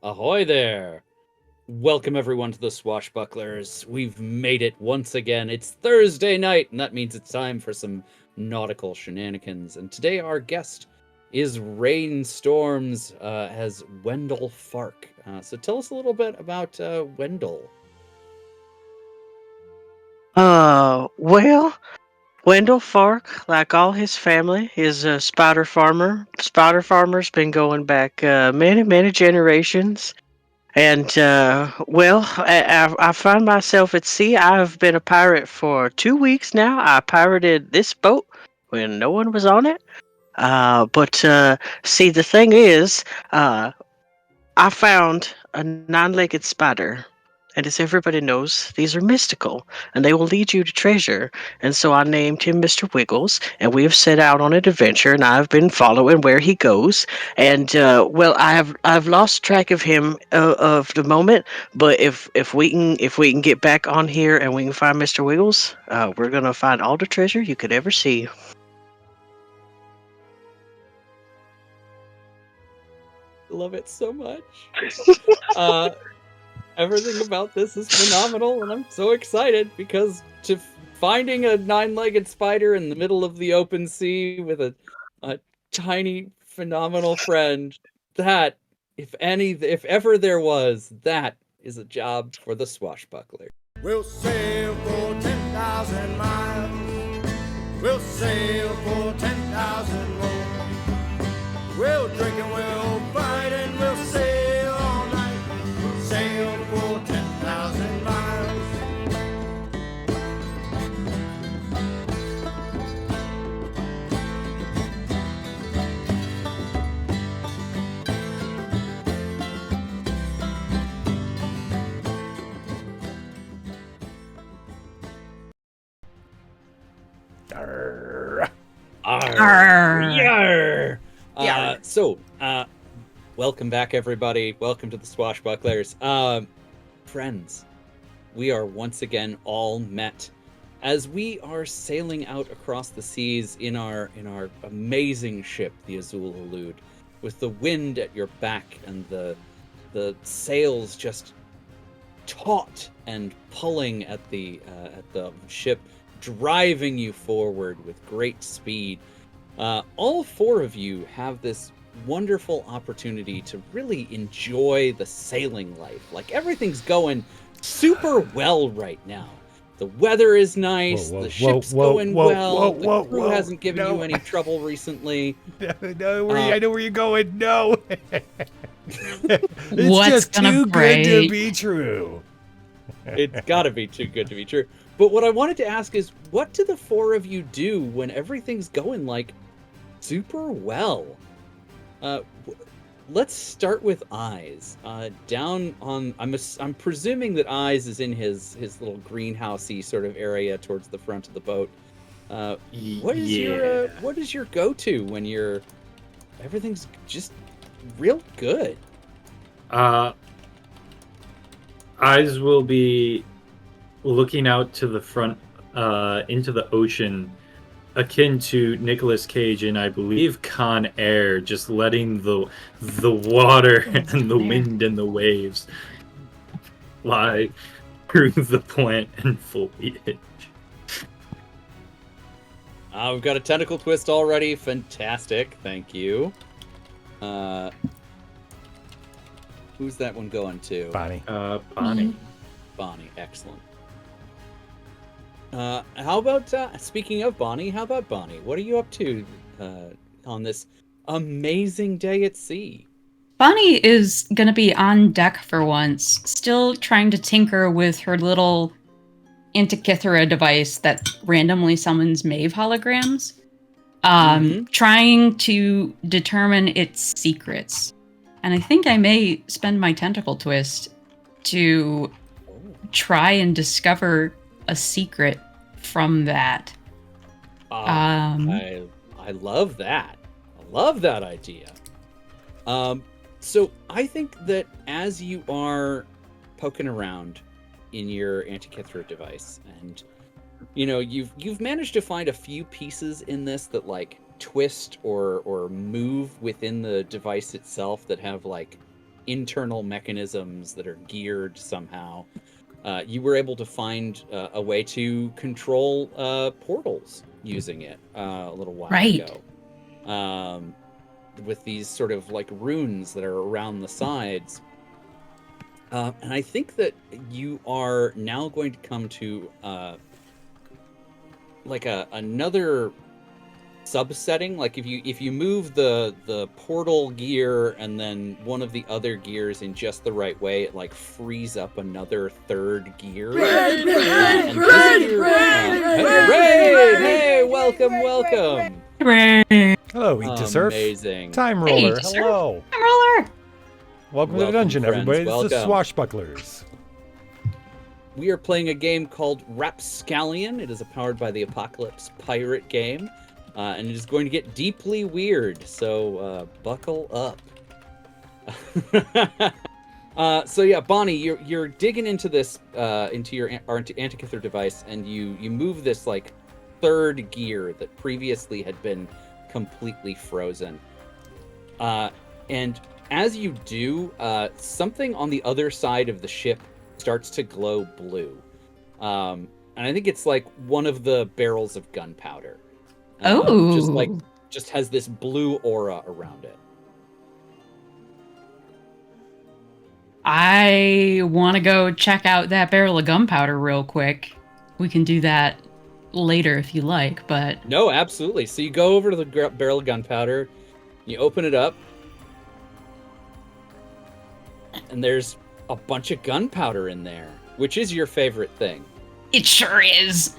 Ahoy there! Welcome everyone to the Swashbucklers. We've made it once again. It's Thursday night, and that means it's time for some nautical shenanigans. And today our guest is Rayne Storms as Wendell Fark. So tell us a little bit about Wendell. Well, Wendell Fark, like all his family, is a spider farmer. Spider farmer's been going back many generations. And, I find myself at sea. I've been a pirate for 2 weeks now. I pirated this boat when no one was on it. See, the thing is, I found a nine-legged spider. And as everybody knows, these are mystical, and they will lead you to treasure. And so I named him Mr. Wiggles, and we have set out on an adventure, and I've been following where he goes. And I've lost track of him of the moment. But if we can get back on here and we can find Mr. Wiggles, we're gonna find all the treasure you could ever see. Love it so much. Everything about this is phenomenal, and I'm so excited because finding a nine-legged spider in the middle of the open sea with a tiny, phenomenal friend, that, if ever there was, that is a job for the Swashbuckler. We'll sail for 10,000 miles. We'll sail for 10,000 more. We'll drink and we'll fight and we'll sail all night. We'll sail for 10,000 miles. Arr. Arr. Yarr. Welcome back, everybody. Welcome to the Swashbucklers. Friends, we are once again all met as we are sailing out across the seas in our amazing ship, the Azul Elude, with the wind at your back and the sails just taut and pulling at the ship, driving you forward with great speed. All four of you have this wonderful opportunity to really enjoy the sailing life. Like, everything's going super well right now. The weather is nice, the ship's going well, the crew hasn't given you any trouble recently. No, I know where you're going. No. It's What's just gonna too break? good to be true. It's gotta be too good to be true. But what I wanted to ask is, what do the four of you do when everything's going, like, super well? Let's start with Eyes. Down on, I'm presuming that Eyes is in his little greenhousey sort of area towards the front of the boat. What is your go-to when everything's just real good? Eyes will be looking out to the front, into the ocean, akin to Nicolas Cage and I believe Con Air, just letting the water and the wind and the waves fly through the plant and foliage. We've got a tentacle twist already. Fantastic. Thank you. Who's that one going to? Bonnie. Bonnie. Bonnie. Excellent. How about, speaking of Bonnie, how about Bonnie? What are you up to on this amazing day at sea? Bonnie is gonna be on deck for once, still trying to tinker with her little Antikythera device that randomly summons Maeve holograms, trying to determine its secrets. And I think I may spend my tentacle twist to try and discover a secret from that. I love that. I love that idea. So I think that as you are poking around in your Antikythera device, and you've managed to find a few pieces in this that like twist or move within the device itself that have like internal mechanisms that are geared somehow. You were able to find a way to control portals using it a little while ago. With these sort of like runes that are around the sides. And I think that you are now going to come to like another subsetting. Like if you move the portal gear and then one of the other gears in just the right way, it like frees up another third gear. Ray, welcome. Hello, Eat to Surf. Amazing. Time Roller. Hey, Hello. Time Roller. Welcome to the dungeon, friends, everybody. This is the welcome. Swashbucklers. We are playing a game called Rapscallion. It is a Powered by the Apocalypse pirate game, and it is going to get deeply weird. So buckle up. So yeah, Bonnie, you're digging into this into your Antikythera device, and you move this like third gear that previously had been completely frozen. And as you do, something on the other side of the ship starts to glow blue. And I think it's like one of the barrels of gunpowder. Just has this blue aura around it. I want to go check out that barrel of gunpowder real quick. We can do that later if you like, but... No, absolutely. So you go over to the barrel of gunpowder, you open it up, and there's a bunch of gunpowder in there, which is your favorite thing. It sure is.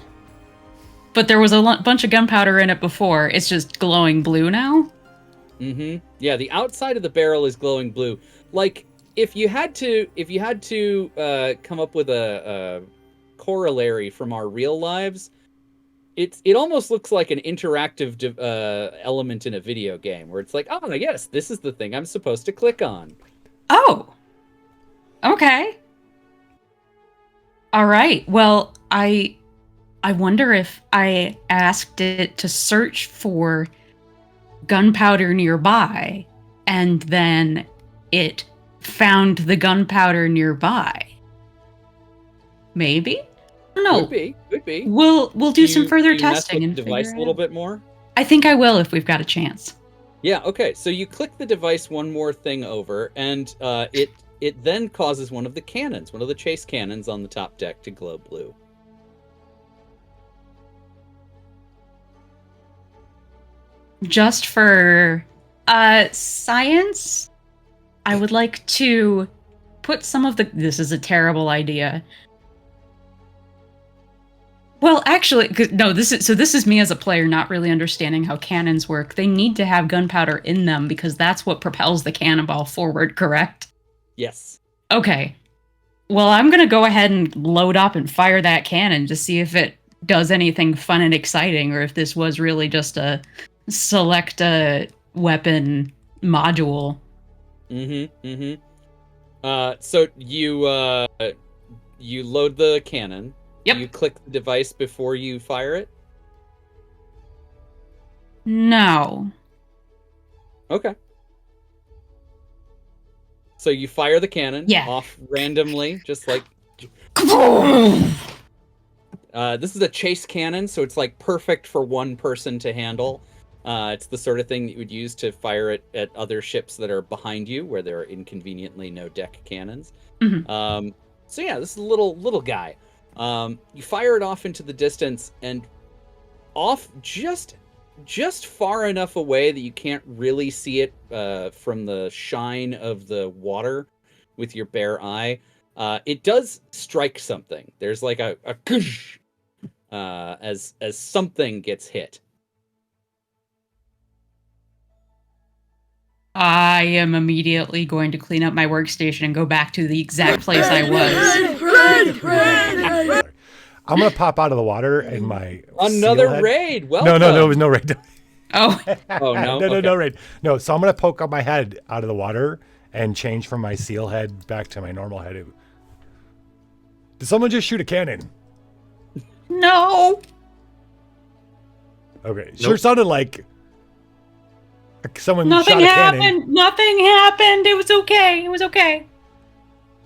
But there was a bunch of gunpowder in it before. It's just glowing blue now? Mm-hmm. Yeah, the outside of the barrel is glowing blue. Like, if you had to come up with a corollary from our real lives, it almost looks like an interactive element in a video game, where it's like, oh, yes, this is the thing I'm supposed to click on. Oh. Okay. All right. Well, I wonder if I asked it to search for gunpowder nearby, and then it found the gunpowder nearby. Maybe? I don't know. Could be. We'll do some further you mess testing with and the device figure a little it out. bit more. I think I will if we've got a chance. Yeah. Okay. So you click the device one more thing over, and it then causes one of the cannons, one of the chase cannons on the top deck, to glow blue. Just for science, I would like to put some of the... This is a terrible idea. Well, actually, no, this is me as a player not really understanding how cannons work. They need to have gunpowder in them because that's what propels the cannonball forward, correct? Yes. Okay. Well, I'm going to go ahead and load up and fire that cannon to see if it does anything fun and exciting, or if this was really just a select weapon module. So you load the cannon. Yep. You click the device before you fire it? No. Okay. So you fire the cannon off randomly, just like... This is a chase cannon, so it's like perfect for one person to handle. It's the sort of thing that you would use to fire it at other ships that are behind you, where there are inconveniently no deck cannons. Mm-hmm. So yeah, this is a little guy. You fire it off into the distance, and off just far enough away that you can't really see it from the shine of the water with your bare eye. It does strike something. There's like a as something gets hit. I am immediately going to clean up my workstation and go back to the exact place I was. I'm going to pop out of the water and my Another seal head- raid. Welcome. No, it was no raid. Oh, Oh no. Okay. No raid. No, so I'm going to poke up my head out of the water and change from my seal head back to my normal head. Did someone just shoot a cannon? no. Okay. Sure sounded like... Someone Nothing shot a cannon. happened. Nothing happened. It was okay. It was okay.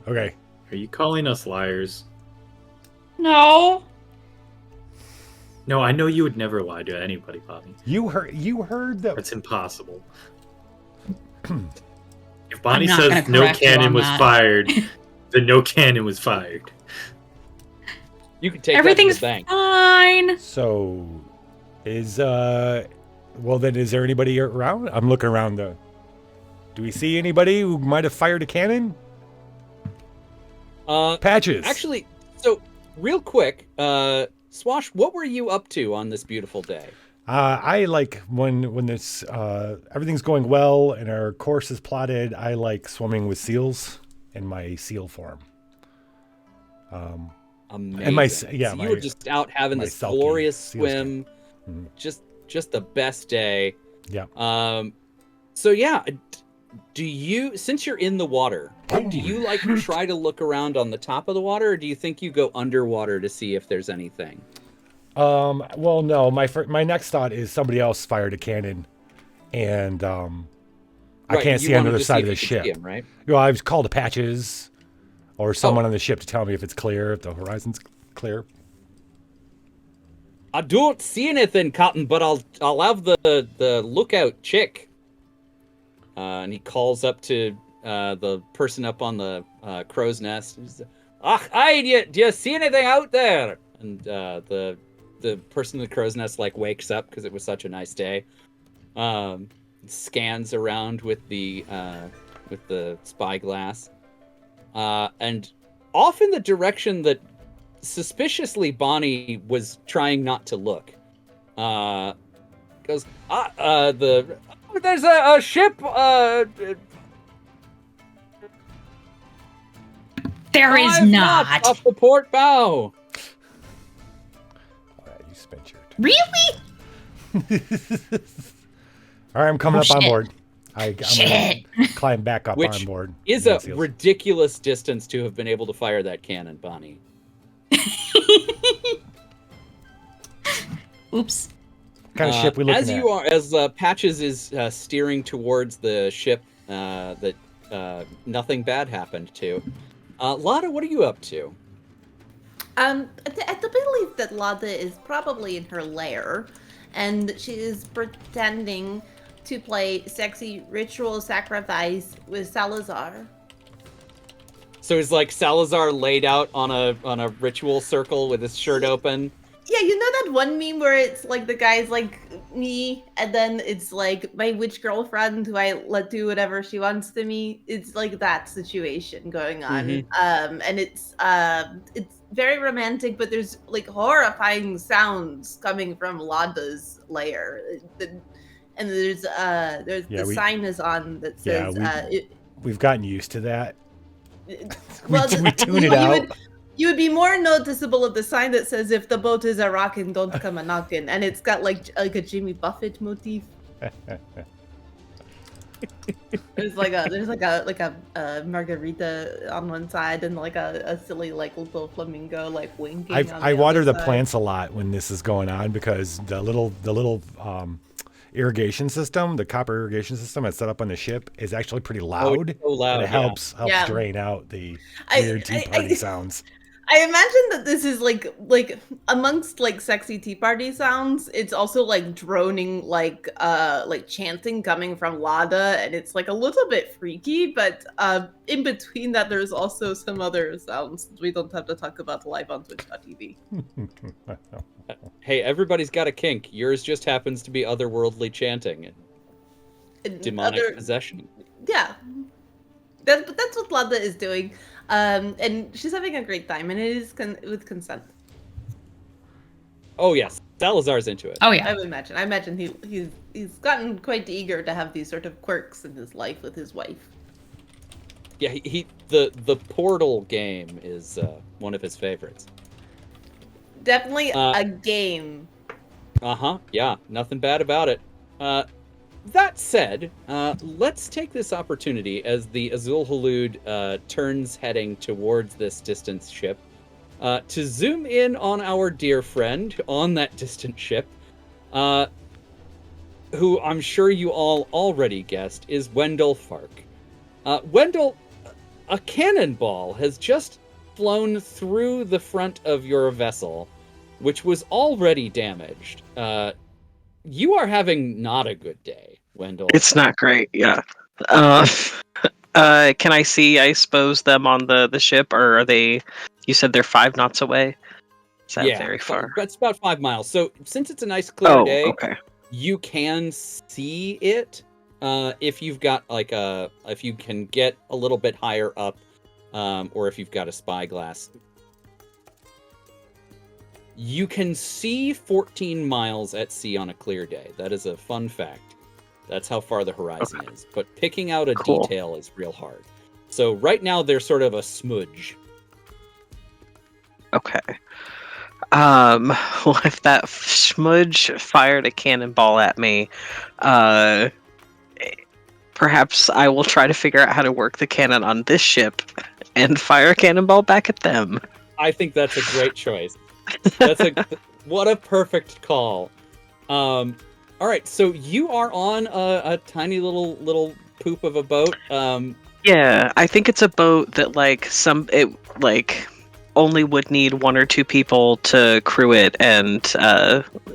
Okay. Are you calling us liars? No. No, I know you would never lie to anybody, Bobby. You heard that. That's impossible. If Bonnie not gonna says no correct you cannon on was that. fired, then no cannon was fired. You can take Everything's that to the bank. fine. So, well then, is there anybody around? I'm looking around the. Do we see anybody who might have fired a cannon? Patches. Actually, so real quick, Swash, what were you up to on this beautiful day? I like when this everything's going well and our course is plotted. I like swimming with seals in my seal form. Amazing. And So you were just out having my this sulky glorious seal swim, Mhm. just the best day. Yeah. So yeah, do you, since you're in the water, do you like try to look around on the top of the water, or do you think you go underwater to see if there's anything? Well, no. My next thought is somebody else fired a cannon, and I Right, can't you see on the wanted other to side see of the if you could see ship. him, right? Well, I was called to Patches, or someone Oh. on the ship to tell me if it's clear, if the horizon's clear. I don't see anything, Cotton, but I'll have the lookout chick. And he calls up to the person up on the crow's nest. He's, hey, do you see anything out there? And the person in the crow's nest like wakes up because it was such a nice day. Scans around with the spyglass, and off in the direction that suspiciously Bonnie was trying not to look. Goes, there's a ship. There is 5 knots not. off the port bow. All right, you spent your turn. Really? All right, I'm coming up on shit. board. I'm Shit. gonna climb back up Which on board. is Yeah, a seals. ridiculous distance to have been able to fire that cannon, Bonnie. Oops. What kind of ship we looking as at? you are, as Patches is steering towards the ship that nothing bad happened to. Lada, what are you up to? I believe that Lada is probably in her lair, and she is pretending to play sexy ritual sacrifice with Salazar. So is like Salazar laid out on a ritual circle with his shirt open. Yeah, you know that one meme where it's like the guy's like me, and then it's like my witch girlfriend who I let do whatever she wants to me. It's like that situation going on, and it's very romantic, but there's like horrifying sounds coming from Lada's lair, and there's the sign is on that says we've gotten used to that. well, we tune it out. You would be more noticeable of the sign that says "If the boat is a rockin', don't come a knockin'," and it's got like a Jimmy Buffett motif. There's a margarita on one side and like a silly like little flamingo like winking. I water the plants a lot when this is going on because the little irrigation system, the copper irrigation system that's set up on the ship is actually pretty loud. It's so loud, and it helps drain out the weird tea party sounds. I imagine that this is like amongst like sexy tea party sounds, it's also like droning like chanting coming from Lada, and it's like a little bit freaky, but in between that there's also some other sounds we don't have to talk about live on Twitch.tv. Hey, everybody's got a kink. Yours just happens to be otherworldly chanting and demonic possession. Yeah. That's what Lada is doing. And she's having a great time, and it is with consent. Oh yes, Salazar's into it. Oh yeah. I would imagine. I imagine he's gotten quite eager to have these sort of quirks in his life with his wife. Yeah, the Portal game is one of his favorites. Definitely a game. Yeah, nothing bad about it. That said, let's take this opportunity as the Azul Halud turns heading towards this distant ship to zoom in on our dear friend on that distant ship. who I'm sure you all already guessed, is Wendell Fark. Wendell, a cannonball has just flown through the front of your vessel, which was already damaged. You are having not a good day, Wendell. It's not great, yeah. Can I see, I suppose, them on the ship, or are they... You said they're 5 knots away? Is that very far? That's about 5 miles. So since it's a nice clear day, okay. you can see it if you've got if you can get a little bit higher up, or if you've got a spyglass. You can see 14 miles at sea on a clear day. That is a fun fact. That's how far the horizon is. But picking out a detail is real hard. So right now they're sort of a smudge. Okay. Well, if that smudge fired a cannonball at me, perhaps I will try to figure out how to work the cannon on this ship and fire a cannonball back at them. I think that's a great choice. What a perfect call. All right, so you are on a tiny little poop of a boat. Yeah, I think it's a boat that only would need 1 or 2 people to crew it, and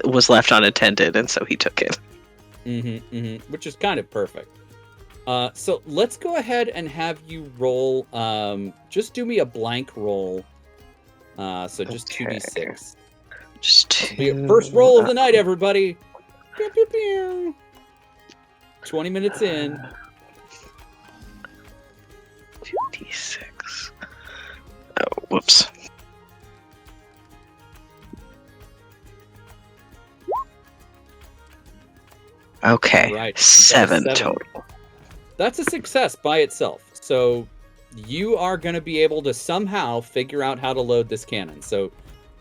was left unattended, and so he took it. Which is kind of perfect. So let's go ahead and have you roll. Just do me a blank roll. So just 2d6. Just 2. First roll of the night, everybody. Pew, pew, pew. 20 minutes in. 2d6. Oh, whoops. Okay, Right. 7 total. That's a success by itself. So you are going to be able to somehow figure out how to load this cannon. So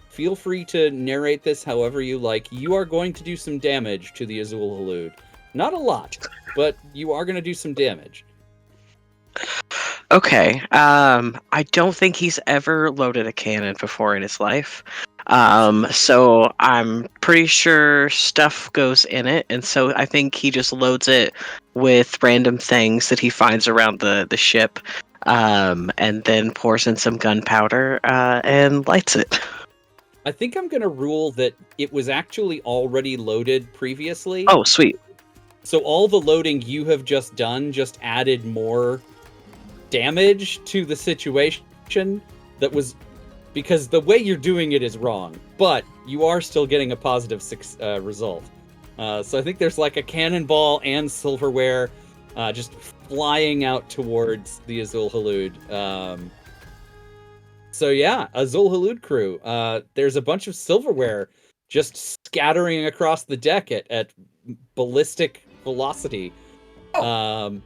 feel free to narrate this however you like. You are going to do some damage to the Azul Halud. Not a lot, but you are going to do some damage. Okay, I don't think he's ever loaded a cannon before in his life. So I'm pretty sure stuff goes in it, and so I think he just loads it with random things that he finds around the ship, and then pours in some gunpowder, and lights it. I think I'm going to rule that it was actually already loaded previously. Oh, sweet. So all the loading you have just done just added more damage to the situation that was... Because the way you're doing it is wrong, but you are still getting a positive result. So I think there's like a cannonball and silverware just flying out towards the Azul Halud. So yeah, Azul Halud crew. There's a bunch of silverware just scattering across the deck at ballistic velocity. And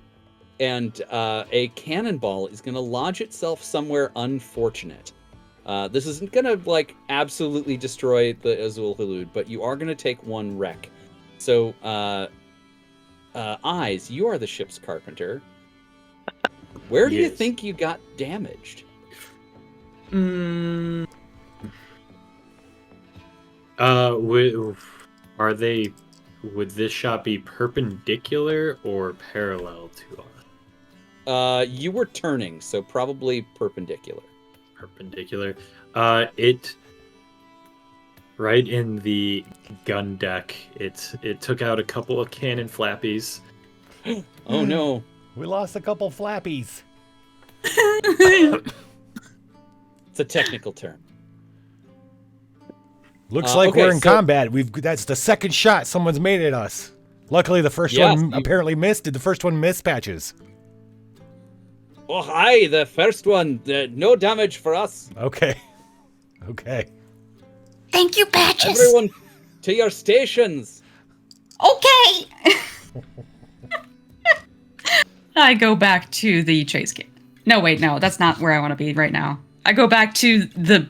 a cannonball is going to lodge itself somewhere unfortunate. This isn't going to, like, absolutely destroy the Azul Halud, but you are going to take 1 wreck. So, Eyes, you are the ship's carpenter. Where do you think you got damaged? Would this shot be perpendicular or parallel to us? You were turning, so probably perpendicular. Perpendicular. It right in the gun deck. It took out a couple of cannon flappies. Oh no. We lost a couple flappies. It's a technical term. Looks like okay, we're in combat. That's the second shot someone's made at us. Luckily the first one apparently missed. Did the first one miss, Patches? Oh, hi, the first one. No damage for us. Okay. Thank you, Patches. Everyone, to your stations. Okay. I go back to the chase game. No, wait, no, that's not where I want to be right now. I go back to the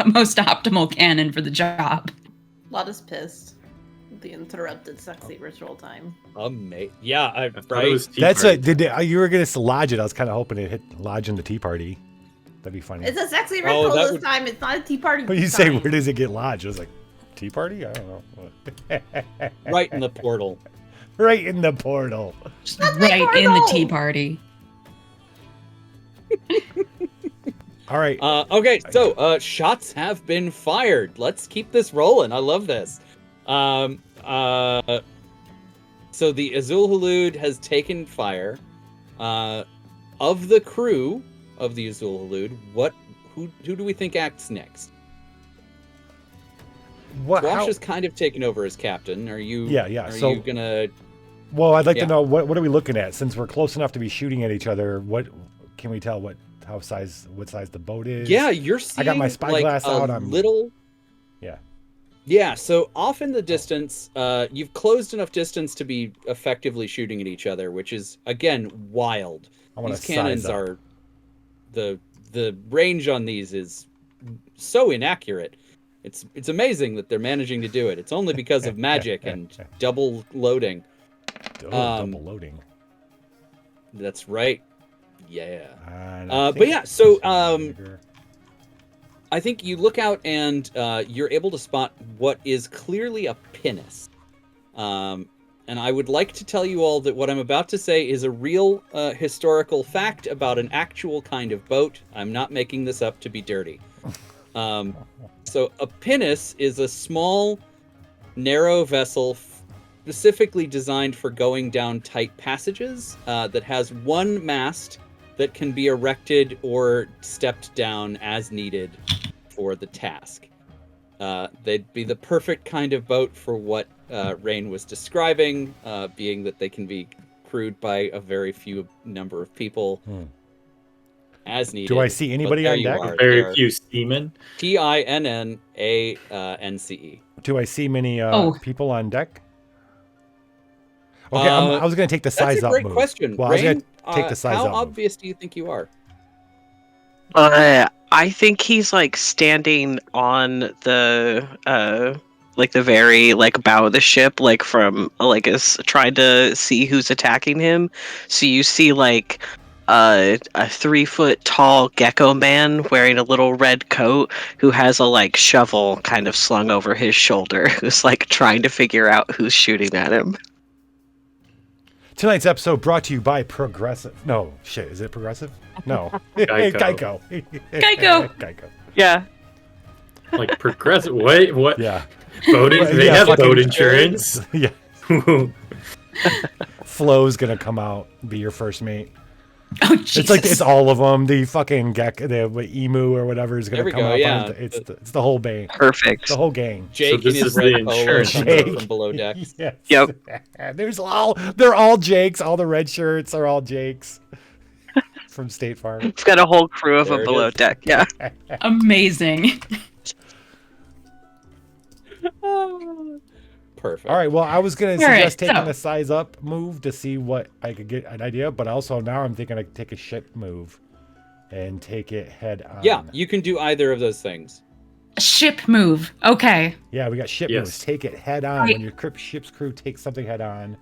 most optimal cannon for the job. Lotta's pissed. The interrupted sexy ritual time. Yeah, I thought it was tea That's party. you were gonna lodge it. I was kind of hoping it hit lodge in the tea party. That'd be funny. It's a sexy ritual this time. It's not a tea party. When you say where does it get lodged? I was like, tea party? I don't know. Right in the portal. Right in the portal. Just right in the tea party. All right. Okay, so shots have been fired. Let's keep this rolling. I love this. So the Azul Halud has taken fire. Of the crew of the Azul Halud, who do we think acts next? Swash is kind of taken over as captain. Are you? Yeah. Are So, you gonna? well, I'd like to know what are we looking at? Since we're close enough to be shooting at each other, what can we tell? What size the boat is? Yeah, you're seeing. I got my spyglass out. I'm little. Yeah. Yeah. So off in the distance, you've closed enough distance to be effectively shooting at each other, which is again wild. These cannons are the range on these is so inaccurate. It's amazing that they're managing to do it. It's only because of magic and double loading. Double loading. That's right. Yeah. But yeah, so I think you look out and you're able to spot what is clearly a pinnace. And I would like to tell you all that what I'm about to say is a real historical fact about an actual kind of boat. I'm not making this up to be dirty. So a pinnace is a small, narrow vessel specifically designed for going down tight passages that has one mast that can be erected or stepped down as needed for the task. They'd be the perfect kind of boat for what Rayne was describing, being that they can be crewed by a very few number of people as needed. Do I see anybody on deck? Very few seamen. Tinnance. Do I see many people on deck? Okay, I was going to take the size up. That's a great move. question. Well, Rayne, I was going to take the size how up. obvious do you think you are? I think he's like standing on the the very bow of the ship, from trying to see who's attacking him. So you see a 3-foot tall gecko man wearing a little red coat who has a shovel kind of slung over his shoulder, who's trying to figure out who's shooting at him. Tonight's episode brought to you by Progressive. No, shit, is it Progressive? No. Geico. Geico. Yeah. Progressive. Wait, what? Yeah. Boating? They have boat insurance. Yeah. Flo's gonna come out and be your first mate. Oh, Jesus. It's all of them. The fucking the emu or whatever is gonna come out. Yeah. It's the whole bang. Perfect. The whole gang. Jake So this in his is the red polo insurance. comes up from below deck. Yes. Yep. They're all Jakes. All the red shirts are all Jakes from State Farm. It's got a whole crew of There them it below is. deck. Yeah. Amazing. Perfect. All right. Well, I was gonna All right, suggest taking so- a size up move to see what I could get an idea, but also now I'm thinking I could take a ship move and take it head on. Yeah, you can do either of those things. Ship move. Okay. Yeah, we got ship Yes. moves. Take it head on. Right. When your ship's crew takes something head on,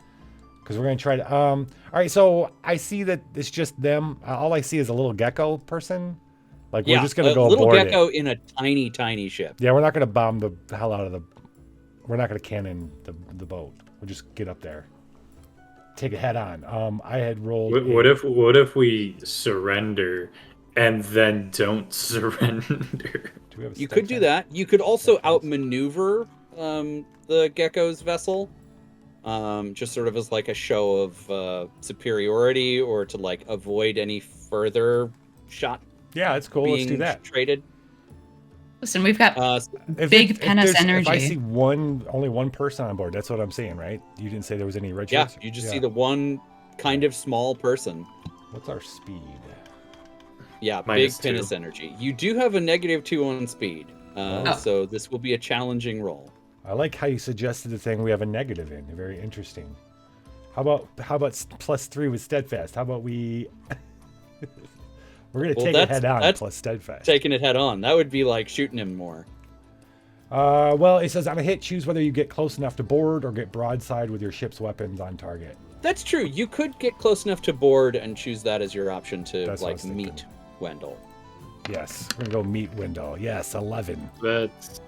because we're gonna try to. All right. So I see that it's just them. All I see is a little gecko person. We're just gonna go little aboard gecko it. in a tiny, tiny ship. Yeah, we're not gonna bomb the hell out of the. We're not gonna cannon the boat. We'll just get up there. Take it head on. I had rolled. What if we surrender and then don't surrender? Do we have a You could do that. You could also outmaneuver the gecko's vessel, just sort of as a show of superiority, or to avoid any further shot Yeah, it's cool. Let's being do that. traded. Listen, we've got If big pinnace If I energy. see only one person on board, that's what I'm saying, right? You didn't say there was any red Yeah, shirts? you just see the one kind of small person. What's our speed? Yeah, -2. big pinnace energy. You do have a -2 on speed, so this will be a challenging roll. I like how you suggested the thing we have a negative in. Very interesting. How about +3 with steadfast? How about we? We're gonna take it head on plus steadfast. Taking it head on. That would be like shooting him more. Well, it says on a hit, choose whether you get close enough to board or get broadside with your ship's weapons on target. That's true. You could get close enough to board and choose that as your option to That's what I was thinking. meet Wendell. Yes, we're gonna go meet Wendell. Yes, 11. That's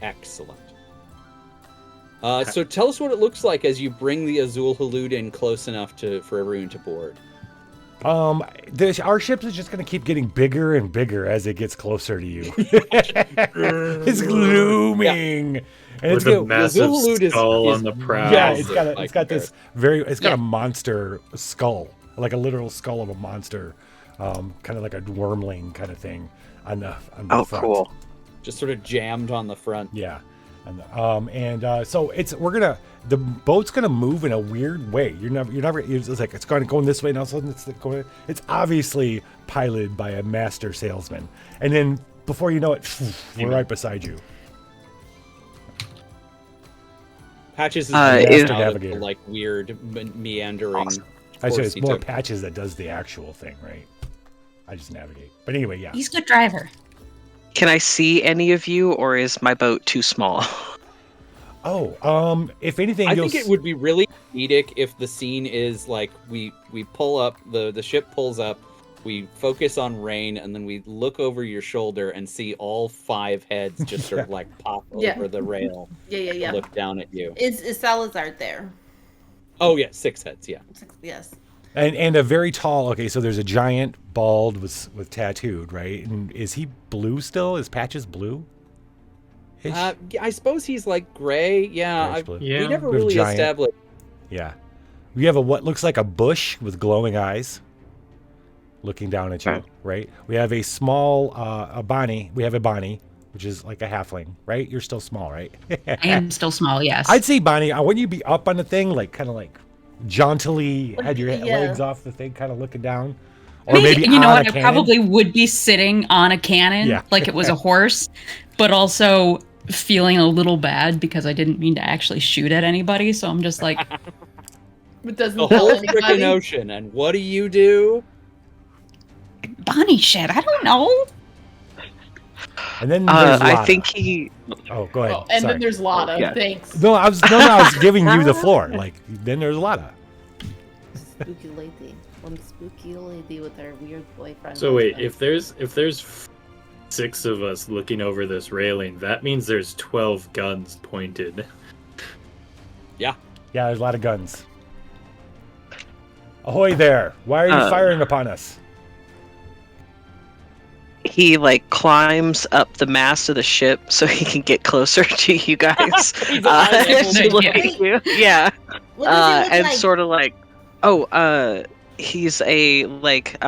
Excellent. So tell us what it looks like as you bring the Azul Halud in close enough for everyone to board. Our ship is just going to keep getting bigger and bigger as it gets closer to you. It's looming. Yeah. And with a massive skull on the prow. Yeah, it's got a monster skull, like a literal skull of a monster, kind of like a wormling kind of thing on the front. Cool. Just sort of jammed on the front. Yeah. So the boat's gonna move in a weird way. It's like it's going this way, and all of a sudden it's obviously piloted by a master salesman, and then before you know it, we're right beside you. Patches is master out of navigator. the, like weird meandering. Awesome. Actually, it's more Patches that does the actual thing, right? I just navigate. But anyway, yeah. He's a good driver. Can I see any of you, or is my boat too small? If anything, I think it would be really comedic if the scene is like we pull up, the ship pulls up, we focus on Rayne, and then we look over your shoulder and see all 5 heads just sort of like pop over the rail. Yeah. Look down at you. Is Salazar there? Oh yeah, 6 heads. Yeah. 6, yes. And a very tall. Okay, so there's a giant bald with tattooed, right? And is he blue still? Is Patches blue? I suppose he's like gray. Yeah, we never With really giant. established. Yeah, we have what looks like a bush with glowing eyes, looking down at you. Right. We have a small a Bonnie. We have a Bonnie, which is like a halfling, right? You're still small, right? I am still small, yes. I'd say Bonnie. Wouldn't you be up on the thing, like kind of like jauntily had your legs off the thing, kind of looking down? Or maybe you know on what? a I cannon? probably would be sitting on a cannon, like it was a horse, but also feeling a little bad because I didn't mean to actually shoot at anybody. So I'm just like, It doesn't The tell whole freaking anybody. ocean, and what do? Bonnie shit. I don't know. And then there's Lana. I think he. Oh, go ahead. Oh, and Sorry. then there's Lana. Yeah. Thanks. No, I was giving you the floor. Like, then there's Lana. Spooky lady. One spooky lady with her weird boyfriend. So wait, if there's 6 of us looking over this railing, that means there's 12 guns pointed. Yeah, there's a lot of guns. Ahoy there! Why are you firing upon us? He like climbs up the mast of the ship so he can get closer to you guys. To look at you. Yeah. What does he look And like? sort of like, he's a like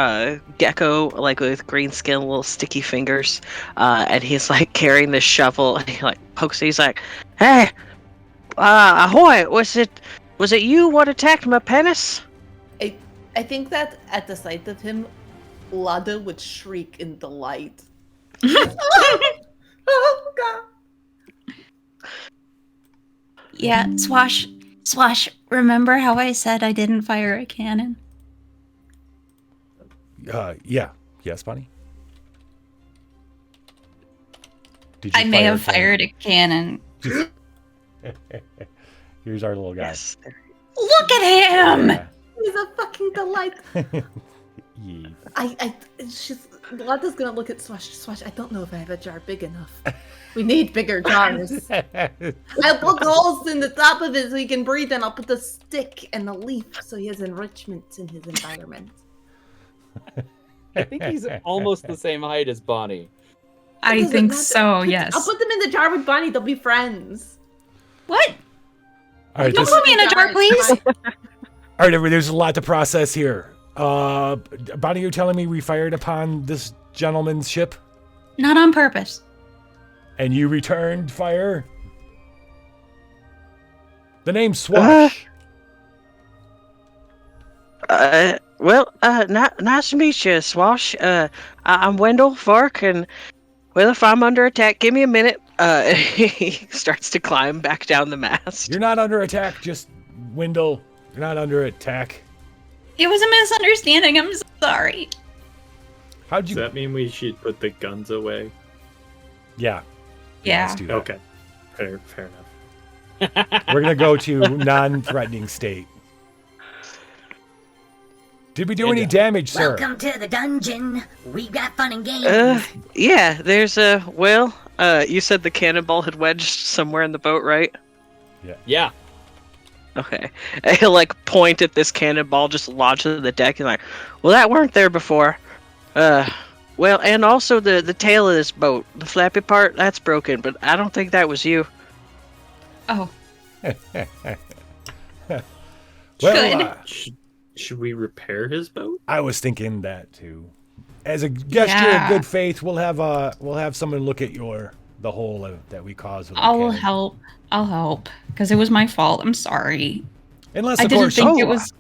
gecko, like with green skin, little sticky fingers, and he's like carrying the shovel, and he like pokes it. He's like, "Hey, ahoy! Was it you what attacked my penis?" I think that at the sight of him, Lada would shriek in delight. Oh god! Yeah, Swash, remember how I said I didn't fire a cannon? Yeah. Yes, Bonnie? Did I may have fired a cannon. Here's our little guy. Yes. Look at him! Yeah. He's a fucking delight. Yeah. Lada's gonna look at Swash. I don't know if I have a jar big enough. We need bigger jars. I'll poke holes in the top of it so he can breathe, and I'll put a stick and a leaf so he has enrichment in his environment. I think he's almost the same height as Bonnie. I doesn't think matter. so, yes. I'll put them in the jar with Bonnie. They'll be friends. What? All right, Don't put me in a jar, please. all right, everybody, there's a lot to process here. Bonnie, you're telling me we fired upon this gentleman's ship? Not on purpose. And you returned fire? The name's Swash. Nice to meet you, Swash. I'm Wendell Fark, and well, if I'm under attack, give me a minute. He starts to climb back down the mast. You're not under attack, just Wendell. You're not under attack. It was a misunderstanding. I'm sorry. How'd Does you? that mean we should put the guns away? Yeah. Yeah. Let's do that. Okay. Fair enough. We're gonna go to non-threatening state. Did we do any damage, sir? Welcome to the dungeon. We've got fun and games. Yeah, there's a, you said the cannonball had wedged somewhere in the boat, right? Yeah. Okay. And he'll like point at this cannonball just lodged in the deck and like, well, that weren't there before. Well, and also the tail of this boat, the flappy part, that's broken, but I don't think that was you. Oh, Well, Good. Should we repair his boat? I was thinking that too. As a gesture Yeah. of good faith, we'll have someone look at the hole that we caused. With the I'll cannon. help. I'll help because it was my fault. I'm sorry. Unless I of didn't course think it was.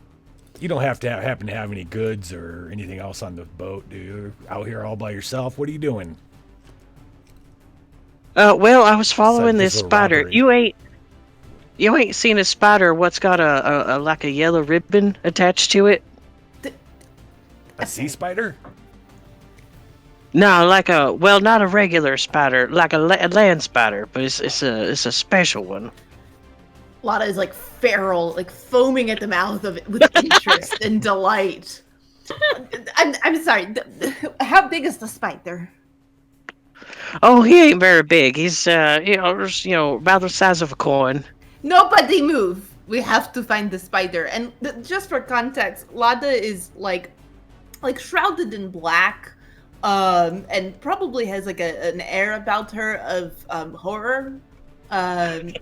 you don't have to happen to have any goods or anything else on the boat, do you? Out here all by yourself. What are you doing? Well, I was following Besides this little spider. robbery. You ain't seen a spider what's got a like a yellow ribbon attached to it? A sea spider? No, like not a regular spider, like a land spider, but it's a special one. Lana is like feral, like foaming at the mouth with interest and delight. I'm sorry. How big is the spider? Oh, he ain't very big. He's just, about the size of a coin. Nobody move. We have to find the spider. And just for context, Lada is like shrouded in black, and probably has like an air about her of horror, and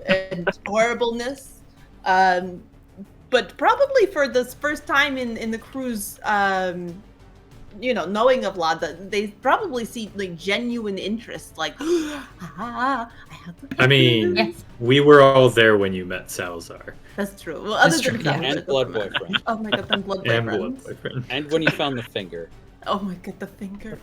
horribleness. But probably for this first time in the crew's, knowing of Lada, they probably see like genuine interest. Like, I have to. I mean, Yes. we were all there when you met Salazar. That's true. Well, other That's than true, that, yeah. I And don't blood remember. boyfriend. Oh my god, and blood And boyfriend. blood boyfriend. And when you found the finger. Oh my god, the finger.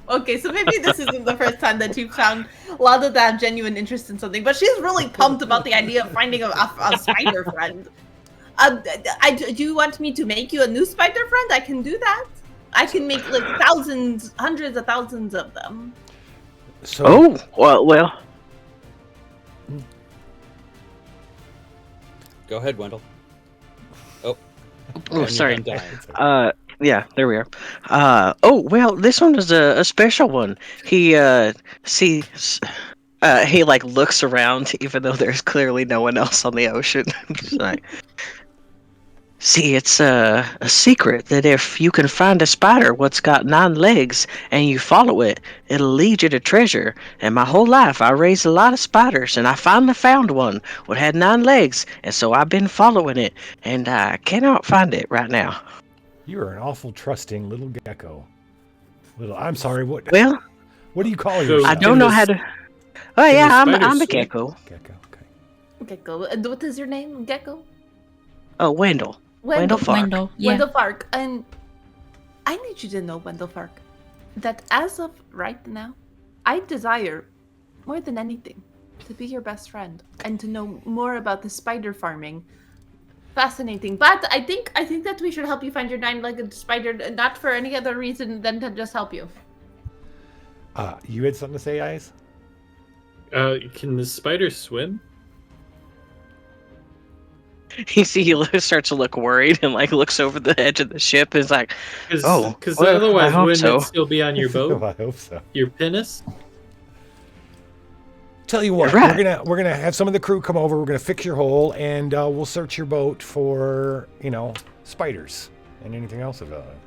Okay, so maybe this isn't the first time that you found Lada to have genuine interest in something, but she's really pumped about the idea of finding a spider friend. Do you want me to make you a new spider friend? I can do that. I can make like thousands, hundreds of thousands of them. So Oh, well. Go ahead, Wendell. Oh, Oh, sorry. I'm dying. Yeah, there we are. Well, this one was a special one. He he like looks around even though there's clearly no one else on the ocean. He's like, see, it's a secret that if you can find a spider what's got 9 legs and you follow it, it'll lead you to treasure. And my whole life I raised a lot of spiders and I finally found one what had 9 legs, and so I've been following it and I cannot find it right now. you are an awful trusting little gecko. I'm sorry. What Well, do you call So- yourself? I don't Can know the how s- to. Oh can yeah, the I'm spider a swim? gecko. Gecko. Okay. Gecko. And what is your name? Gecko? Oh, Wendell. Wendell Fark. Wendell. Yeah. Wendell Fark. And I need you to know, Wendell Fark, that as of right now, I desire, more than anything, to be your best friend and to know more about the spider farming. Fascinating. But I think that we should help you find your 9-legged spider, not for any other reason than to just help you. You had something to say, Eyes? Can the spider swim? You see, he starts to look worried and like looks over the edge of the ship. And is like, Oh, Because well, I otherwise, hope wouldn't so. it still be on your boat? I hope so. Your pinnace? Tell you what, Right. we're gonna have some of the crew come over. We're gonna fix your hole, and we'll search your boat for spiders and anything else about it.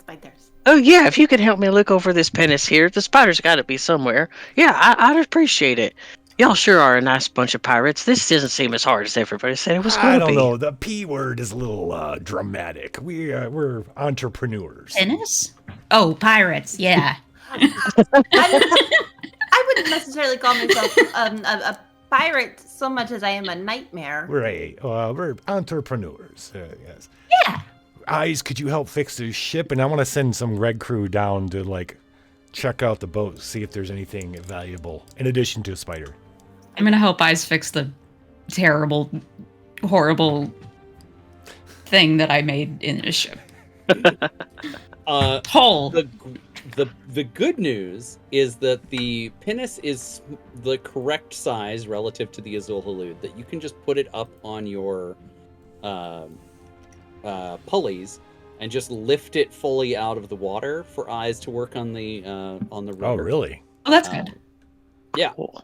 Spiders. oh yeah, if you could help me look over this pinnace here, the spider's got to be somewhere. Yeah, I'd appreciate it. Y'all sure are a nice bunch of pirates. This doesn't seem as hard as everybody said it was going I to don't be. know. The P word is a little dramatic. We're entrepreneurs. Tennis? Oh, pirates. Yeah. I wouldn't necessarily call myself a pirate so much as I am a nightmare. We're entrepreneurs. Yes. Yeah. Eyes, could you help fix this ship? And I want to send some red crew down to check out the boat, see if there's anything valuable in addition to a spider. I'm gonna help Eyes fix the terrible, horrible thing that I made in the ship. Hole. The good news is that the pinnace is the correct size relative to the Azul Halud, that you can just put it up on your pulleys and just lift it fully out of the water for Eyes to work on the rudder. Oh, really? Oh, that's good. Yeah. Cool.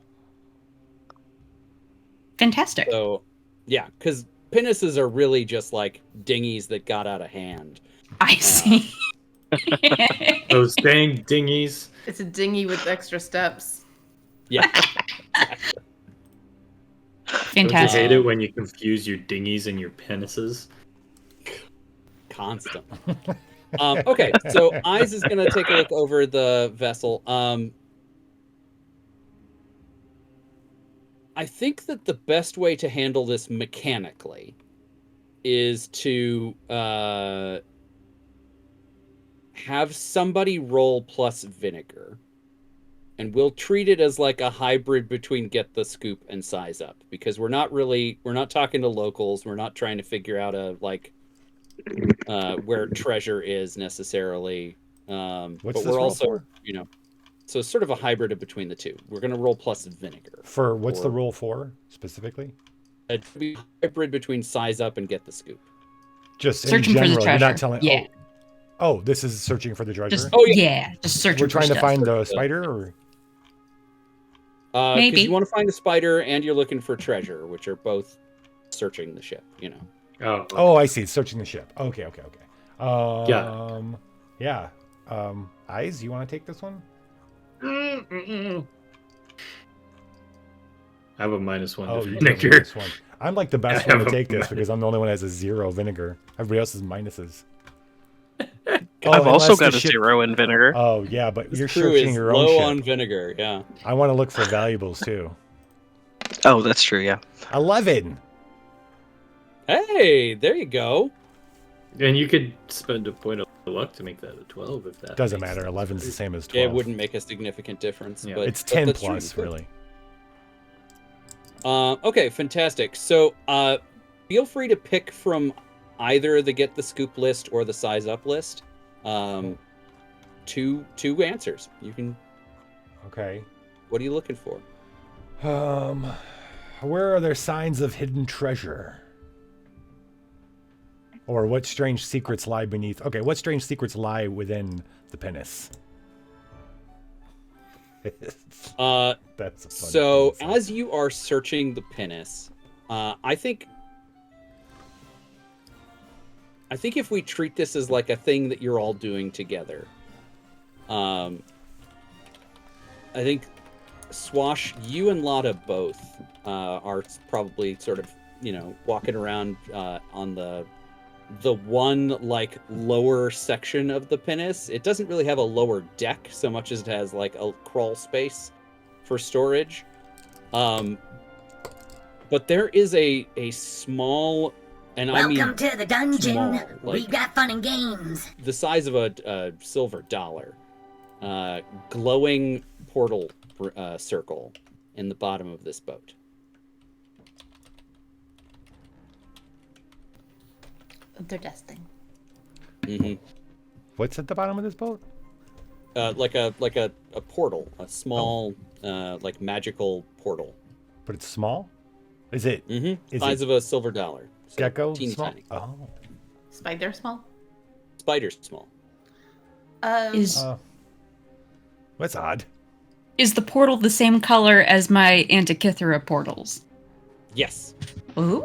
Fantastic. So, yeah, because pinnaces are really just like dinghies that got out of hand. I see. Those dang dinghies. It's a dinghy with extra steps. Yeah. Don't you Fantastic. hate it when you confuse your dinghies and your penises? Constantly. Okay, so Eyes is going to take a look over the vessel. I think that the best way to handle this mechanically is to have somebody roll plus vinegar. And we'll treat it as like a hybrid between Get the Scoop and Size Up, because we're not talking to locals. We're not trying to figure out where treasure is necessarily. What's but this we're roll also, for? So it's sort of a hybrid of between the two. We're going to roll plus vinegar. For what's the roll for specifically? A hybrid between Size Up and Get the Scoop. Just Searching in for the general, you're treasure. not telling. Yeah. Oh, this is searching for the treasure. Just Oh, yeah. just searching. We're trying for to stuff. find the spider, or Because Maybe. you want to find a spider and you're looking for treasure, which are both searching the ship. oh, I see. It's searching the ship. Okay. Yeah. Yeah. Eyes, you want to take this one? I have a -1 Oh, to you vinegar. take this one. I'm like the best I one to have a take this minus. because I'm the only one that has a 0 vinegar. Everybody else is minuses. I've also unless the got a ship- 0 in vinegar. Oh yeah, but This you're crew searching is your own low ship. on vinegar. Yeah. I want to look for valuables too. Oh, that's true. Yeah. 11. Hey, there you go. And you could spend a point of luck to make that a 12 if that Doesn't makes matter. sense. 11's the same as Yeah, 12. it wouldn't make a significant difference. Yeah. But It's but 10 that's true, plus, you could. really. Okay, fantastic. So, feel free to pick from either the Get the Scoop list or the Size Up list. Two answers. You can. Okay. What are you looking for? Where are there signs of hidden treasure? Or what strange secrets lie beneath? Okay, what strange secrets lie within the pinnace? That's a fun So, thing to say. as you are searching the pinnace, I think if we treat this as like a thing that you're all doing together, I think Swash, you and Lotta both are probably sort of, walking around on the one like lower section of the pinnace. It doesn't really have a lower deck so much as it has like a crawl space for storage. But there is a small, and I mean Welcome to the dungeon. small, like We've got fun and games. the size of a silver dollar, glowing portal circle in the bottom of this boat. They're testing. Mm-hmm. What's at the bottom of this boat? Like a portal, a small like magical portal. But it's small? Is it? Mm-hmm. Is Size it of a silver dollar. So gecko teeny small? tiny. Oh. Spider small. Spider's small. Is That's odd. is the portal the same color as my Antikythera portals? Yes. Ooh.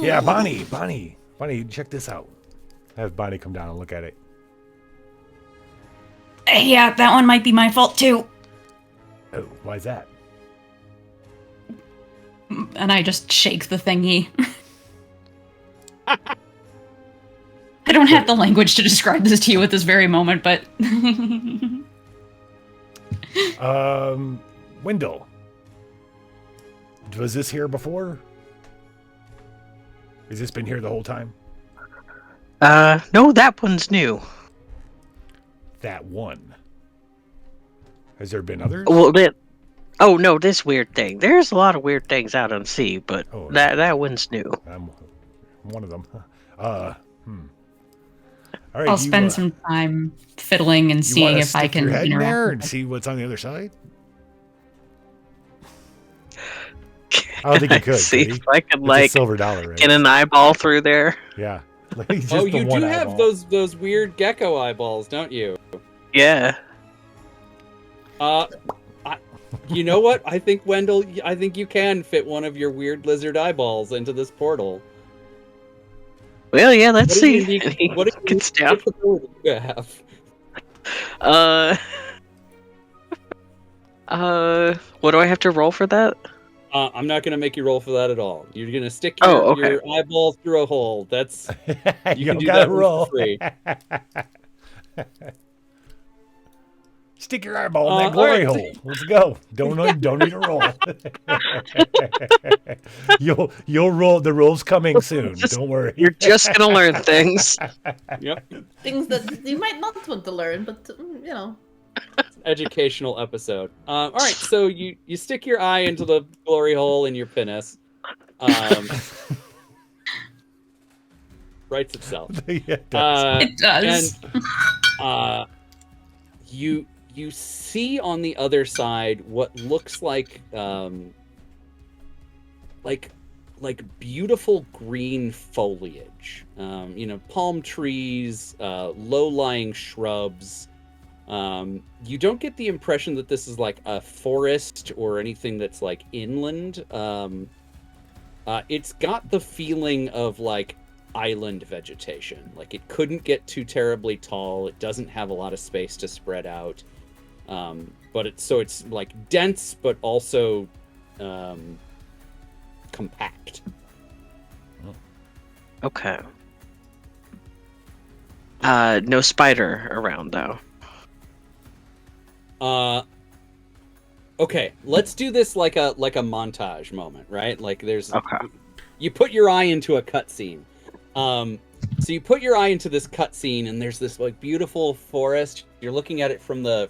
Yeah, Bonnie, check this out. Have Bonnie come down and look at it. Yeah, that one might be my fault too. Oh, why is that? And I just shake the thingy. I don't have the language to describe this to you at this very moment, but Wendell. Was this here before? Has this been here the whole time? No, that one's new. That one. Has there been others? Well, oh no, this weird thing. There's a lot of weird things out on sea, but Oh, that one's new. I'm one of them. All right, I'll spend some time fiddling and you seeing wanna if I stick can your head in interact there with and it. see what's on the other side. I don't think you could. See could if I can It's a like silver dollar, right? get an eyeball through there. Yeah. Like, just Oh, the you do one have eyeball. those weird gecko eyeballs, don't you? Yeah. You know what? I think, Wendell, I think you can fit one of your weird lizard eyeballs into this portal. Well, yeah, let's What a see. unique, And he what a gets unique down. capability you have. What do I have to roll for that? I'm not going to make you roll for that at all. You're going to stick Oh, okay. your eyeball through a hole. That's you can do gotta that one roll. for free. Stick your eyeball in that all glory right. hole. Let's go. Don't need to roll. You'll roll. The roll's coming soon. Don't worry. You're just gonna learn things. Yep. Things that you might not want to learn, but you know. Educational episode. All right, so you stick your eye into the glory hole in your penis. Writes itself. It does. It does. And you see on the other side what looks like beautiful green foliage. Palm trees, low-lying shrubs. You don't get the impression that this is like a forest or anything that's like inland. It's got the feeling of like island vegetation. Like it couldn't get too terribly tall. It doesn't have a lot of space to spread out. But it's like dense, but also compact. Okay. No spider around though. Okay, let's do this like a montage moment, right? Like there's Okay. You put your eye into a cutscene. So you put your eye into this cutscene, and there's this like beautiful forest. You're looking at it from the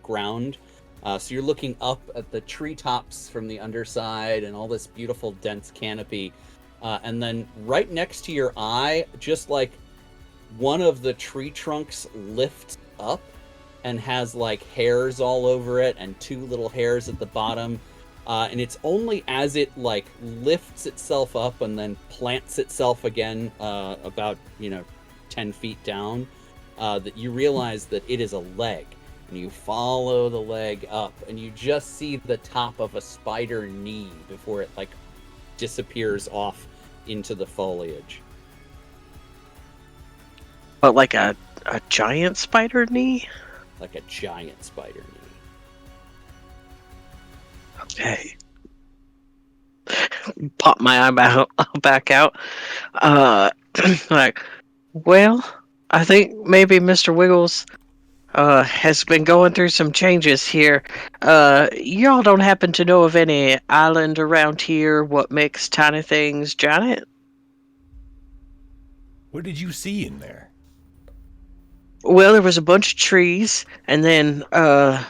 ground. So you're looking up at the treetops from the underside and all this beautiful dense canopy. And then right next to your eye, just like one of the tree trunks lifts up and has like hairs all over it and two little hairs at the bottom. And it's only as it like lifts itself up and then plants itself again about 10 feet down that you realize that it is a leg. And you follow the leg up and you just see the top of a spider knee before it like disappears off into the foliage. But like a giant spider knee? Like a giant spider knee. Okay. Pop my eye back out. Like, well, I think maybe Mr. Wiggles has been going through some changes here. Y'all don't happen to know of any island around here what makes tiny things giant? What did you see in there? Well, there was a bunch of trees, and then, I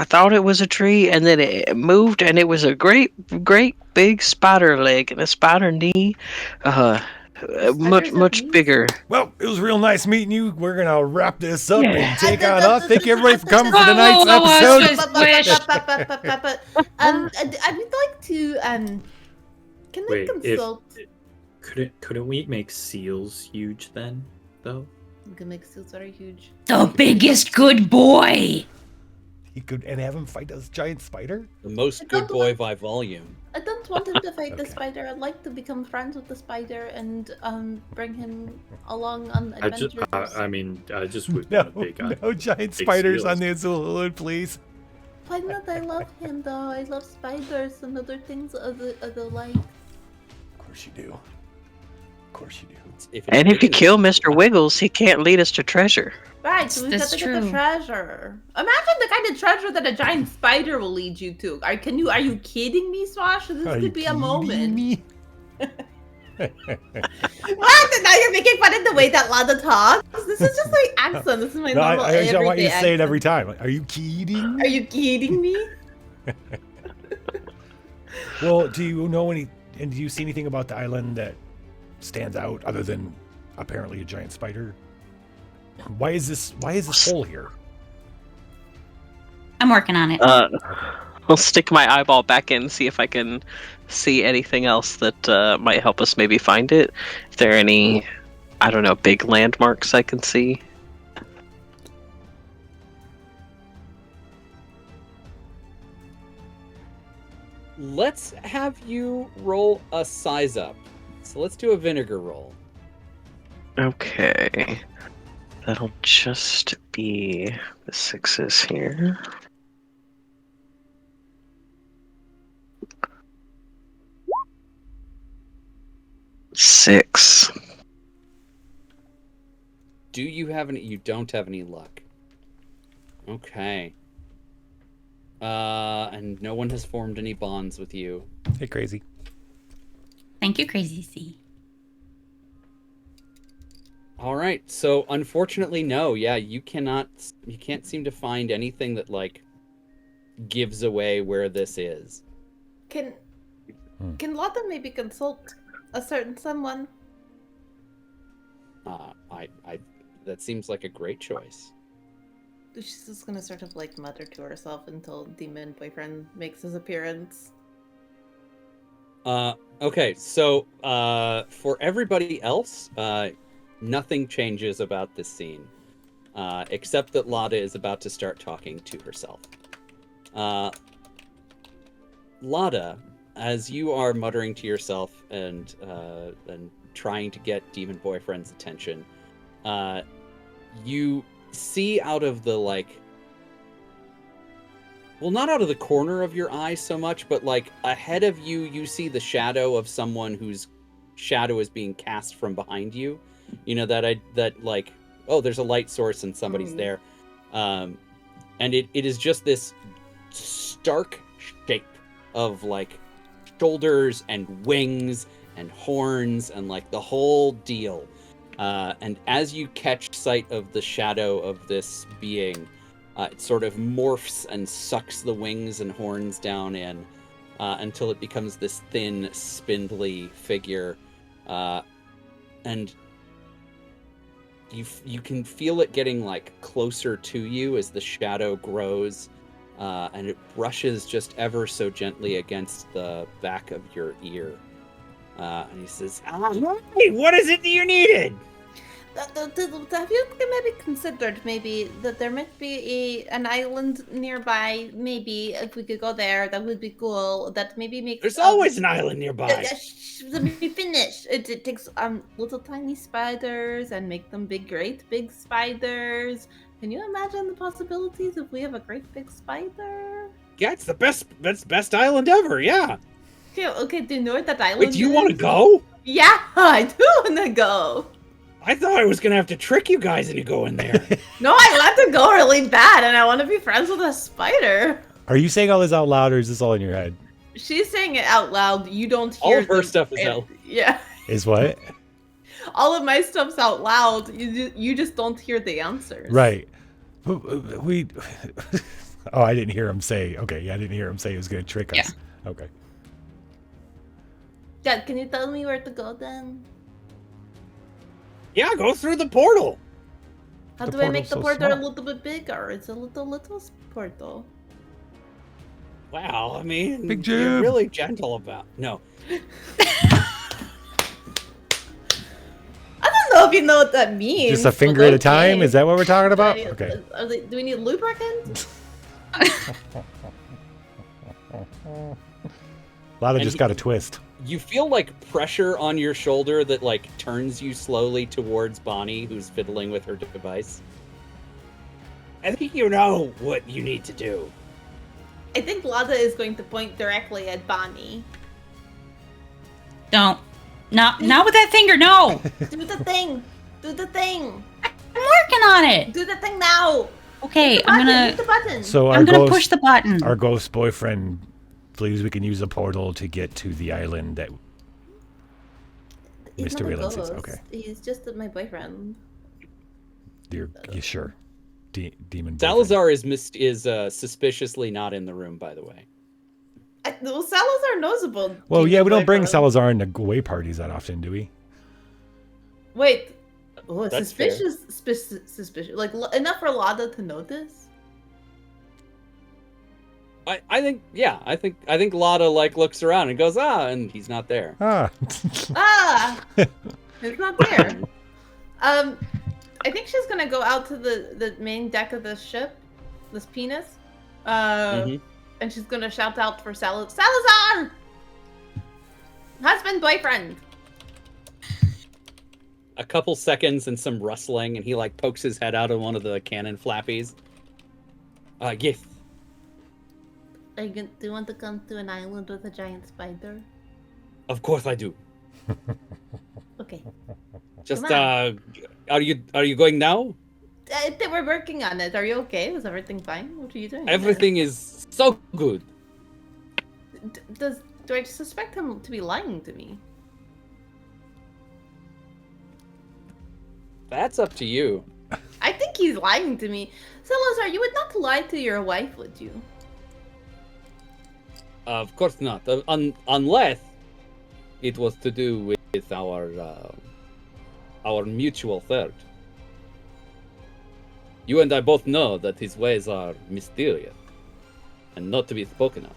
thought it was a tree, and then it moved, and it was a great big spider leg and a spider knee, much bigger. Well, it was real nice meeting you. We're gonna wrap this up Yeah. and take on off. Thank you everybody for coming for Whoa, tonight's whoa, whoa, episode. I would like to can I Wait, consult? couldn't we make seals huge then, though? We can make seals very huge. The biggest good boy. He could and have him fight a giant spider. The most I good don't boy want- by volume. I don't want him to fight the Okay. spider. I'd like to become friends with the spider and bring him along on I just adventures. would No, want a big no giant big spiders seals. on the Azul, please. Why not? I love him though. I love spiders and other things of the like. Of course you do. Of course you do. And if you big kill enough- Mr. Wiggles, he can't lead us to treasure. Right, so we've got That's to get the true. treasure. Imagine the kind of treasure that a giant spider will lead you to. Are you kidding me, Swash? This Are could you be a kidding moment. me? What? And now you're making fun of the way that Lana talks? This is just my accent. This is my No, normal I just want you to everyday say it every accent. time. Like, are you kidding? Are you kidding me? Well, do you know any? And do you see anything about the island that stands out other than apparently a giant spider? Why is this hole here? I'm working on it. I'll stick my eyeball back in and see if I can see anything else that might help us maybe find it. If there are any, I don't know, big landmarks I can see. let's have you roll a size up. So let's do a vinegar roll. Okay. That'll just be the 6s here. Six. Do you have any? You don't have any luck. Okay. And no one has formed any bonds with you. Hey, crazy. Thank you, Crazy C. All right. So unfortunately, no. Yeah, you can't seem to find anything that like gives away where this is. Can Lotta maybe consult a certain someone? That seems like a great choice. She's just gonna sort of like mutter to herself until demon boyfriend makes his appearance. Okay, so for everybody else, nothing changes about this scene, except that Lotta is about to start talking to herself. Lotta, as you are muttering to yourself and trying to get demon boyfriend's attention, you see out of the not out of the corner of your eye so much, but like ahead of you, you see the shadow of someone whose shadow is being cast from behind you. You know, there's a light source and somebody's there. And it is just this stark shape of like shoulders and wings and horns and like the whole deal. And as you catch sight of the shadow of this being, it sort of morphs and sucks the wings and horns down in until it becomes this thin, spindly figure. And you can feel it getting like closer to you as the shadow grows, and it brushes just ever so gently against the back of your ear. And he says, "Hey, what is it that you needed?" Have you maybe considered that there might be an island nearby? Maybe if we could go there, that would be cool. That maybe makes. There's always an island nearby. Let me finish. It takes little tiny spiders and make them great big spiders. Can you imagine the possibilities if we have a great big spider? Yeah, it's the best island ever. Yeah. Okay. Do you know where that island? Wait, do you want to go? Yeah, I do want to go. I thought I was gonna have to trick you guys into going there. No, I want to go really bad, and I want to be friends with a spider. Are you saying all this out loud, or is this all in your head? She's saying it out loud. You don't hear. All of her stuff is out. Yeah. Is what? All of my stuff's out loud. You just don't hear the answers. Right. We. Oh, I didn't hear him say. Okay, yeah, I didn't hear him say he was gonna trick us. Yeah. Okay. Dad, can you tell me where to go then? Yeah, go through the portal. How The do I make the portal's so portal a small. little bit bigger? It's a little portal. Wow, I mean, Big you're jam. really gentle about. No. I don't know if you know what that means. Just a but finger at a time? okay. Is that what we're talking about? Do I need- Okay. Do we need lubricant? Lada And just got a twist. You feel like pressure on your shoulder that like turns you slowly towards Bonnie, who's fiddling with her device. I think you know what you need to do. I think Lada is going to point directly at Bonnie. Don't. Not with that finger, no! Do the thing. Do the thing. I'm working on it! Do the thing now. Okay, Hit the I'm button, hit gonna... the button. So I'm gonna push the button. Our ghost boyfriend believes we can use a portal to get to the island that He's Mr. not a Whalen says. ghost. Okay. He's just my boyfriend. you sure. Demon boyfriend. Salazar is suspiciously not in the room, by the way. Well, Salazar knows about. Well, demon yeah, we don't bring boyfriend. Salazar into away parties that often, do we? Wait. Oh, That's suspicious. Suspicious. Like enough for Lada to notice. I think Lotta like looks around and goes, and he's not there. Ah. Ah, it's not there. I think she's gonna go out to the main deck of the ship, this penis, Mhm. And she's gonna shout out for Salazar! Husband, boyfriend! A couple seconds and some rustling, and he like pokes his head out of one of the cannon flappies. Yes. Do you want to come to an island with a giant spider? Of course I do. Okay. Just Come are you going now? They were working on it. Are you okay? Was everything fine? What are you doing? Everything is so good. Do I suspect him to be lying to me? That's up to you. I think he's lying to me. Salazar, you would not lie to your wife, would you? Of course not. Unless it was to do with our mutual third. You and I both know that his ways are mysterious and not to be spoken of.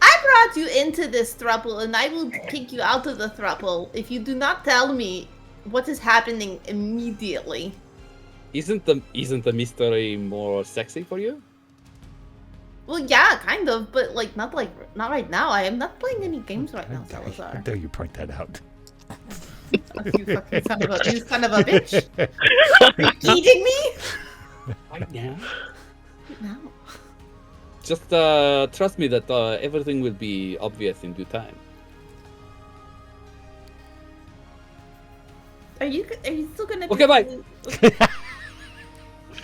I brought you into this throuple, and I will kick you out of the throuple if you do not tell me what is happening immediately. Isn't the mystery more sexy for you? Well, yeah, kind of, but not right now. I am not playing any games right now, How Salazar. dare you point that out? You fucking son of a bitch! Are you eating me? Right now? No. Just trust me that everything will be obvious in due time. Are you still gonna? Okay, bye.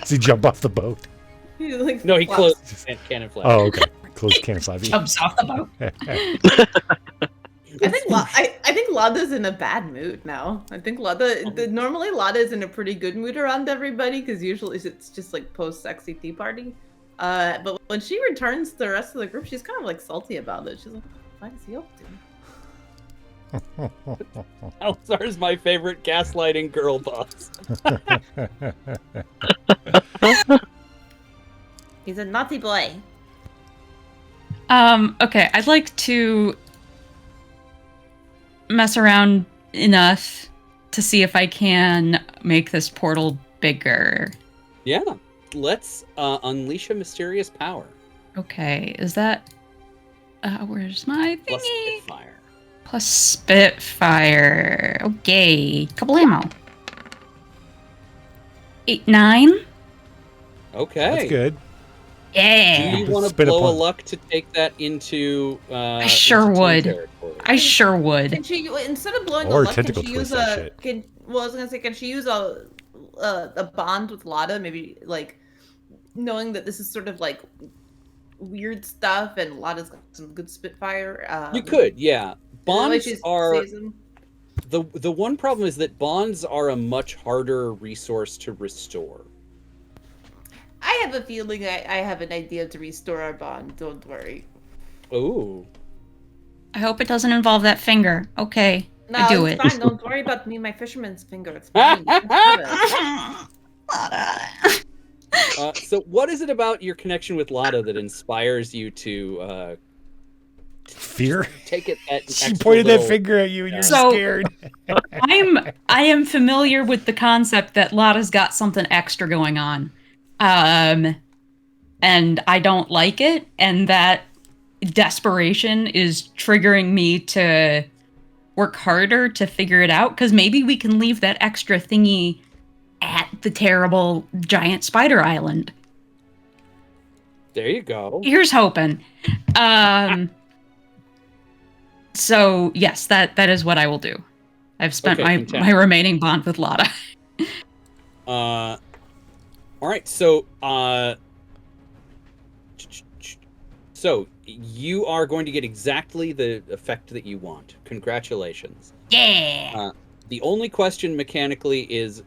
Does he jump off the boat? He, like, No, he flops. closed cannon flash. Oh, okay. Close cannon flabby. Jumps off the boat. I think Lada's in a bad mood now. I think normally Lada's in a pretty good mood around everybody because usually it's just like post-sexy tea party. But when she returns to the rest of the group, she's kind of like salty about it. She's like, what is he up to? Alzar's my favorite gaslighting girl boss. He's a naughty boy. Okay, I'd like to mess around enough to see if I can make this portal bigger. Yeah, let's unleash a mysterious power. Okay, is that... where's my Plus thingy? Spitfire. Plus Spitfire. Okay, kablamo. 8, 9. Okay. That's good. Do Yeah. you want to Spin blow a upon- luck to take that into? I sure into team would. territory? I sure would. Can she instead of blowing Or a luck, can tentacle she use twist that a? shit. I was gonna say, can she use a bond with Lada? Maybe like knowing that this is sort of like weird stuff, and Lada's got some good Spitfire. You could, yeah. Bonds she are saves him. the one problem is that bonds are a much harder resource to restore. I have a feeling I have an idea to restore our bond. Don't worry. Ooh. I hope it doesn't involve that finger. Okay, No, I do it's it. fine. Don't worry about me. My fisherman's finger. It's fine. You can have it. So what is it about your connection with Lada that inspires you to Fear? take it at She extra pointed that little- finger at you and you're So- scared. I am familiar with the concept that Lada's got something extra going on. And I don't like it, and that desperation is triggering me to work harder to figure it out, because maybe we can leave that extra thingy at the terrible giant spider island. There you go. Here's hoping. So yes, that is what I will do. I've spent Okay, my fantastic. remaining bond with Lada. All right, so you are going to get exactly the effect that you want. Congratulations. Yeah. The only question mechanically is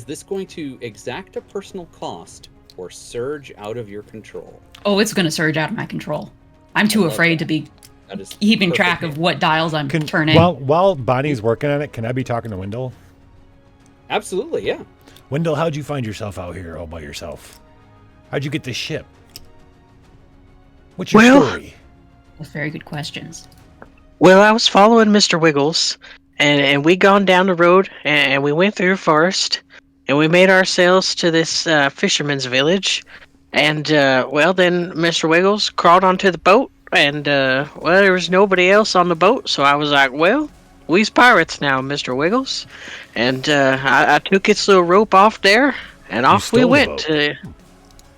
this going to exact a personal cost or surge out of your control? Oh, it's gonna surge out of my control. I'm too love afraid that. to be That is keeping track perfect. of what dials I'm Can, turning. while Bonnie's working on it, can I be talking to Wendell? Absolutely, yeah. Wendell, how'd you find yourself out here all by yourself? How'd you get this ship? What's your Well- story? With very good questions. Well, I was following Mr. Wiggles, and we gone down the road, and we went through a forest, and we made ourselves to this fisherman's village. And, well, then Mr. Wiggles crawled onto the boat, and, well, there was nobody else on the boat, so I was like, well, we's pirates now, Mr. Wiggles. And I took its little rope off there, and off we stole the went. boat.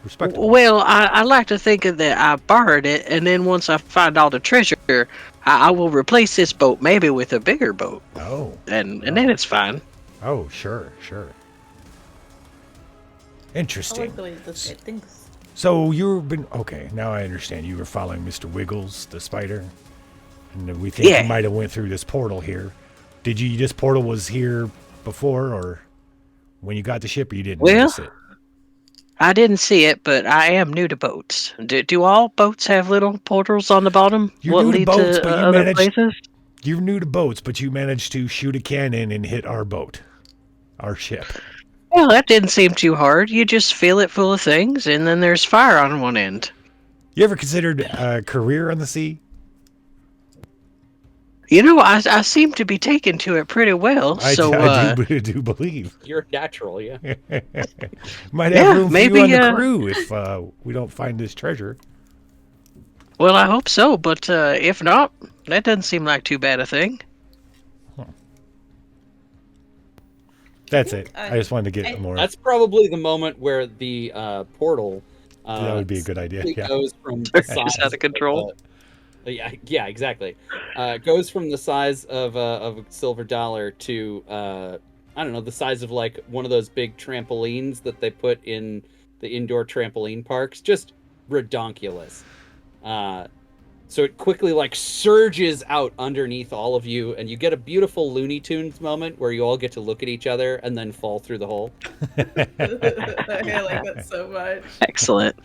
Respectable. Well, I like to think that I borrowed it, and then once I find all the treasure, I will replace this boat maybe with a bigger boat. Oh. And then it's fine. Oh, sure. I Interesting. like the way this guy thinks. So you've been okay. Now I understand. You were following Mr. Wiggles, the spider, and we think he might have went through this portal here. Did you? This portal was here before, or when you got the ship, or you didn't notice it? I didn't see it, but I am new to boats. Do all boats have little portals on the bottom? You're new to boats, but you other managed. places? You're new to boats, but you managed to shoot a cannon and hit our boat, our ship. Well, that didn't seem too hard. You just fill it full of things, and then there's fire on one end. You ever considered a career on the sea? You know, I seem to be taken to it pretty well. I do believe. You're natural, yeah. Might have room for you on the maybe, crew if we don't find this treasure. Well, I hope so, but if not, that doesn't seem like too bad a thing. That's it. I just wanted to get more. That's probably the moment where the portal. That would be a good idea. Yeah. Goes from the size It's out of control. Yeah, exactly. Goes from the size of a silver dollar to I don't know, the size of like one of those big trampolines that they put in the indoor trampoline parks. Just redonkulous. So it quickly like surges out underneath all of you, and you get a beautiful Looney Tunes moment where you all get to look at each other and then fall through the hole. I like that so much. Excellent.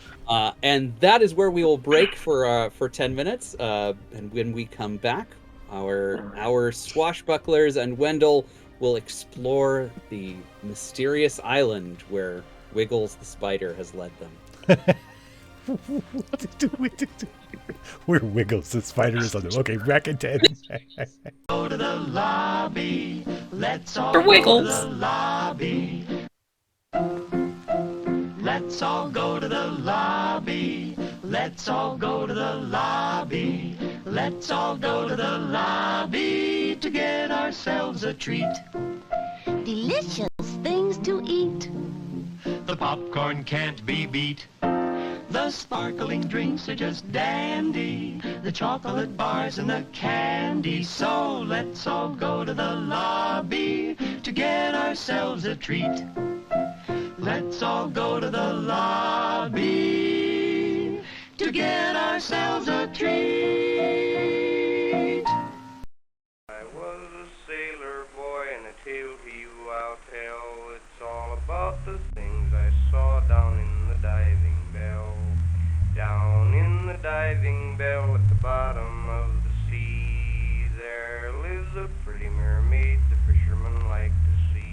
And that is where we will break for 10 minutes. And when we come back, our swashbucklers and Wendell will explore the mysterious island where Wiggles the spider has led them. Where Wiggles the spider is on them. Okay, back in 10. Go to the lobby. Let's all For Wiggles. go to the lobby. Let's all go to the lobby. Let's all go to the lobby. Let's all go to the lobby to get ourselves a treat. Delicious things to eat. The popcorn can't be beat. The sparkling drinks are just dandy. The chocolate bars and the candy. So let's all go to the lobby to get ourselves a treat. Let's all go to the lobby to get ourselves a treat. I was a sailor boy, and a tale to you I'll tell. It's all about the things I saw down in the diving bell. Down in the diving bell at the bottom of the sea, there lives a pretty mermaid the fishermen like to see.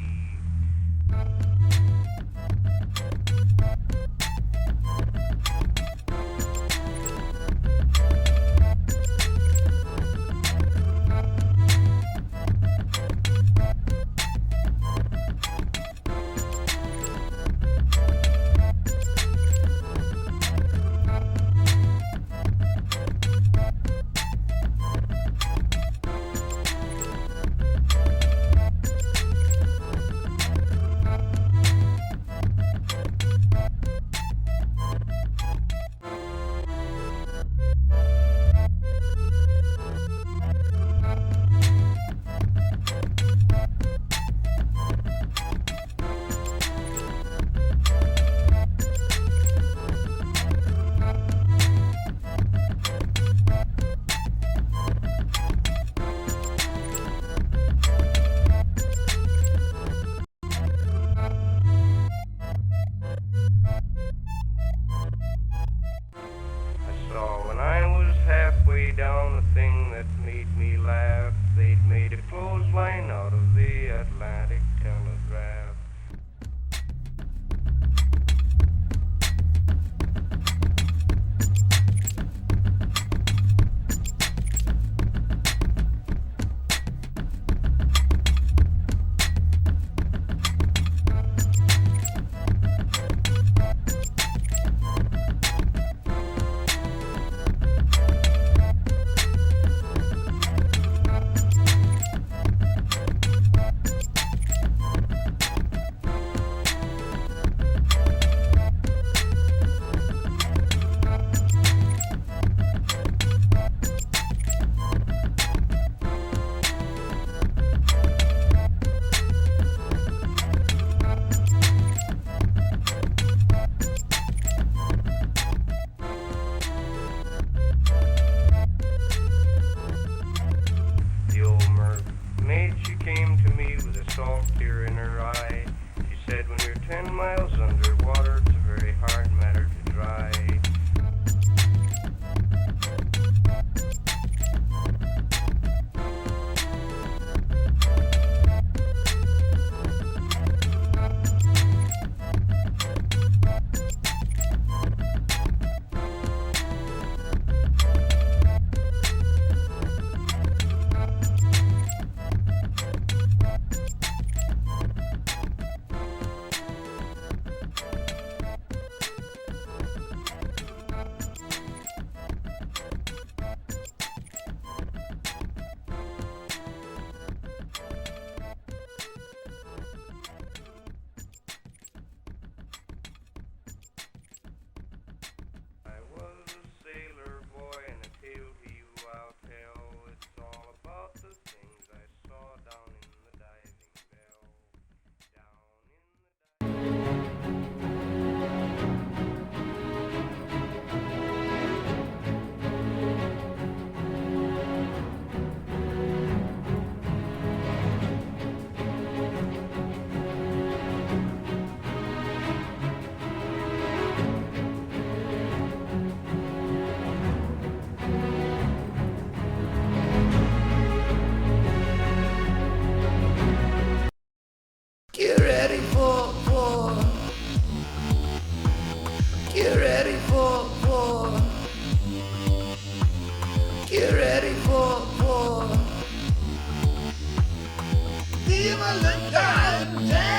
having the time.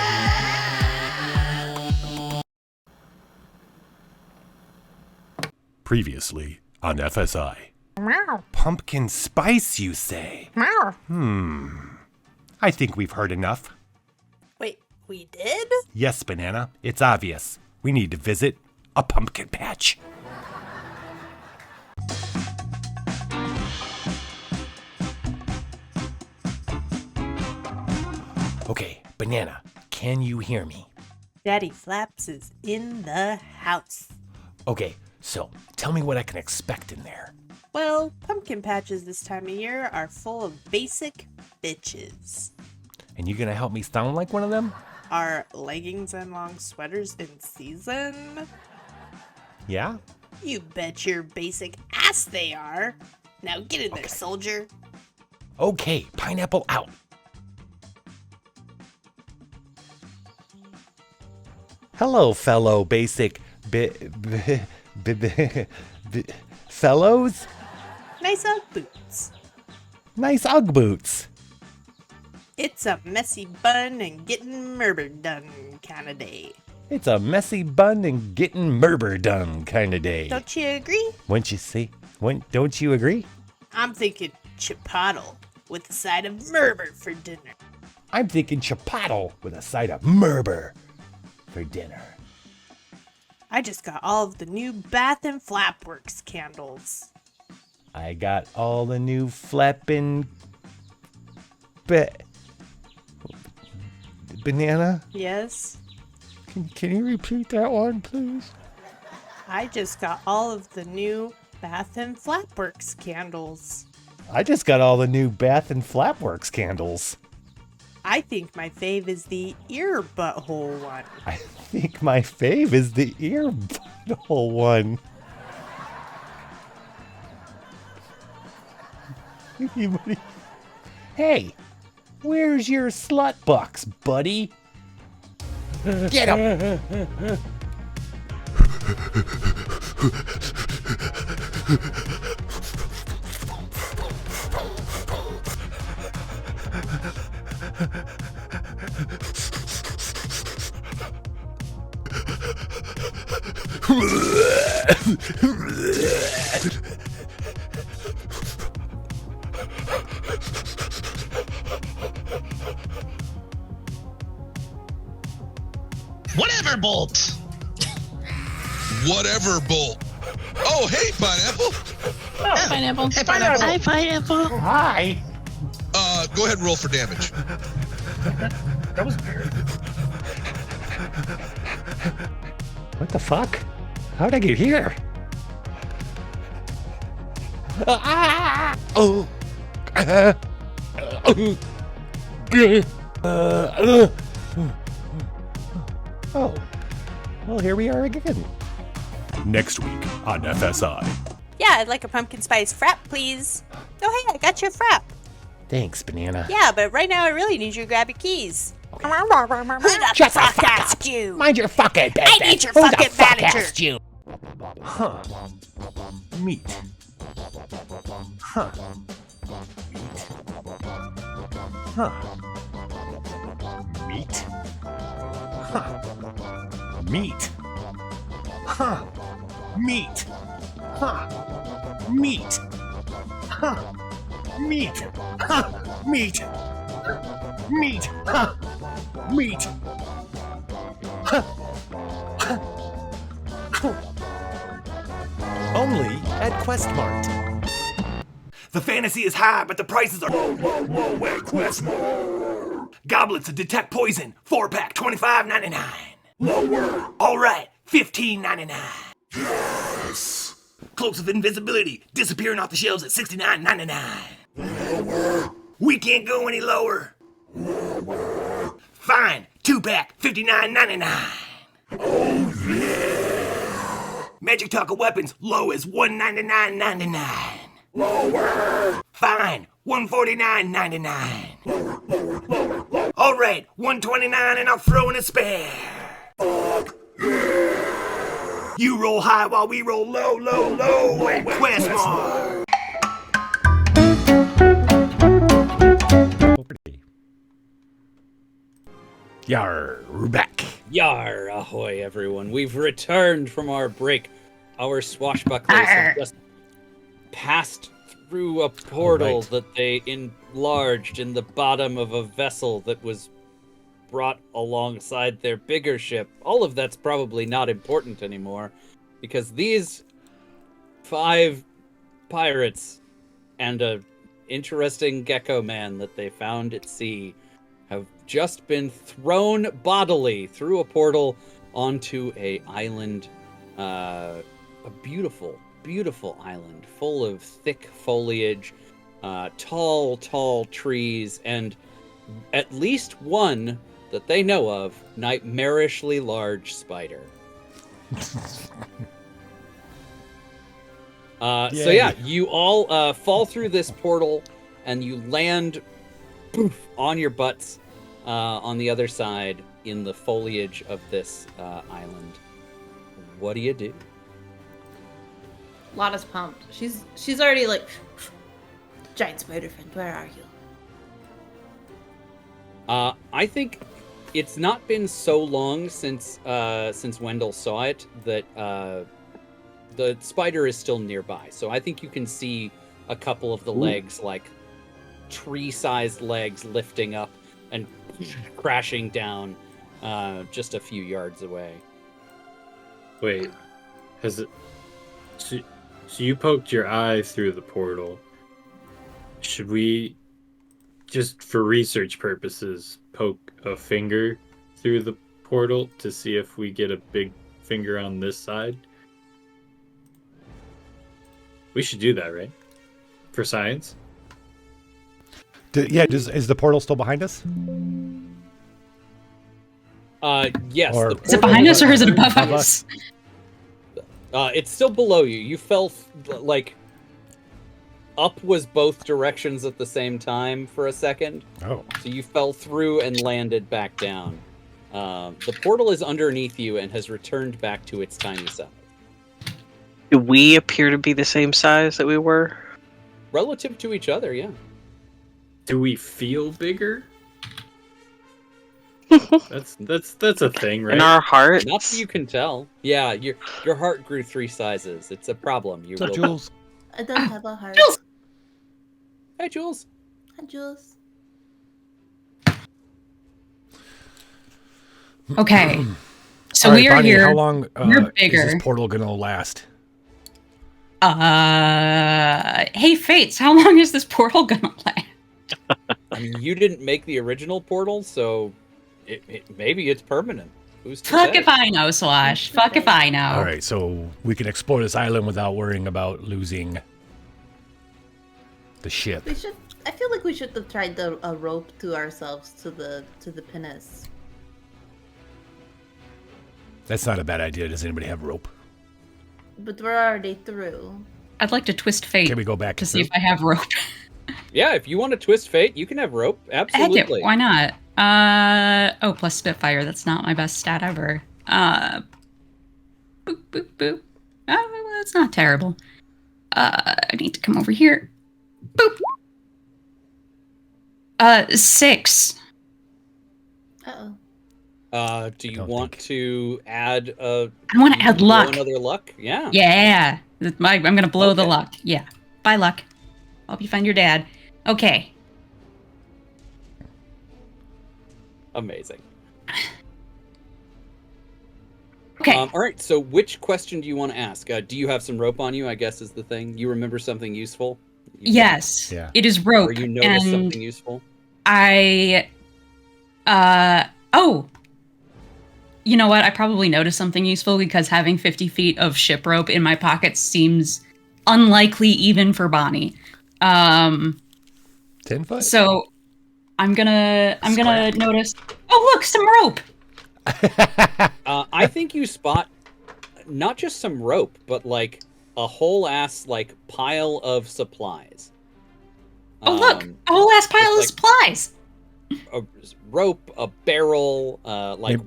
Previously on FSI. Pumpkin spice, you say? I think we've heard enough. Wait, we did? Yes, Banana, it's obvious. We need to visit a pumpkin patch. Okay, Banana, can you hear me? Daddy Flaps is in the house. Okay, so tell me what I can expect in there. Well, pumpkin patches this time of year are full of basic bitches. And you gonna help me sound like one of them? Are leggings and long sweaters in season? Yeah? You bet your basic ass they are. Now get in there, soldier. Okay, pineapple out. Hello, fellow basic fellows. Nice Ugg boots. Nice Ugg boots. It's a messy bun and getting murder done kind of day. It's a messy bun and getting murder done kind of day. Don't you agree? Wouldn't you see? Don't you agree? I'm thinking chipotle with a side of murder for dinner. I'm thinking chipotle with a side of murder for dinner. I just got all of the new Bath and Flapworks candles. I got all the new flapping banana. Yes? Can you repeat that one, please? I just got all of the new Bath and Flapworks candles. I just got all the new Bath and Flapworks candles. I think my fave is the ear butthole one. I think my fave is the ear butthole one. Anybody? Hey, where's your slut box, buddy? Get him! Whatever, Bolt. Whatever, Bolt. Oh, hey, Pineapple. Oh, Pineapple. Hey, Pineapple. Hi, Pineapple. Hi. Go ahead and roll for damage. That was weird. What the fuck? How'd I get here? Oh. Oh. Well, here we are again. Next week on FSI. Yeah, I'd like a pumpkin spice frap, please. Oh, hey, I got your frap. Thanks, Banana. Yeah, but right now I really need you to grab your keys. Okay. Who the Shut the fuck fuck up. asked you? Mind your fucking business. I need your Who the fucking fuck manager. asked you? Huh. Meat. Huh. Meat. Huh. Meat. Huh. Meat. Huh. Meat. Huh. Meat. Huh. Meat. Meat. Huh. Meat. Huh. Only at QuestMart. The fantasy is high, but the prices are whoa, at QuestMart. Goblets to detect poison, 4-pack, $25.99. Lower. All right, $15.99. Yes. Cloaks of invisibility, disappearing off the shelves at $69.99. Lower. We can't go any lower. Lower. Fine, 2-pack, $59.99. Oh yeah. Magic Taco weapons, low as $199.99. Lower. Fine, $149.99. Lower. All right, $129 and I'll throw in a spare. Fuck yeah. You roll high while we roll low at QuestMart. Yar, we're back. Yar, ahoy, everyone. We've returned from our break. Our swashbucklers have just passed through a portal that they enlarged in the bottom of a vessel that was brought alongside their bigger ship. All of that's probably not important anymore, because these 5 pirates and a interesting gecko man that they found at sea have just been thrown bodily through a portal onto a island, a beautiful, beautiful island full of thick foliage, tall trees, and at least one that they know of nightmarishly large spider. So yeah, you all fall through this portal and you land on your butts on the other side in the foliage of this island. What do you do? Lotta's pumped. She's already like, giant spider friend, where are you? I think it's not been so long since Wendell saw it that the spider is still nearby. So I think you can see a couple of the legs, like tree-sized legs, lifting up and crashing down just a few yards away. Wait, has it? So you poked your eye through the portal. Should we, just for research purposes, poke a finger through the portal to see if we get a big finger on this side? We should do that, right? For science? Is the portal still behind us? Yes. Is it behind us or is it above us? It's still below you. You fell, up was both directions at the same time for a second. Oh. So you fell through and landed back down. The portal is underneath you and has returned back to its tiny size. Do we appear to be the same size that we were? Relative to each other, yeah. Do we feel bigger? That's a thing, right? In our hearts? Not that you can tell. Yeah, your heart grew 3 sizes. It's a problem. You will. Jules? I don't have a heart. Jules! Hey, Jules. Hi, Jules. Okay. So All right, we are Bonnie, here. How long We're is bigger. this portal gonna last? Hey, Fates, how long is this portal gonna last? I mean, you didn't make the original portal, so maybe it's permanent. Who's to Fuck say? if I know, Slash. Fuck if I know. All right, so we can explore this island without worrying about losing the ship. We should. I feel like we should have tried a rope to ourselves to the pinnace. That's not a bad idea. Does anybody have rope? But we're already through. I'd like to twist fate Can we go back to see if I have rope. Yeah, if you want to twist fate, you can have rope. Absolutely. Heck it, why not? Plus Spitfire. That's not my best stat ever. Boop, boop, boop. Oh, that's not terrible. I need to come over here. Boop. 6. Uh-oh. Do you want to add I want to add luck. Another luck? Yeah. Yeah. I'm going to blow the luck. Yeah. Bye, luck. Hope you find your dad. Okay. Amazing. Okay. All right, so which question do you want to ask? Do you have some rope on you, I guess is the thing? You remember something useful? Yes. Yeah. It is rope. Or you noticed and something useful? Oh. You know what? I probably noticed something useful because having 50 feet of ship rope in my pocket seems unlikely even for Bonnie. 10 foot? So I'm gonna notice. Oh, look, some rope. I think you spot not just some rope, but like a whole ass pile of supplies. Oh, look, a whole ass pile of supplies. A rope, a barrel,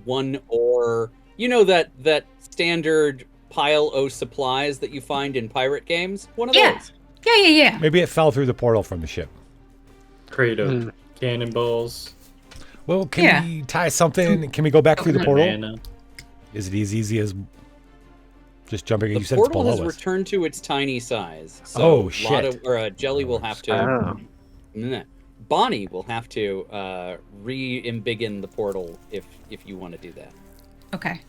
one oar. You know that standard pile of supplies that you find in pirate games? One of those. Yeah. Maybe it fell through the portal from the ship. Crate of cannonballs. Well, can we tie something? Can we go back through the portal? Is it as easy as just jumping? The You said it's portal below has us. returned to its tiny size. So Oh, shit. Jelly will have to. Bonnie will have to re-embiggen the portal if you want to do that. Okay.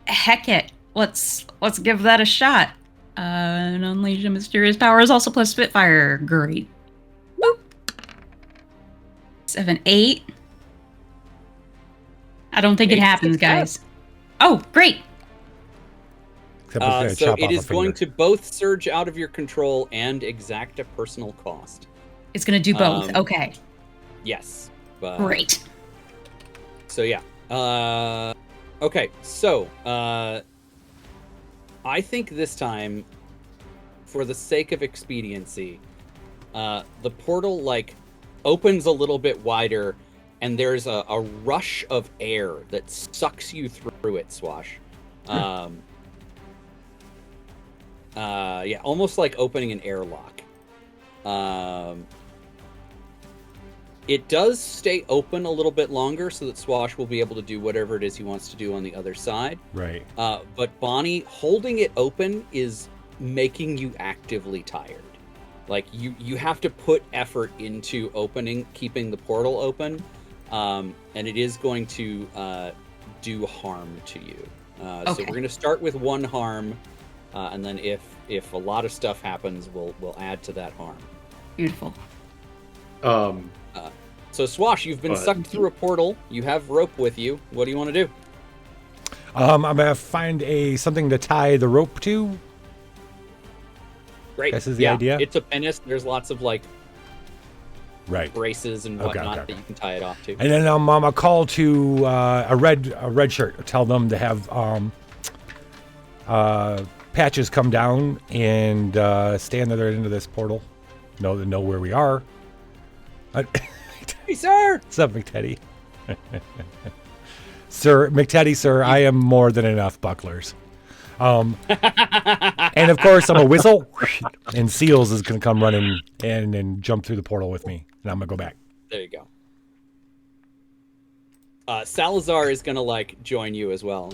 Heck it. Let's give that a shot. And unleash a mysterious powers, also plus Spitfire. Great. Boop. 7, 8. I don't think it happens, guys. Oh, great. So it is going to both surge out of your control and exact a personal cost. It's going to do both. Okay. Yes. Great. So yeah. Okay. So I think this time, for the sake of expediency, the portal like opens a little bit wider, and there's a rush of air that sucks you through it, Swash. Yeah, almost like opening an airlock. It does stay open a little bit longer so that Swash will be able to do whatever it is he wants to do on the other side. Right. But Bonnie, holding it open is making you actively tired. Like, you have to put effort into keeping the portal open, and it is going to do harm to you. So we're going to start with 1 harm, and then if a lot of stuff happens, we'll add to that harm. Beautiful. So Swash, you've been sucked through a portal. You have rope with you. What do you want to do? I'm gonna find something to tie the rope to. Great. This is the idea. It's a pinnace. There's lots of like right braces and whatnot that you can tie it off to. And then I'll call to a red shirt. Tell them to have Patches come down and stand at the end of this portal. Know where we are. Hey, sir! What's up, McTeddy? McTeddy, sir, I am more than enough bucklers. And of course, I'm a whistle, and Seals is going to come running and jump through the portal with me, and I'm going to go back. There you go. Salazar is going to like join you as well.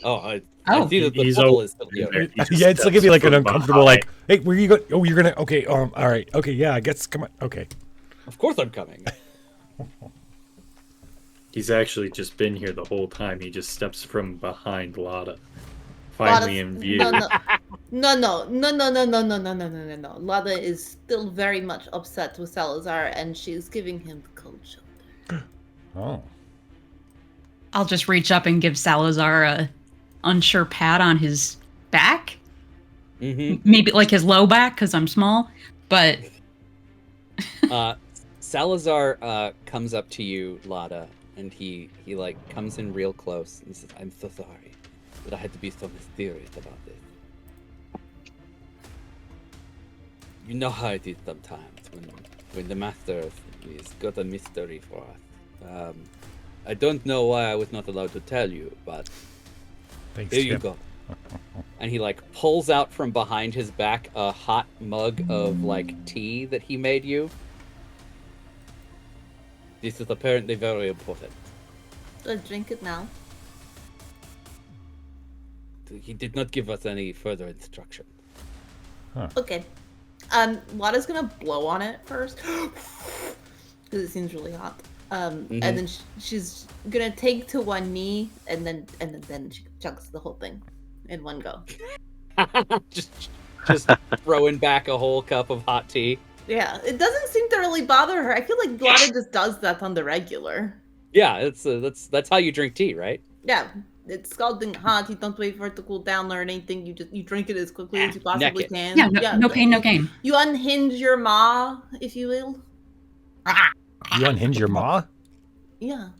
I see that the portal is still here. Yeah, it's going to be like an uncomfortable, like, hey, where you go? Oh, you're going to, okay, all right, okay, yeah, I guess, come on, okay. Of course I'm coming. He's actually just been here the whole time. He just steps from behind Lotta. Finally in view. No. Lotta is still very much upset with Salazar, and she's giving him the cold shoulder. Oh. I'll just reach up and give Salazar a unsure pat on his back. Mm-hmm. Maybe like his low back, because I'm small. But Salazar comes up to you, Lotta, and he like comes in real close. He says, "I'm so sorry that I had to be so mysterious about this. You know how it is sometimes when the master has got a mystery for us. I don't know why I was not allowed to tell you, but thanks, here you go." And he like pulls out from behind his back a hot mug of like tea that he made you. This is apparently very important. Let's drink it now. He did not give us any further instruction. Huh. Okay. Lotta's gonna blow on it first because it seems really hot. And then she's gonna take to one knee, and then she chugs the whole thing in one go. just throwing back a whole cup of hot tea. Yeah, it doesn't seem to really bother her. I feel like Lotta just does that on the regular. Yeah, that's how you drink tea, right? Yeah, it's scalding hot. You don't wait for it to cool down or anything. You drink it as quickly as you possibly can. Yeah, no pain, no gain. You unhinge your maw, if you will. You unhinge your maw? Yeah.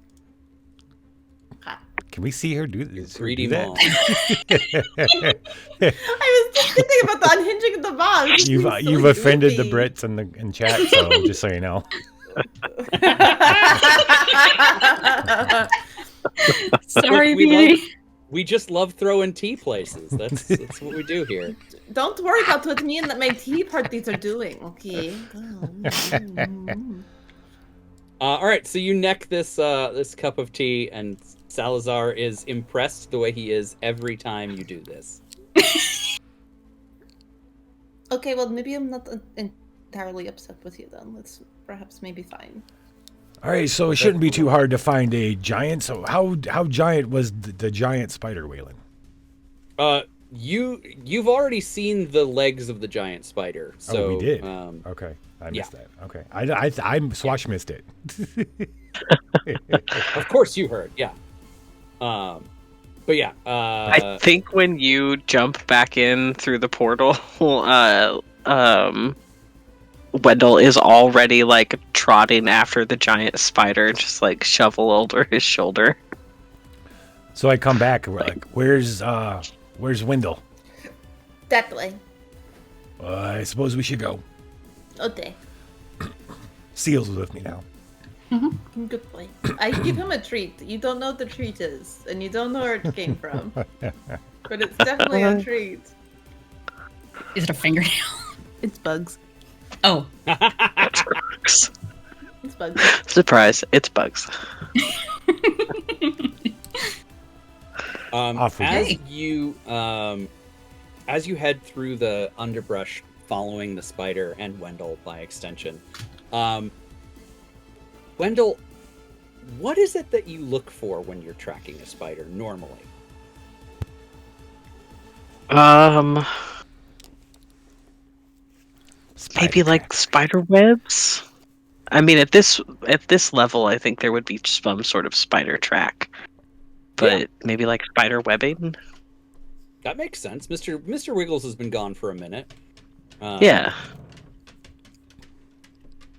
Can we see her do this? Greedy maw. I was just thinking about the unhinging of the maw. You've offended the Brits in chat, so just so you know. Sorry, Beauty. We just love throwing tea places. That's what we do here. Don't worry about what me and my tea parties are doing, okay? All right, so you neck this this cup of tea, and Salazar is impressed the way he is every time you do this. Okay, well, maybe I'm not entirely upset with you then. That's perhaps maybe fine. All right, so it shouldn't be too hard to find a giant. So how giant was the giant spider, Waylon? You've already seen the legs of the giant spider. So we did. Okay, I missed that. Okay, I Swash missed it. Of course you heard, yeah. But yeah, I think when you jump back in through the portal, Wendell is already like trotting after the giant spider, just like shovel over his shoulder. So I come back and we're like, where's Wendell? That way. I suppose we should go. Okay. Seals is with me now. Good boy. I give him a treat. You don't know what the treat is, and you don't know where it came from. But it's definitely a treat. Is it a fingernail? It's bugs. Oh. Bugs. It's bugs. Surprise, it's bugs. As you head through the underbrush following the spider and Wendell by extension, Wendell, what is it that you look for when you're tracking a spider normally? Maybe like spider webs. I mean, at this level, I think there would be some sort of spider track, but maybe like spider webbing. That makes sense. Mr. Wiggles has been gone for a minute. Yeah.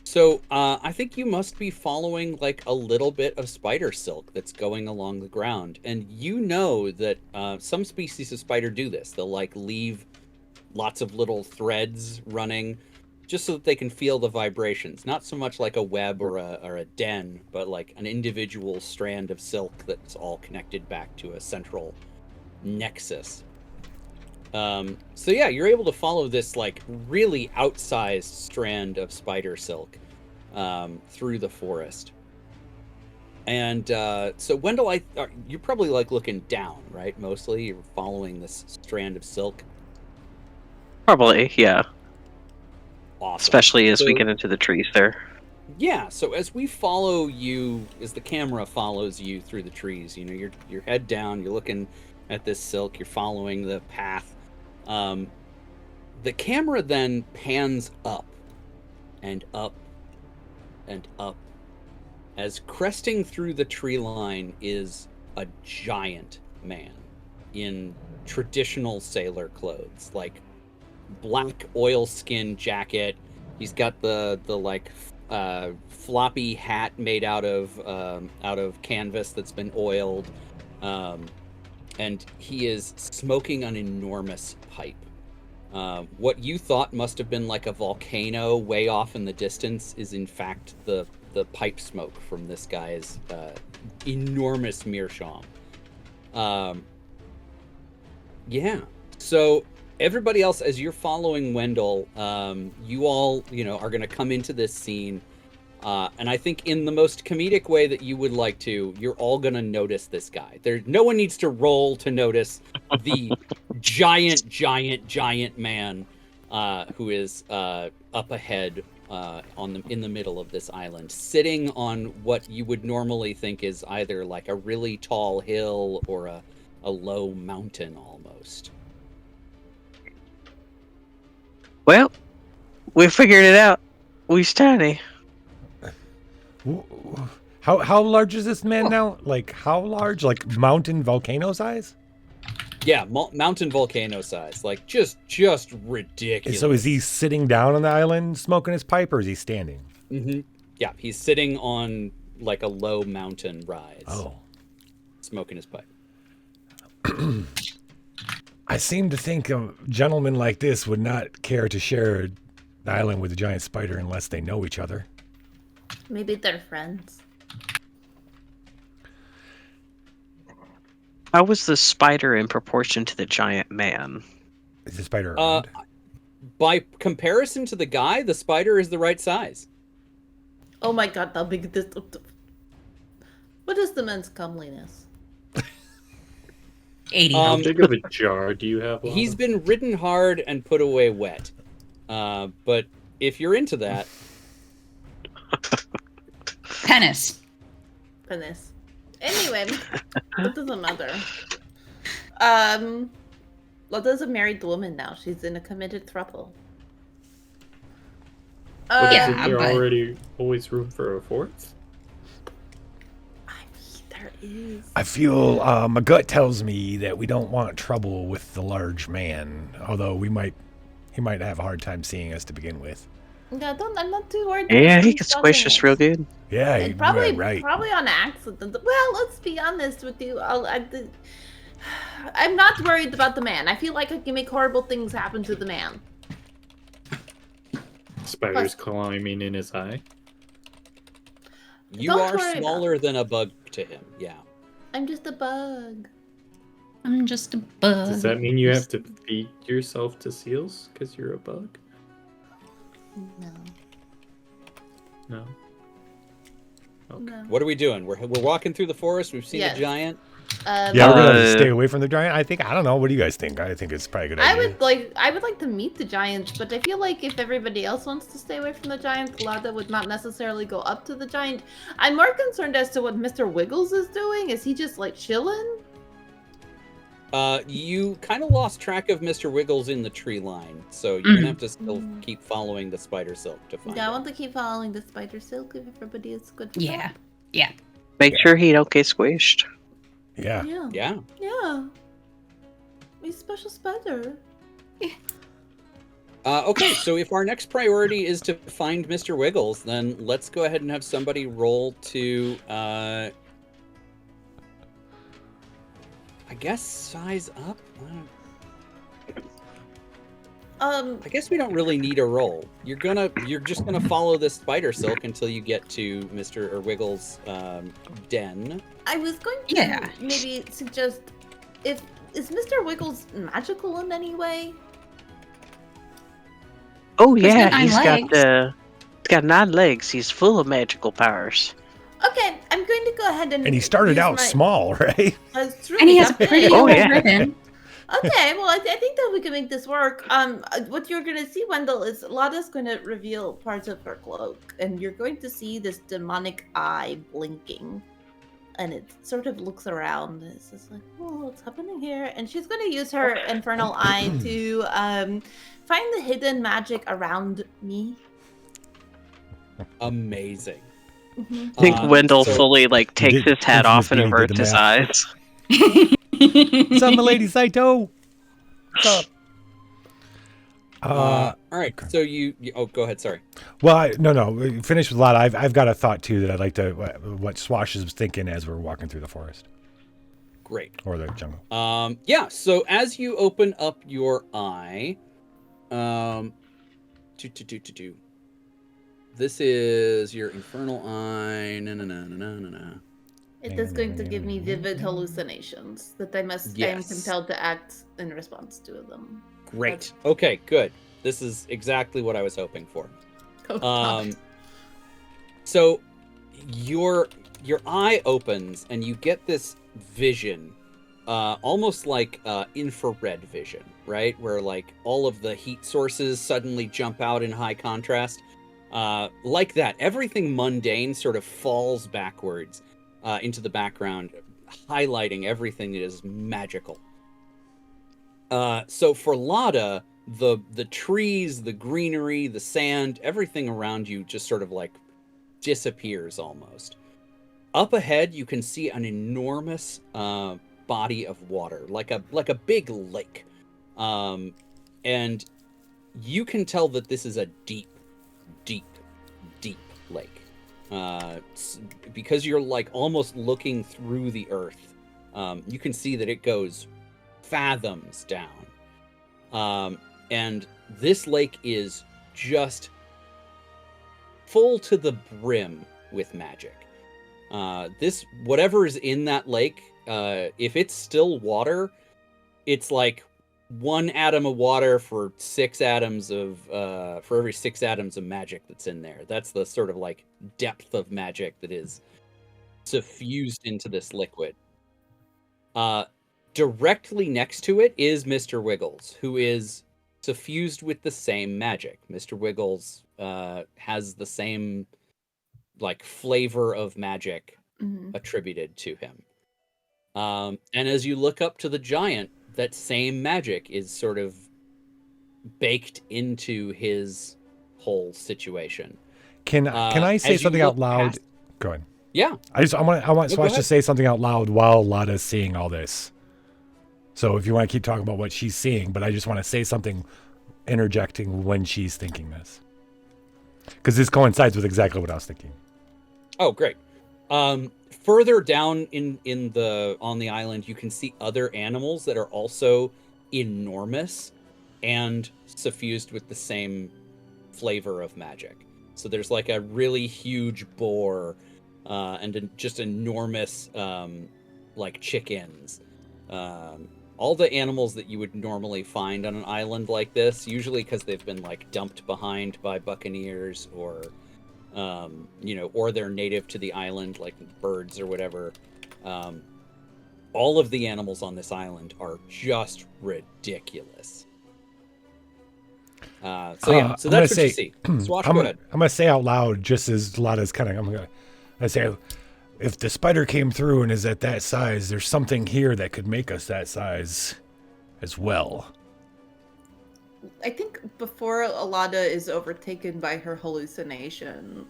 So I think you must be following like a little bit of spider silk that's going along the ground, and you know that some species of spider do this. They'll like leave lots of little threads running, just so that they can feel the vibrations. Not so much like a web or a den, but like an individual strand of silk that's all connected back to a central nexus. So yeah, you're able to follow this like really outsized strand of spider silk through the forest. And so Wendell, you're probably like looking down, right? Mostly you're following this strand of silk. Probably, yeah. Awesome. Especially as we get into the trees there. Yeah, so as we follow you, as the camera follows you through the trees, you know, your head down, you're looking at this silk, you're following the path. The camera then pans up and up and up, as cresting through the tree line is a giant man in traditional sailor clothes, like black oilskin jacket. He's got the like floppy hat made out of canvas that's been oiled, and he is smoking an enormous pipe. What you thought must have been like a volcano way off in the distance is in fact the pipe smoke from this guy's enormous meerschaum. Yeah. So everybody else, as you're following Wendell, you all, are going to come into this scene. And I think in the most comedic way that you would like to, you're all going to notice this guy. No one needs to roll to notice the giant man who is up ahead in the middle of this island, sitting on what you would normally think is either like a really tall hill or a low mountain almost. Well, we figured it out. We're tiny. How large is this man now? Like how large? Like mountain volcano size? Yeah, mountain volcano size. Like just ridiculous. So is he sitting down on the island smoking his pipe, or is he standing? Mm-hmm. Yeah, he's sitting on like a low mountain rise. Oh. Smoking his pipe. I seem to think a gentleman like this would not care to share the island with a giant spider unless they know each other. Maybe they're friends. How was the spider in proportion to the giant man? Is the spider around? By comparison to the guy, the spider is the right size. Oh my god, how big this. What is the man's comeliness? 80. How big of a jar do you have? He's Lana? been ridden hard and put away wet. But if you're into that, Penis. Penis. Anyway, it doesn't matter. Lotta's a married woman now. She's in a committed throuple. But Yeah, isn't there but- already always room for a fourth? There is. I feel my gut tells me that we don't want trouble with the large man. Although he might have a hard time seeing us to begin with. Yeah, I'm not too worried. Yeah, about he him can squish stopping us it. real good. Yeah, And probably, right. probably on accident. Well, let's be honest with you. I'm not worried about the man. I feel like I can make horrible things happen to the man. Spiders climbing in his eye. you Don't are worry about smaller than a bug to him. Yeah. I'm just a bug. I'm just a bug. Does that mean you have to feed yourself to seals because you're a bug? No. No. Okay. No. What are we doing? We're walking through the forest. We've seen Yes. a giant. Yeah, we're gonna Uh, stay away from the giant. I don't know. What do you guys think? I think it's probably a good I idea. would like to meet the giant, but I feel like if everybody else wants to stay away from the giant, Lada would not necessarily go up to the giant. I'm more concerned as to what Mr. Wiggles is doing. Is he just like chilling? You kind of lost track of Mr. Wiggles in the tree line, so you're gonna have to still keep following the spider silk to find Yeah, I him. want to keep following the spider silk if everybody is good. For Yeah. that. Yeah. Make sure he don't get squished. Yeah. Yeah. Yeah. Yeah. He's a special spider. Okay, so if our next priority is to find Mr. Wiggles, then let's go ahead and have somebody roll to, I guess size up? I guess we don't really need a roll. You're just gonna follow this spider silk until you get to Mr. or Wiggles' den. I was going to Yeah. maybe suggest is Mr. Wiggles magical in any way? Oh He's got yeah, 9 he's legs. got 9 legs. He's full of magical powers. Okay, I'm going to go ahead and. And he started use out my- small, right? That's true. And he has a got big. pretty Oh, old yeah. ribbon. Okay, well, I think that we can make this work. What you're gonna see, Wendell, is Lada's gonna reveal parts of her cloak, and you're going to see this demonic eye blinking, and it sort of looks around. And it's just like, oh, what's happening here? And she's gonna use her infernal eye to find the hidden magic around me. Amazing. Mhm. I think Wendell so- fully takes Did- his hat off and Infamous Beanie did averts the his math. eyes. What's up, my lady Saito? What's up? All right, so you oh, go ahead. Sorry. Well, no. Finish with a lot. I've got a thought too that I'd like to. What Swash is thinking as we're walking through the forest Great. or the jungle. Yeah, so as you open up your eye, this is your infernal eye. No. It is going to give me vivid hallucinations that I am Yes. compelled to act in response to them. Great. Okay, good. This is exactly what I was hoping for. Oh, God. So your eye opens and you get this vision, almost like infrared vision, right? Where all of the heat sources suddenly jump out in high contrast. Like that, everything mundane sort of falls backwards into the background, highlighting everything that is magical. So for Lada, the trees, the greenery, the sand, everything around you just sort of disappears almost. Up ahead, you can see an enormous body of water, like a big lake, and you can tell that this is a deep lake, because you're almost looking through the earth. You can see that it goes fathoms down, and this lake is just full to the brim with magic. Whatever is in that lake, if it's still water, it's 1 atom of water for 6 atoms of for every 6 atoms of magic that's in there. That's the sort of like depth of magic that is suffused into this liquid. Directly next to it is Mr. Wiggles, who is suffused with the same magic. Mr. Wiggles has the same like flavor of magic attributed to him. And as you look up to the giant, that same magic is sort of baked into his whole situation. Can I say something out loud? Go ahead. Yeah. I want No, go Swash to ahead. say something out loud while Lada's seeing all this. So if you want to keep talking about what she's seeing, but I just want to say something interjecting when she's thinking this. Because this coincides with exactly what I was thinking. Oh, great. Further down on the island, you can see other animals that are also enormous and suffused with the same flavor of magic. So there's like a really huge boar and just enormous like chickens. All the animals that you would normally find on an island like this, usually because they've been like dumped behind by buccaneers or or they're native to the island, like birds or whatever. All of the animals on this island are just ridiculous. So that's what you see. Swash, go ahead. I'm going to say out loud, just as Lada's kind of, I'm going to say, if the spider came through and is at that size, there's something here that could make us that size as well. I think before Alada is overtaken by her hallucination,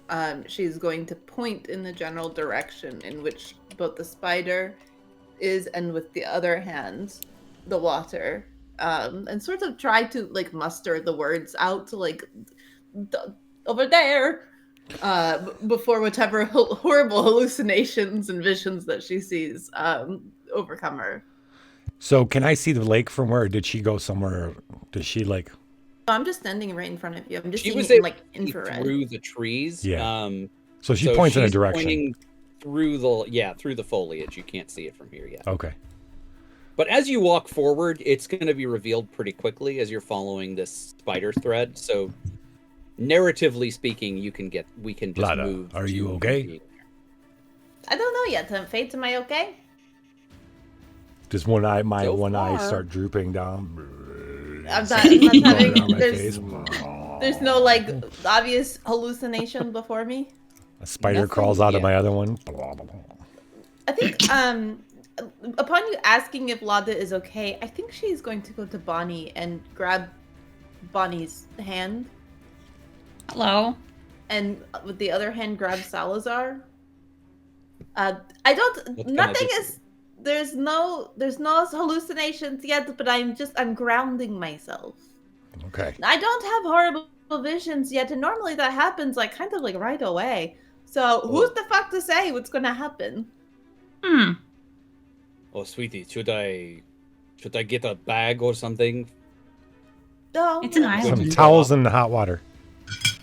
she's going to point in the general direction in which both the spider is, and with the other hand, the water, and sort of try to like muster the words out to like over there, before whatever horrible hallucinations and visions that she sees overcome her. So can I see the lake from where? Did she go somewhere? Does she like? I'm just standing right in front of you. I'm just She seeing was it in, able like to see infrared. through the trees. Yeah. So she points in a she's direction. Pointing through the foliage. You can't see it from here yet. Okay. But as you walk forward, it's going to be revealed pretty quickly as you're following this spider thread. So, narratively speaking, we can just Lada, move. are you okay? I don't know yet. Fates, am I okay? Does one eye far. start drooping down? I'm not having. Down my There's, face. there's no like obvious hallucination before me. A spider Nothing crawls out of yet. my other one. I think upon you asking if Lada is okay, I think she's going to go to Bonnie and grab Bonnie's hand, Hello. and with the other hand grab Salazar. I don't. What kind of Nothing dis- is. There's no hallucinations yet, but I'm grounding myself. Okay. I don't have horrible visions yet, and normally that happens like kind of like right away. So who's the fuck to say what's gonna happen? Oh, sweetie, should I get a bag or something? No, It's an I'm- island. Some towels in the hot water.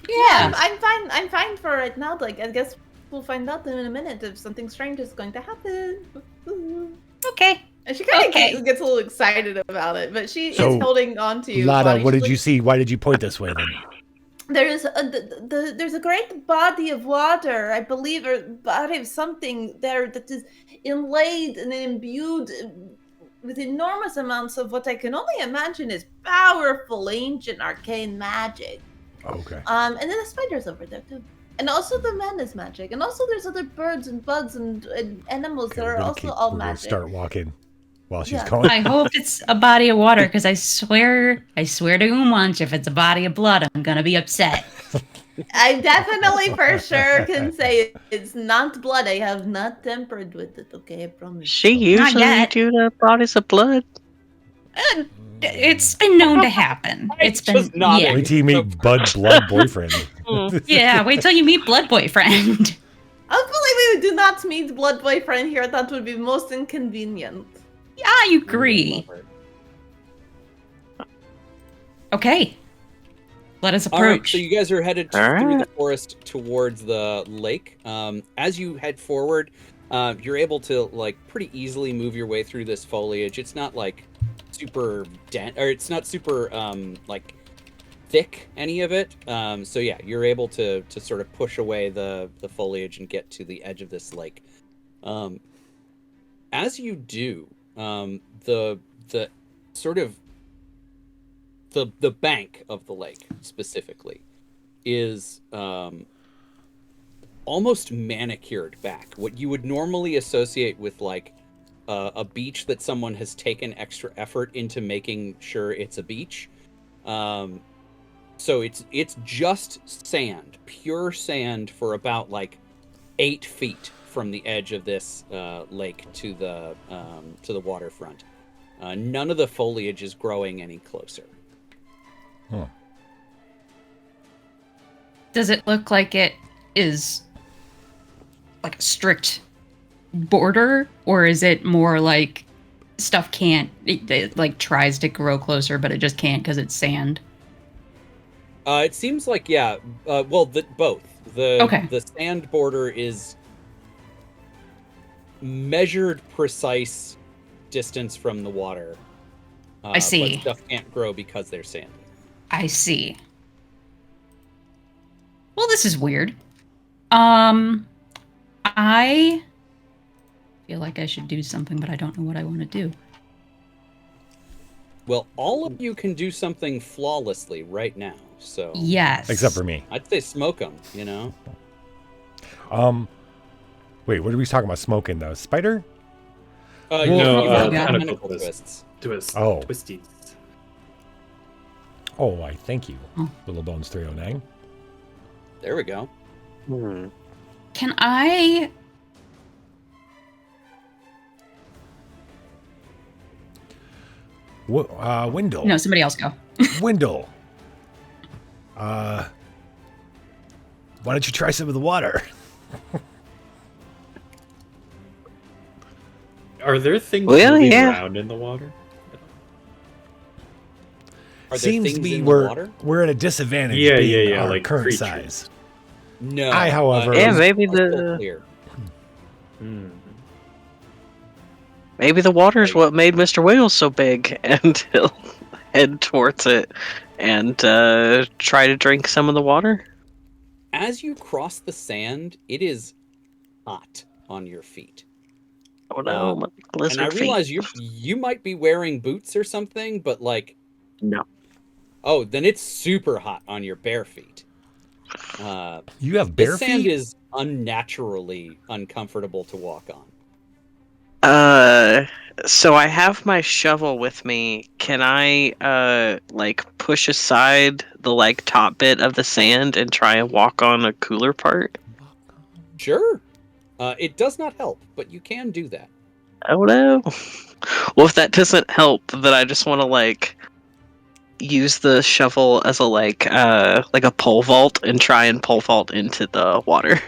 Yeah, I'm fine. I'm fine for right now. Like, I guess we'll find out in a minute if something strange is going to happen. Okay. And she kind of Okay. gets a little excited about it, but she So, is holding on to you. Lada, Bonnie. what She's did you like, see? Why did you point this way then? There's a great body of water, I believe, or body of something there that is inlaid and imbued with enormous amounts of what I can only imagine is powerful, ancient, arcane magic. Okay. And then the spider's over there too. And also the man is magic. And also there's other birds and bugs and animals that are also all We're gonna magic. start walking while she's Yeah. going. I hope it's a body of water, because I swear to Umunch, if it's a body of blood, I'm gonna be upset. I definitely for sure can say it's not blood. I have not tampered with it, okay? I promise. She Not usually yet. do the bodies of blood. It's been known to happen. It's been just nodding. yeah. Wait till you meet Blood Boyfriend. Yeah, wait till you meet Blood Boyfriend. Hopefully we do not meet blood boyfriend here. That would be most inconvenient. I agree. Okay. Let us All right, approach. so you guys are headed All through the right. forest towards the lake. As you head forward, you're able to like pretty easily move your way through this foliage. It's not like super dense, or it's not super like thick, any of it. So yeah, you're able to sort of push away the foliage and get to the edge of this lake. As you do, the sort of the bank of the lake specifically is almost manicured back. What you would normally associate with like a beach that someone has taken extra effort into making sure it's a beach. So it's just sand, pure sand, for about like 8 feet from the edge of this lake to the waterfront. None of the foliage is growing any closer. Huh. Does it look like it is like a strict border, or is it more like stuff can't, it like tries to grow closer, but it just can't because it's sand? It seems like, yeah, both. The sand border is measured precise distance from the water. I see. But stuff can't grow because they're sandy. I see. Well, this is weird. I feel like I should do something, but I don't know what I want to do. Well, all of you can do something flawlessly right now, so... Yes. Except for me. I'd say smoke them, you know? Wait, what are we talking about smoking, though? Spider? Tentacle twists. Oh. Twisties. Oh, I thank you, Little Bones 309. There we go. Can I... Wendell. No, somebody else go. Wendell. Why don't you try some of the water? Are there things moving around in the water? Are there Seems things to be in the water? we're at a disadvantage being our like current creatures. size. No. I, however... maybe maybe the water's what made Mr. Whale so big, and he'll head towards it and try to drink some of the water. As you cross the sand, it is hot on your feet. Oh no, my lizard and I realize feet. you might be wearing boots or something, but like... No. Oh, then it's super hot on your bare feet. You have bare this sand feet? is unnaturally uncomfortable to walk on. So I have my shovel with me. Can I, like, push aside the, like, top bit of the sand and try and walk on a cooler part? Sure. It does not help, but you can do that. Oh no. Well, if that doesn't help, then I just want to, like, use the shovel as a, like a pole vault and try and pole vault into the water.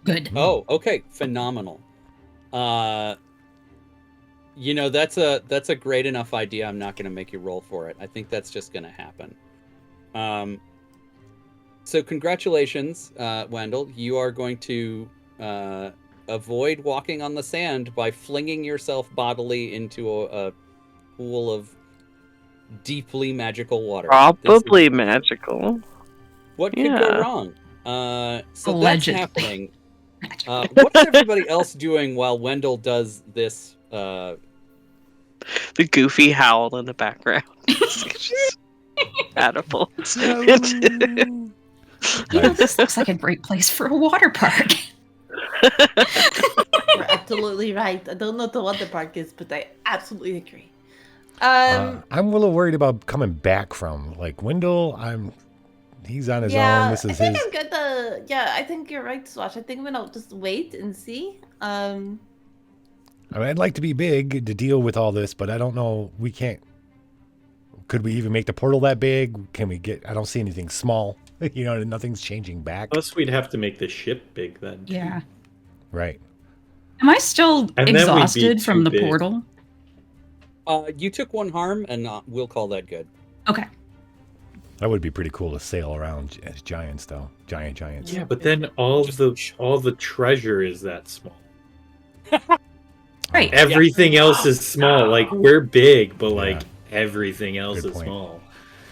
Good. Oh, okay. Phenomenal. You know, that's a great enough idea. I'm not going to make you roll for it. I think that's just going to happen. So congratulations, Wendell. You are going to avoid walking on the sand by flinging yourself bodily into a pool of deeply magical water. Probably magical. What could go wrong? So Allegedly. that's happening. What's everybody else doing while Wendell does this? The goofy howl in the background. Edible. You know, this looks like a great place for a water park. You're absolutely right. I don't know what the water park is, but I absolutely agree. I'm a little worried about coming back from, like, Wendell. He's on his own. This is I think his. I'm good. I think you're right, Swash. I think I'm gonna just wait and see. I mean, I'd like to be big to deal with all this, but I don't know. We can't. Could we even make the portal that big? Can we get? I don't see anything small. You know, nothing's changing back. Plus, we'd have to make the ship big then. Yeah. Right. Am I still And then we'd be exhausted from too the big. portal? You took 1 harm, and we'll call that good. Okay. That would be pretty cool to sail around as giants, though. Giants. Yeah, but then all the treasure is that small. Right. Everything else is small. Like, we're big, but like everything else Good is point. small.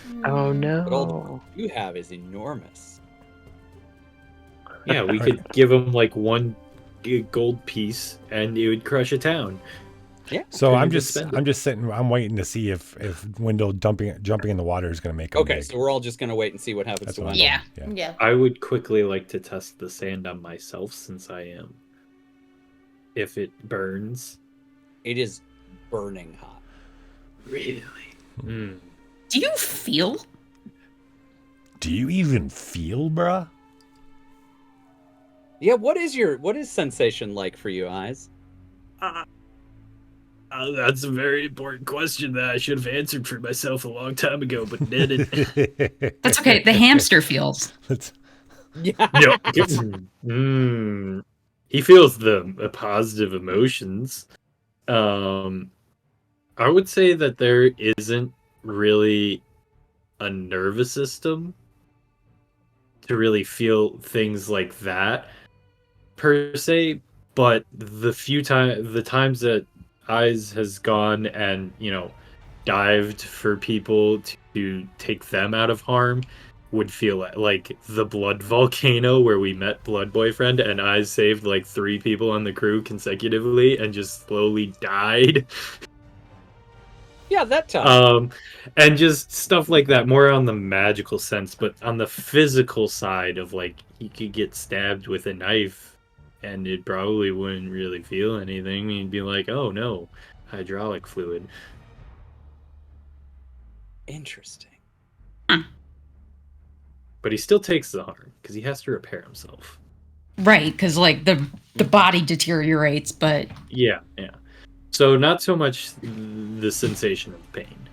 Oh But all no. the you have is enormous. Yeah, we could give him like one gold piece, and it would crush a town. Yeah. So Couldn't I'm even just spend it. I'm just sitting. I'm waiting to see if Wendell jumping in the water is going to make him Okay, big. so we're all just gonna wait and see what happens That's to what I'm Wendell. doing. Yeah. Yeah. I would quickly like to test the sand on myself since I am. If it burns. It is burning hot. Really? Mm. Do you feel? Do you even feel, bruh? Yeah, what is sensation like for you, Eyes? That's a very important question that I should have answered for myself a long time ago, but didn't. That's okay. The hamster feels. Yeah. He feels the positive emotions. I would say that there isn't really a nervous system to really feel things like that per se, but the times that Eyes has gone and dived for people to take them out of harm would feel like the blood volcano where we met Blood Boyfriend and Eyes saved like 3 people on the crew consecutively and just slowly died. Yeah, that time. And just stuff like that, more on the magical sense, but on the physical side of like he could get stabbed with a knife and it probably wouldn't really feel anything. He'd be like, oh no, hydraulic fluid. Interesting. But he still takes the harm because he has to repair himself. Right, because like the body deteriorates, but Yeah. So not so much the sensation of pain.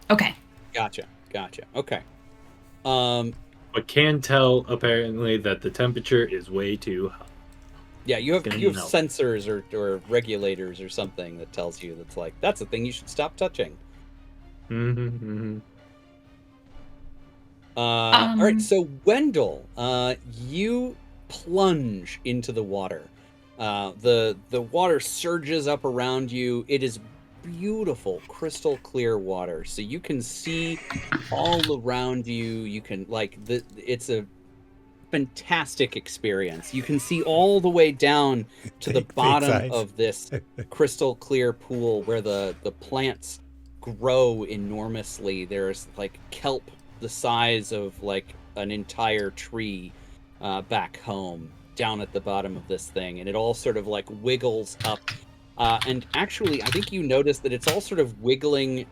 okay. Gotcha. Okay. But can tell apparently that the temperature is way too hot. Yeah, you have Gonna melt. sensors or regulators or something that tells you that's like that's a thing you should stop touching. All right, so Wendell, you plunge into the water. The water surges up around you. It is beautiful, crystal clear water, so you can see all around you. You can it's a fantastic experience. You can see all the way down to the bottom of this crystal clear pool where the plants grow enormously. There's like kelp the size of like an entire tree back home down at the bottom of this thing, and it all sort of like wiggles up. And actually, I think you notice that it's all sort of wiggling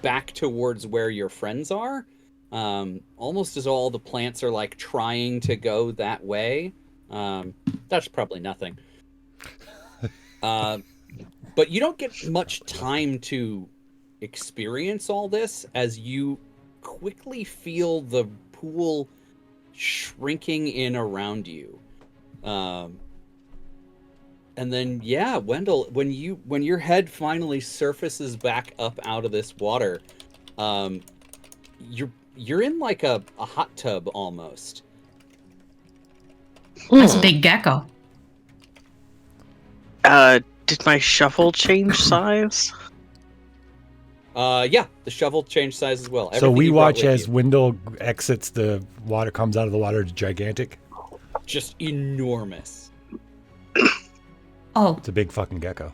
back towards where your friends are. Almost as all the plants are like trying to go that way. That's probably nothing. But you don't get much time to experience all this as you quickly feel the pool shrinking in around you. And then, yeah, Wendell, when your head finally surfaces back up out of this water, you're in like a hot tub almost. That's a big gecko. Did my shovel change size? Yeah, the shovel changed size as well. So Everything we you brought watch with as you. Wendell exits the water, comes out of the water, gigantic. Just enormous. Oh, It's a big fucking gecko.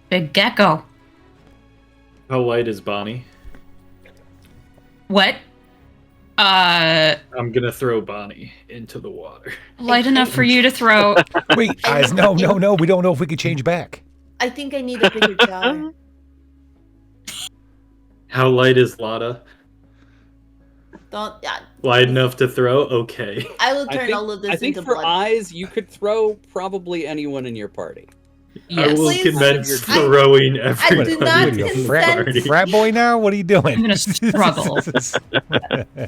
big gecko. How light is Bonnie? What? I'm gonna throw Bonnie into the water. Light enough for you to throw. Wait, guys, no. We don't know if we could change back. I think I need a bigger jar. How light is Lotta? Don't. Yeah, Light enough to throw? Okay. I will turn all of this I think into for blood. Eyes, you could throw probably anyone in your party. I will Please. commence I- throwing I everybody do not in the consent. party. Frat boy now? What are you doing? I'm gonna struggle.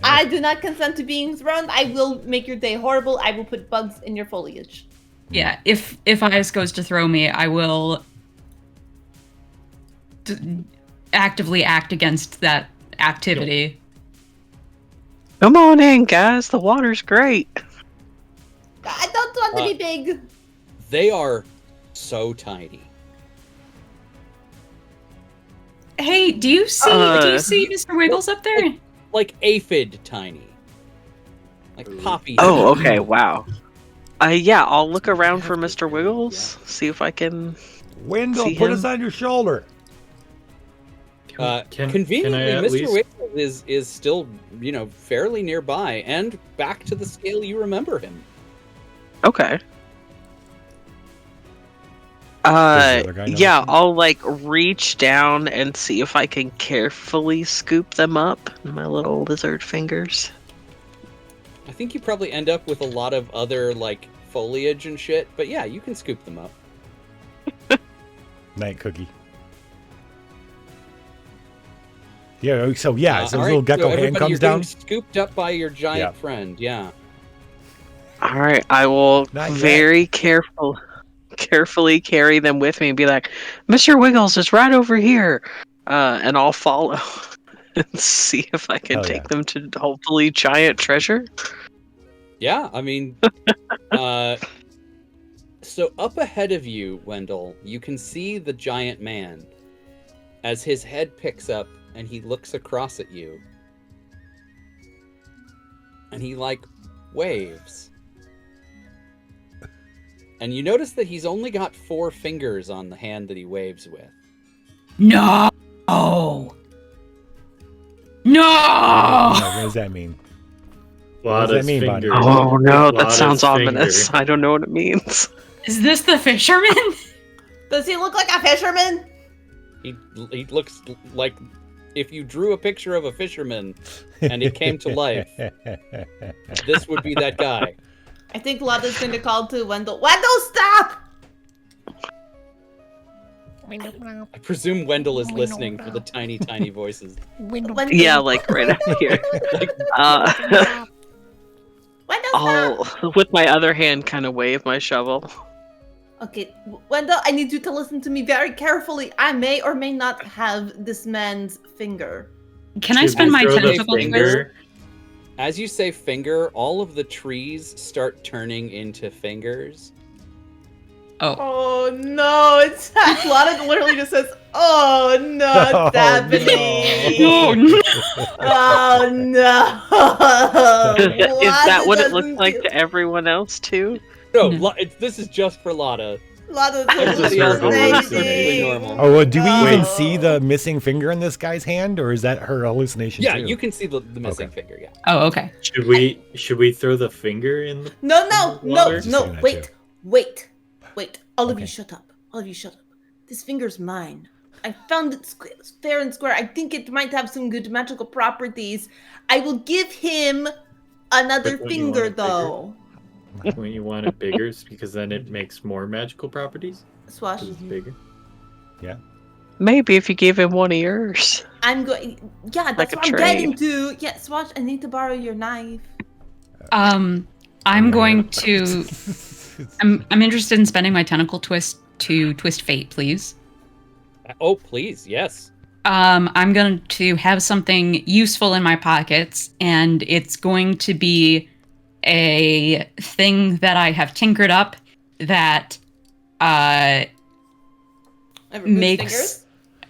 I do not consent to being thrown. I will make your day horrible. I will put bugs in your foliage. Yeah, if Ice goes to throw me, I will actively act against that activity. Come on in, guys. The water's great. I don't want to be big. They are so tiny. Hey, do you see Mr. Wiggles up there? Like aphid tiny. Like poppy. Oh, okay, wow. Yeah, I'll look around for Mr. Wiggles, see if I can Wendell, see put him. us on your shoulder. Conveniently, at Mr. least- Wiggles is still, fairly nearby and back to the scale you remember him. Okay. the other guy Yeah, noticing? I'll like reach down and see if I can carefully scoop them up in my little lizard fingers. I think you probably end up with a lot of other like foliage and shit, but yeah, you can scoop them up. Night cookie. Yeah, so yeah, so all his little right, gecko so hand everybody, comes you're down. getting scooped up by your giant Yeah. friend. Yeah. All right, I will Not yet. very carefully carry them with me and be like, Mr. Wiggles is right over here. And I'll follow and see if I can Hell take yeah. them to hopefully giant treasure. Yeah, I mean, so up ahead of you, Wendell, you can see the giant man as his head picks up and he looks across at you. And he, like, waves. And you notice that he's only got 4 fingers on the hand that he waves with. No! Oh, No! what does that mean? Lada's that mean, Bonnie? fingers. Oh no, that Lada's sounds finger. ominous. I don't know what it means. Is this the fisherman? Does he look like a fisherman? He looks like if you drew a picture of a fisherman and it came to life, this would be that guy. I think Lada's going to call to Wendell. Wendell, stop! I presume Wendell is listening for the tiny, tiny voices. Wendell, Yeah, like right up here. Wendell, stop! I'll, with my other hand, kind of wave my shovel. Okay, Wendell, I need you to listen to me very carefully. I may or may not have this man's finger. Can I Should spend we my throw the tentacle finger? twist? As you say finger, all of the trees start turning into fingers. Oh. Oh no, it's Lada literally just says, oh no, it's happening. Oh, no. Oh no. Is that what it Lada looks doesn't like do- to everyone else too? No, No. this is just for Lada. Lada's Everybody else is hallucinating. perfectly normal. Oh, well, do we even Oh. see the missing finger in this guy's hand, or is that her hallucination Yeah, too? you can see the missing Okay. finger, yeah. Oh, okay. Should we throw the finger in? No, Water? Just no, saying that wait, too. wait. All of Okay. you shut up. All of you shut up. This finger's mine. I found it fair and square. I think it might have some good magical properties. I will give him another But don't you finger, want it bigger? though. When you want it bigger, because then it makes more magical properties. Swash, 'Cause it's bigger. Maybe if you gave him one of yours. I'm going. Yeah, that's Like a what I'm trade. getting to. Yeah, Swash, I need to borrow your knife. I'm going to. I'm interested in spending my tentacle twist to twist fate, please. Oh, please, yes. I'm going to have something useful in my pockets, and it's going to be a thing that I have tinkered up that I remove makes. fingers?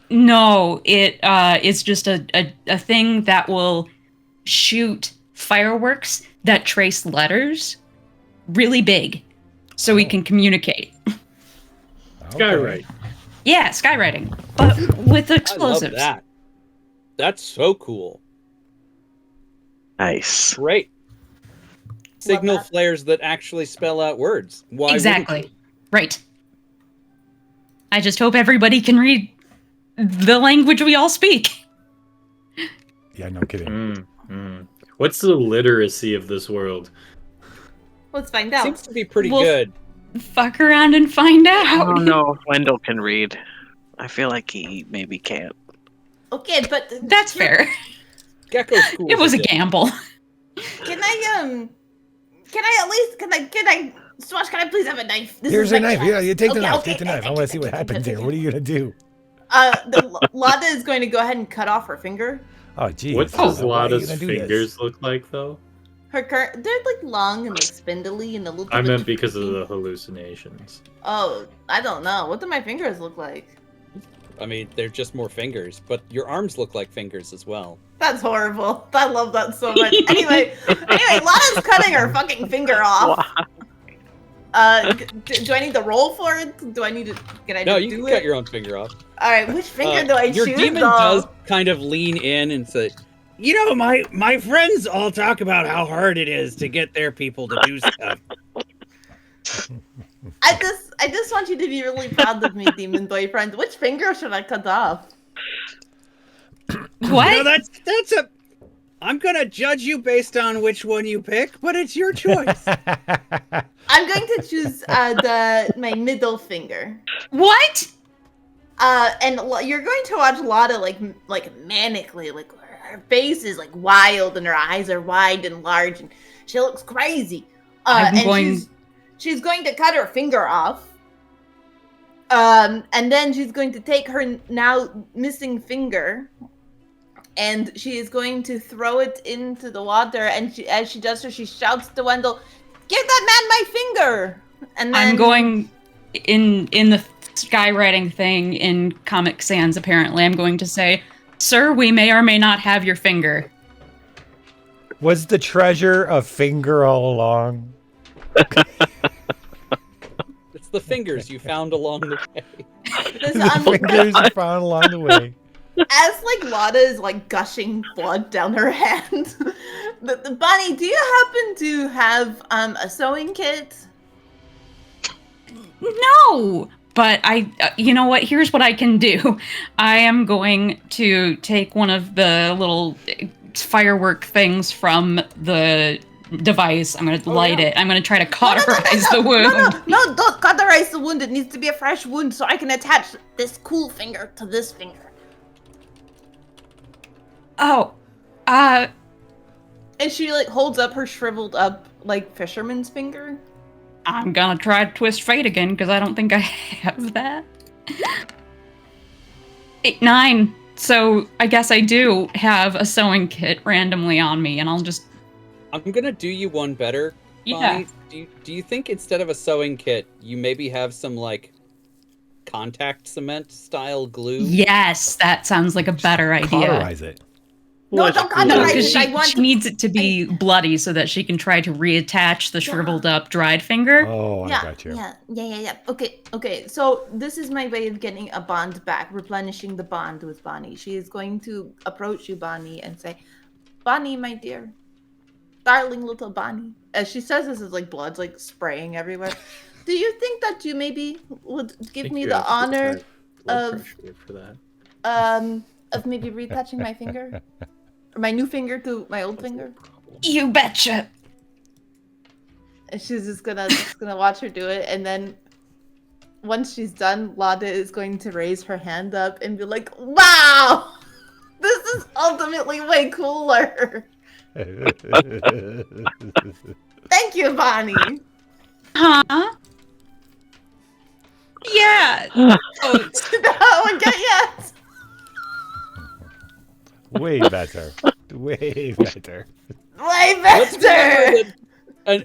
No, it is just a thing that will shoot fireworks that trace letters really big, so we can communicate. Skywrite. Yeah, skywriting, but with I love explosives. that. That's so cool. Nice. Great. Signal that. flares that actually spell out words. Why wouldn't Exactly. you? Right. I just hope everybody can read the language we all speak. Yeah, no kidding. What's the literacy of this world? Let's find out. Seems to be pretty Well, good. Fuck around and find I out. don't know if Wendell can read. I feel like he maybe can't. Okay, but That's fair. Gecko school. It was a gamble. Can I Swash, can I please have a knife? This Here's is a my knife. chance. Yeah, you take the Okay, knife. okay, Take the knife. I okay, want to see what okay, happens okay, here. What are you gonna do? Lada is going to go ahead and cut off her finger. Oh, geez. What does Why are you Lada's gonna do this? fingers look like, though? They're like long and like spindly and a little. I bit meant because of twisty. the hallucinations. Oh, I don't know. What do my fingers look like? I mean, they're just more fingers, but your arms look like fingers as well. That's horrible. I love that so much. Anyway, Lana's cutting her fucking finger off. Do I need to roll for it? Do I need to? Can I? No, just you do can it? cut your own finger off. All right, which finger do I Your choose? demon though? does kind of lean in and say, "You know, my friends all talk about how hard it is to get their people to do stuff." I just want you to be really proud of me, demon boyfriend. Which finger should I cut off? What? No, that's a. I'm gonna judge you based on which one you pick, but it's your choice. I'm going to choose my middle finger. What? And you're going to watch Lotta like manically, like her face is like wild and her eyes are wide and large and she looks crazy. She's going to cut her finger off. And then she's going to take her now missing finger, and she is going to throw it into the water. And as she does so, she shouts to Wendell, "Give that man my finger!" And then I'm going in the skywriting thing in Comic Sans. Apparently, I'm going to say, "Sir, we may or may not have your finger." Was the treasure a finger all along? It's the fingers you found along the way. Fingers you found along the way. As like Lotta is like gushing blood down her hand, Bonnie, do you happen to have a sewing kit? No, but you know what? Here's what I can do. I am going to take one of the little firework things from the device. I'm going to light it. I'm going to try to cauterize the wound. No, don't cauterize the wound. It needs to be a fresh wound so I can attach this cool finger to this finger. Oh, and she like holds up her shriveled up like fisherman's finger. I'm gonna try to twist fate again because I don't think I have that. 8, 9. So I guess I do have a sewing kit randomly on me, and I'm gonna do you one better, Bonnie. Yeah. Do you think instead of a sewing kit, you maybe have some like contact cement style glue? Yes, that sounds like a better idea. Cauterize it. No, don't cauterize it. She needs it to be bloody so that she can try to reattach the shriveled up dried finger. Oh, I got you. Yeah. Okay. So this is my way of getting a bond back, replenishing the bond with Bonnie. She is going to approach you, Bonnie, and say, "Bonnie, my dear, darling little Bonnie." As she says this, is like blood's like spraying everywhere. Do you think that you maybe would give me the honor of maybe retouching my finger? Or my new finger to my old finger? You betcha. And she's just gonna watch her do it, and then once she's done, Lotta is going to raise her hand up and be like, "Wow! This is ultimately way cooler." Thank you, Bonnie. Huh? Yeah. No, okay, yes. Way better. Way better. Way better.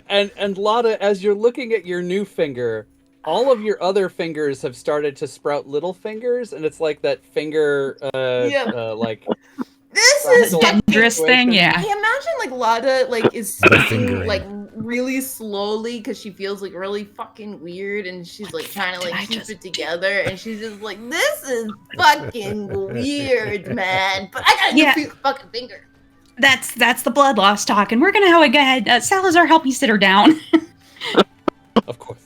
And Lotta, as you're looking at your new finger, all of your other fingers have started to sprout little fingers, and it's like that finger, like this is dangerous thing. Yeah. I imagine like Lotta like is speaking like really slowly because she feels like really fucking weird, and she's like trying to like keep it together, and she's just like, "This is fucking weird, man." But I got a new fucking finger. That's the blood loss talk, and we're gonna go ahead. Salazar, help me sit her down. Of course.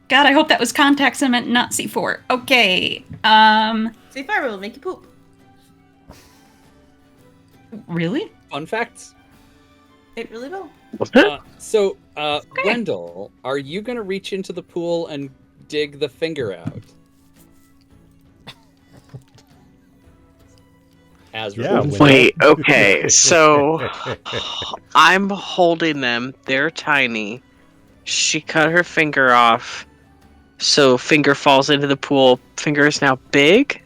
God, I hope that was contact cement, not C4. Okay. C4 will make you poop. Really? Fun facts. It really will. Wendell, are you gonna reach into the pool and dig the finger out? Wait, okay, so I'm holding them. They're tiny. She cut her finger off, so finger falls into the pool. Finger is now big?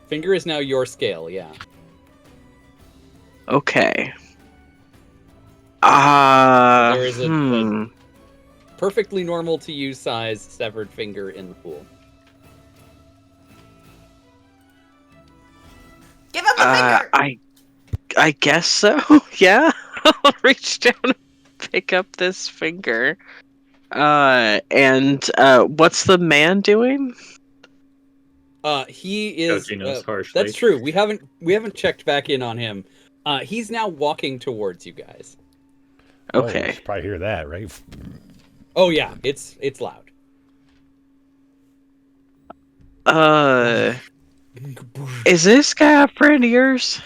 Finger is now your scale, yeah. Okay. There is a perfectly normal to use size severed finger in the pool. finger. I guess so. Yeah. I'll reach down and pick up this finger. And what's the man doing? He is. Judging us harshly. That's true. We haven't checked back in on him. He's now walking towards you guys. Oh, you Okay. should probably hear that, right? Oh yeah, it's loud. Is this guy a friend of yours?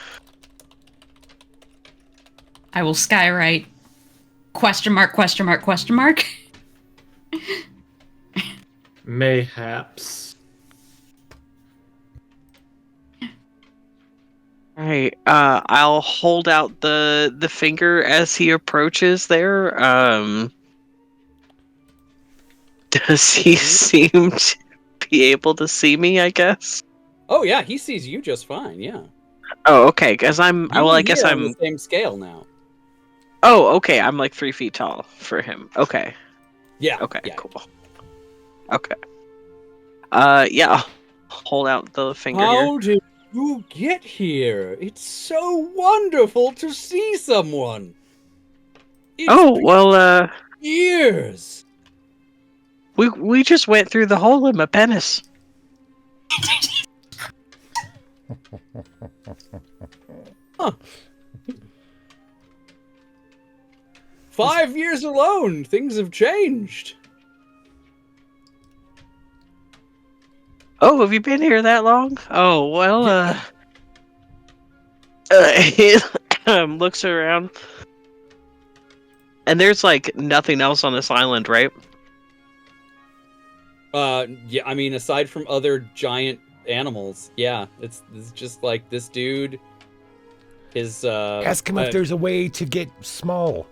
I will skywrite. Question mark, question mark, question mark. Mayhaps. Right. I'll hold out the finger as he approaches there. Does he seem to be able to see me, I guess? Oh yeah, he sees you just fine. Yeah. Oh, okay, because I'm You well, and I he guess are on I'm the same scale now. Oh, okay, I'm like 3 feet tall for him. Okay. Yeah. Okay, yeah. cool. Okay. Yeah, I'll hold out the finger here. How did you get here? It's so wonderful to see someone. It's Oh, been well, years. we just went through the hole in my penis. Huh. 5 years alone, things have changed. Oh, have you been here that long? Oh, well, he looks around. And there's like nothing else on this island, right? Yeah, I mean, aside from other giant animals, yeah, it's just like this dude. His Ask him if there's a way to get small.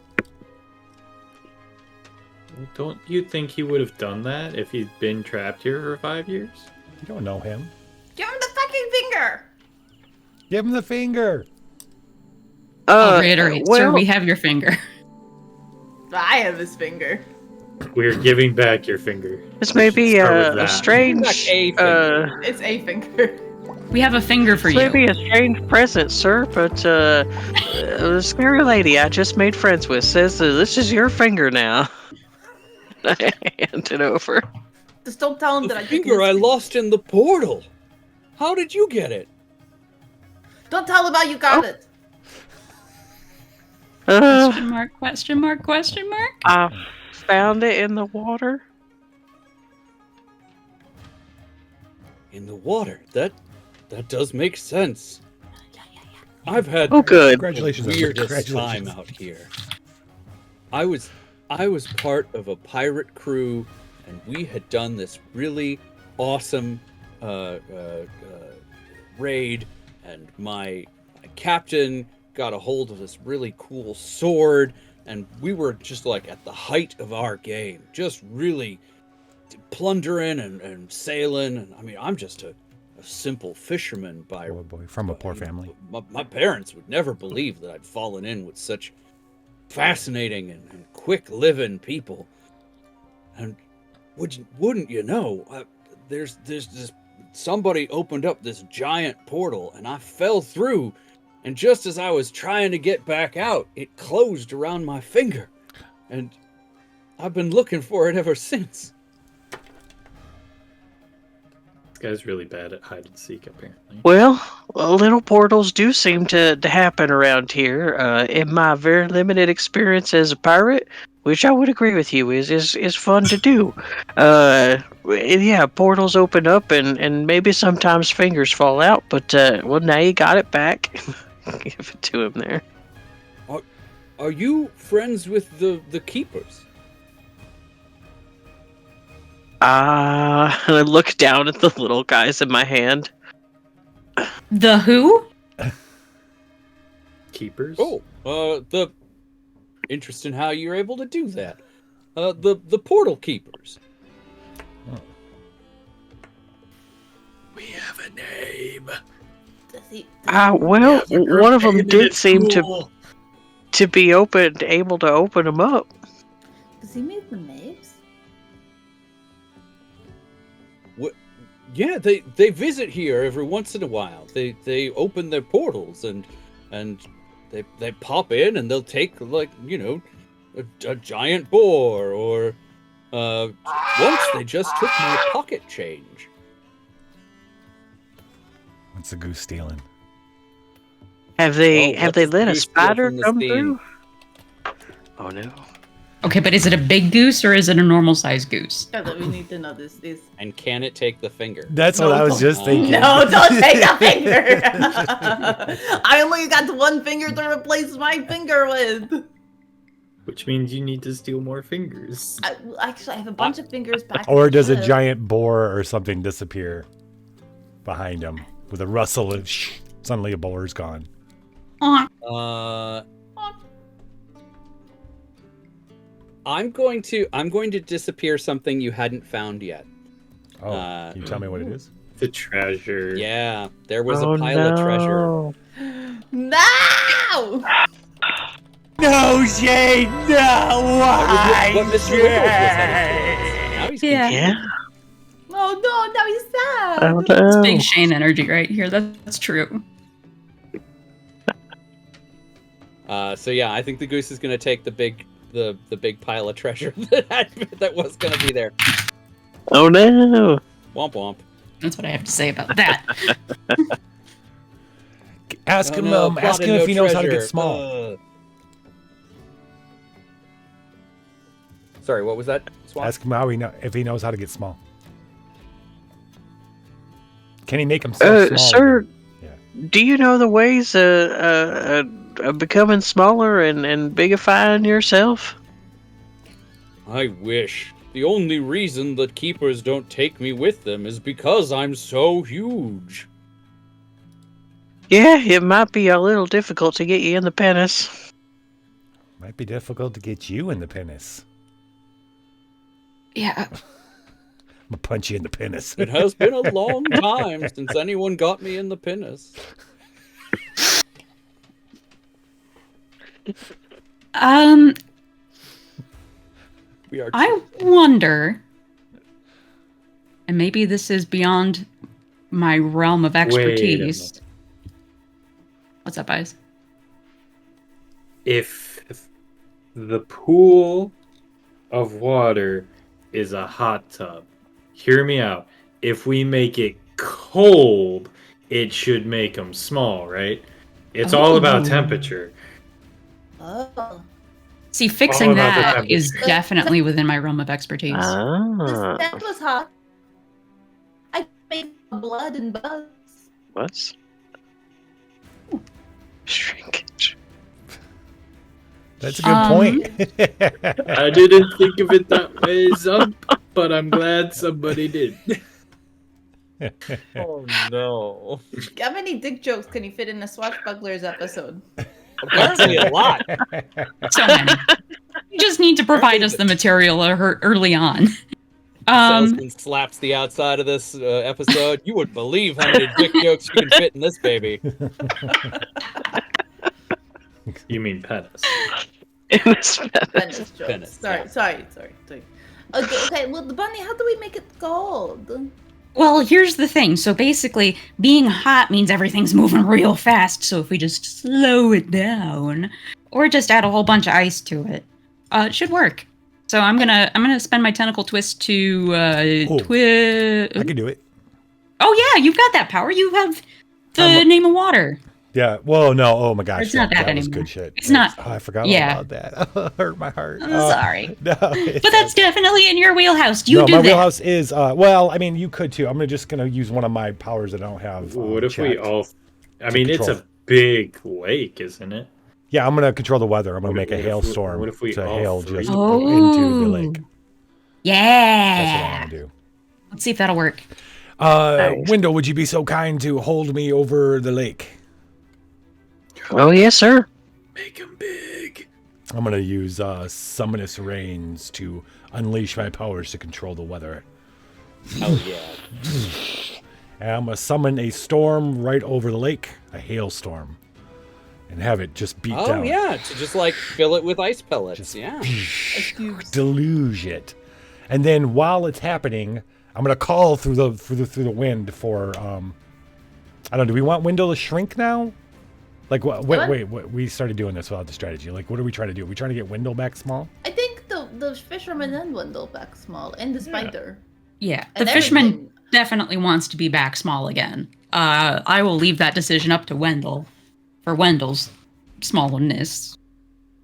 Don't you think he would have done that if he'd been trapped here for 5 years? You don't know him. Give him the fucking finger. Give him the finger. I'll reiterate, sir, well- we have your finger. I have his finger. We're giving back your finger. This may be Start with a that. strange, Back a finger. It's a finger. We have a finger for this may you. be a strange present, sir, but the scary lady I just made friends with says that this is your finger now. I hand it over. Just don't tell him The that I took finger his I lost in the portal. How did you get it? Don't tell him how you got it. Question mark, question mark, question mark. I found it in the water. In the water. That does make sense. I've had Oh, good. Congratulations. the weirdest Congratulations. time out here. I was part of a pirate crew, and we had done this really awesome raid, and my captain got a hold of this really cool sword, and we were just like at the height of our game, just really plundering and sailing. And I mean, I'm just a simple fisherman by Oh boy, from a poor family. My parents would never believe that I'd fallen in with such fascinating and quick living people. And wouldn't you know, there's this somebody opened up this giant portal, and I fell through, and just as I was trying to get back out, it closed around my finger, and I've been looking for it ever since. This guy's really bad at hide and seek, apparently. Well, little portals do seem to happen around here. In my very limited experience as a pirate, which I would agree with you is fun to do. Yeah, portals open up and maybe sometimes fingers fall out, but well, now you got it back. Give it to him there. Are you friends with the keepers? And I look down at the little guys in my hand. The who? Keepers? Oh, the interesting how you're able to do that. The portal keepers. We have a name. Does he, Well, one of them did seem to be able to open them up. does he make the names? Yeah, they visit here every once in a while. They open their portals and they pop in and they'll take like a giant boar or once they just took my pocket change. What's the goose stealing? Have they Well, what let does a Goose steal spider from the come steam? through? Oh no. Okay, but is it a big goose or is it a normal sized goose? Yeah, that we need to know this. And can it take the finger? That's what I was just thinking. No, don't take a finger. I only got one finger to replace my finger with. Which means you need to steal more fingers. Actually, I have a bunch of fingers back. Or in the does a ship. giant boar or something disappear behind him with a rustle and suddenly a boar's gone? I'm going to disappear something you hadn't found yet. Oh, can you tell me what it is? The treasure. Yeah, there was a pile of treasure. No! No, Shane, no! Why? What Mr. Wiggles was headed towards. Now he's confused. Oh no, now he's sad. Oh It's no. big Shane energy right here. That's true. So yeah, I think the goose is gonna take the big pile of treasure that was gonna be there. Oh no. Womp womp. That's what I have to say about that. Ask Oh, him. no, Ask plotted him no if he knows how to get treasure. small. Sorry, what was that? Swamp? Ask him how if he knows how to get small. Can he make himself small? Sir, Yeah. do you know the ways of becoming smaller and bigifying yourself? I wish. The only reason that keepers don't take me with them is because I'm so huge. Yeah, it might be a little difficult to get you in the penis. Might be difficult to get you in the penis. Yeah. I'm gonna punch you in the penis. It has been a long time since anyone got me in the penis. We are. I wonder, and maybe this is beyond my realm of expertise. What's up, guys? If the pool of water is a hot tub, hear me out. If we make it cold, it should make them small, right? It's all about temperature. Oh. See, All fixing about the that is temperature. definitely within my realm of expertise. Ah. That was hot. I made blood and buzz. What? Shrinkage. That's a good point. I didn't think of it that way, Zump, but I'm glad somebody did. Oh no! How many dick jokes can you fit in a Swashbucklers episode? Apparently a lot. So many. You just need to provide us the material early on. Salesman slaps the outside of this episode. You wouldn't believe how many dick jokes you can fit in this baby. You mean penis? Penis jokes. Penis, Sorry. Okay, well, the bunny, how do we make it cold? Well, here's the thing. So basically, being hot means everything's moving real fast. So if we just slow it down, or just add a whole bunch of ice to it, it should work. So I'm gonna spend my tentacle twist to I can do it. Oh yeah, you've got that power. You have the name of water. Yeah. Whoa, no. Oh my gosh. It's not that was anymore. good shit. It's not. Oh, I forgot Yeah. all about that. Hurt my heart. I'm sorry. No, But that's definitely in your wheelhouse. You no, do my that. wheelhouse is well. I mean, you could too. I'm just gonna use one of my powers that I don't have. What if we checked all? I to mean, it's control. a big lake, isn't it? Yeah, I'm gonna control the weather. I'm gonna What make if- a what if we- hailstorm what if we to all hail three- just Oh. into the lake. Yeah. That's what I want to do. Let's see if that'll work. Nice. Window, would you be so kind to hold me over the lake? Oh yes, sir. Make them big. I'm gonna use summonous rains to unleash my powers to control the weather. Oh yeah. And I'm gonna summon a storm right over the lake, a hailstorm, and have it just beat Oh down. yeah, to just like fill it with ice pellets. Just Yeah. deluge it. And then while it's happening, I'm gonna call through the wind for I don't know. Do we want Wendell to shrink now? Like wait, we started doing this without the strategy. Like what are we trying to do? Are we trying to get Wendell back small? I think the fisherman and Wendell back small, and the spider. Yeah, And the fisherman everything. definitely wants to be back small again. I will leave that decision up to Wendell for Wendell's smallness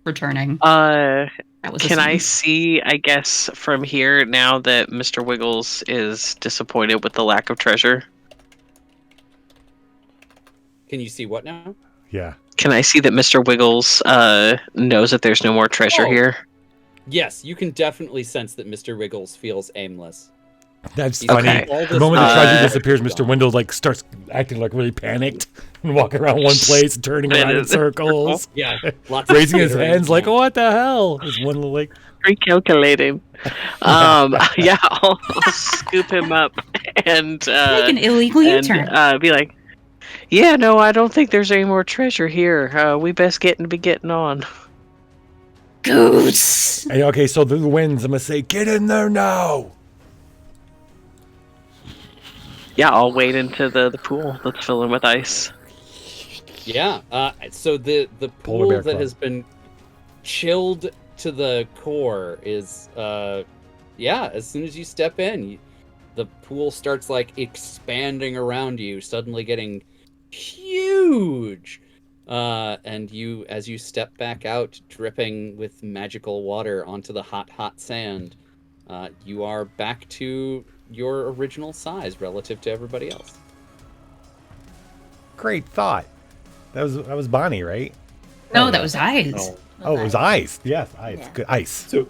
returning. That was a Can I scene. see, I guess, from here now that Mr. Wiggles is disappointed with the lack of treasure? Can you see what now? Yeah. Can I see that Mr. Wiggles knows that there's no more treasure here? Yes, you can definitely sense that Mr. Wiggles feels aimless. That's He's funny. like, all The this moment the time- treasure disappears, Mr. Wendell like starts acting like really panicked and walking around one place and turning around in circles. Yeah, lots of Raising his skittering. hands like, what the hell? There's one little like Recalculating. Yeah, I'll scoop him up and Make an illegal and, U-turn. be like, yeah, no, I don't think there's any more treasure here. We best be getting on. Goose. Hey, okay, so the winds, I'm gonna say, get in there now. Yeah, I'll wade into the pool that's filling with ice. Yeah. So the Polar pool bear that club. has been chilled to the core is as soon as you step in, the pool starts like expanding around you, suddenly getting huge. And you, as you step back out, dripping with magical water onto the hot sand, you are back to your original size relative to everybody else. Great thought. That was Bonnie, right? No, that was eyes. Oh, it was ice. Yes, ice. Yeah. Good ice. So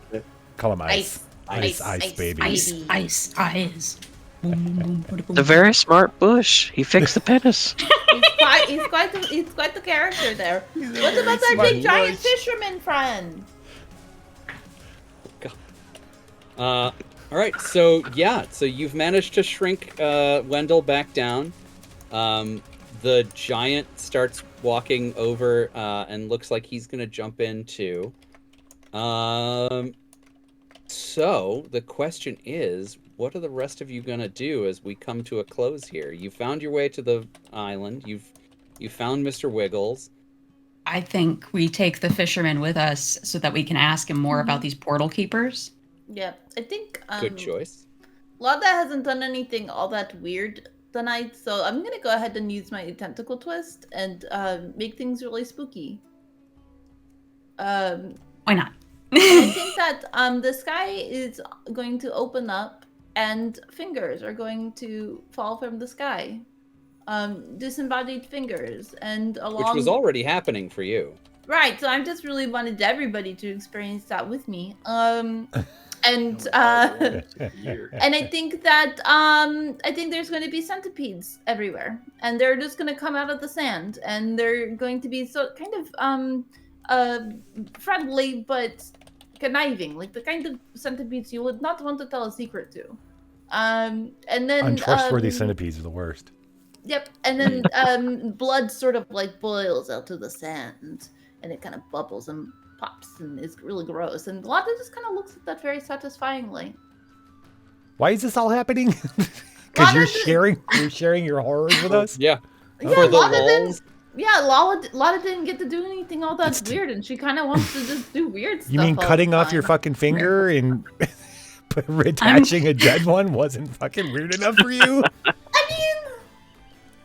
Call him ice. Ice, baby. Ice, eyes. Boom, boom, boom, boom, boom. The very smart Bush. He fixed the penis. He's quite the character there. What about our smart big giant Bush. fisherman friend? All right, so you've managed to shrink Wendell back down. The giant starts walking over and looks like he's gonna jump in too. So the question is, what are the rest of you gonna do as we come to a close here? You found your way to the island. You found Mr. Wiggles. I think we take the fisherman with us so that we can ask him more about these portal keepers. Yeah, I think Good choice. Lada hasn't done anything all that weird tonight, so I'm gonna go ahead and use my tentacle twist and make things really spooky. Why not? I think that the sky is going to open up and fingers are going to fall from the sky. Disembodied fingers and along... Which was already happening for you. Right, so I just really wanted everybody to experience that with me. And I think that I think there's going to be centipedes everywhere, and they're just going to come out of the sand, and they're going to be so kind of friendly but conniving, like the kind of centipedes you would not want to tell a secret to. And then Untrustworthy centipedes are the worst. Yep, and then blood sort of like boils out of the sand, and it kind of bubbles and pops and is really gross. And Lada just kind of looks at that very satisfyingly. Why is this all happening? Because you're sharing your horrors with us. Yeah. Yeah, For the Lada lulz. Lada didn't get to do anything all that weird, and she kind of wants to just do weird stuff. You mean all cutting the off your time. fucking finger and attaching a dead one wasn't fucking weird enough for you?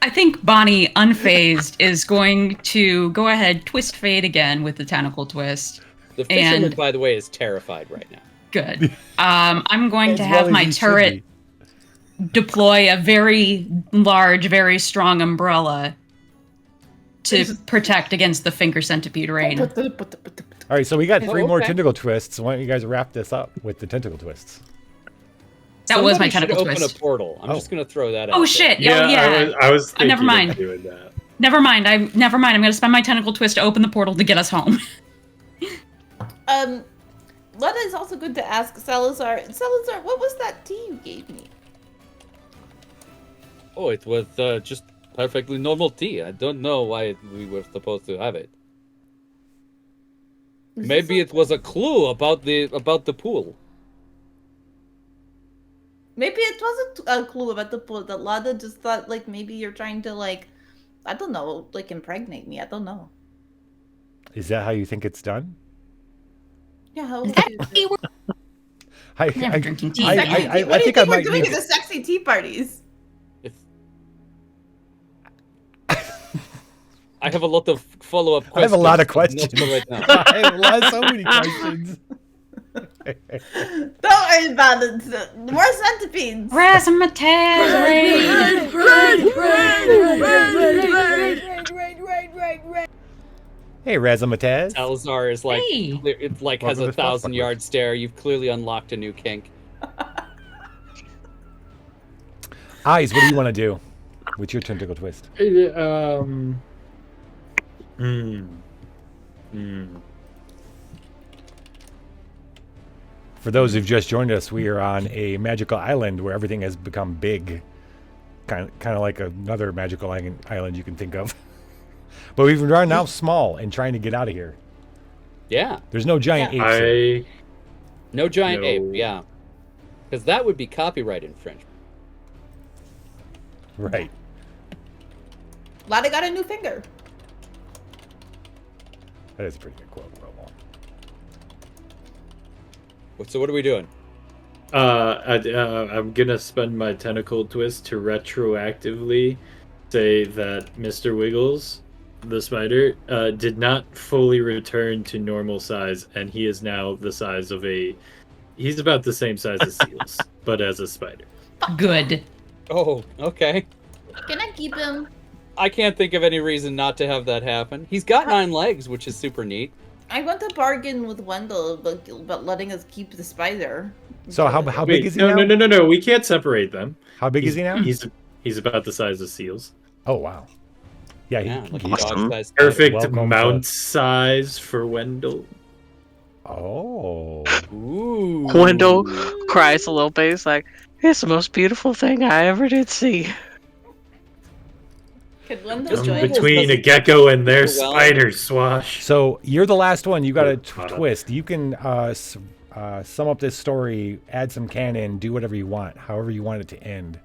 I think Bonnie, unfazed, is going to go ahead, twist fade again with the tentacle twist. The fisherman, And- by the way, is terrified right now. Good. I'm going to As have well as my he should turret be. deploy a very large, very strong umbrella to protect against the finger centipede rain. All right, so we got three more okay. tentacle twists. Why don't you guys wrap this up with the tentacle twists? That was my Somebody should tentacle open twist. a portal. I'm just going to throw that out. Oh there. shit! yeah, Yeah. I was thinking never mind. of doing that. Never mind. I'm going to spend my tentacle twist to open the portal to get us home. Lada is also good to ask Salazar. Salazar, what was that tea you gave me? Oh, it was just perfectly normal tea. I don't know why we were supposed to have it. Maybe it was a clue about the pool. Maybe it wasn't a clue about the boat. That Lada just thought like maybe you're trying to like, I don't know, like impregnate me. I don't know. Is that how you think it's done? Yeah, how Is would that you how do you work? Never drinking tea. Sexy I tea- what do you think I think we're might doing need at the sexy tea parties? I have a lot of follow-up I questions. have a lot of but questions. not for right now. I have so many questions. Don't worry about it. More centipedes. Razzmatazz, Hey, Razzmatazz. Salazar is like, Hey. it's like has Welcome a to 1,000-yard stare. You've clearly unlocked a new kink. Eyes, what do you want to do with your tentacle twist? For those who've just joined us, we are on a magical island where everything has become big. Kind of like another magical island you can think of. But we've run now small and trying to get out of here. Yeah. There's no giant apes here. No giant No. ape, yeah. Because that would be copyright infringement. Right. Lada got a new finger. That is a pretty good quote, Robo. So what are we doing? I'm gonna spend my tentacle twist to retroactively say that Mr. Wiggles, the spider, did not fully return to normal size, and he is now the size of he's about the same size as seals, but as a spider. Good. Oh, okay. Can I keep him? I can't think of any reason not to have that happen. He's got 9 legs, which is super neat. I want to bargain with Wendell about letting us keep the spider. So how big Wait, is he no, now? no, we can't separate them. How big is he now? He's about the size of seals. Oh, wow. Yeah, Like a he's dog-sized Perfect Welcome mount to- size for Wendell. Oh. Ooh. Wendell cries a little bit. He's like, "It's the most beautiful thing I ever did see." Could Wendell Just join us? Between a gecko and their Well- spider, Swash. So you're the last one. You got a Caught up. twist. You can sum up this story, add some canon, do whatever you want, however you want it to end.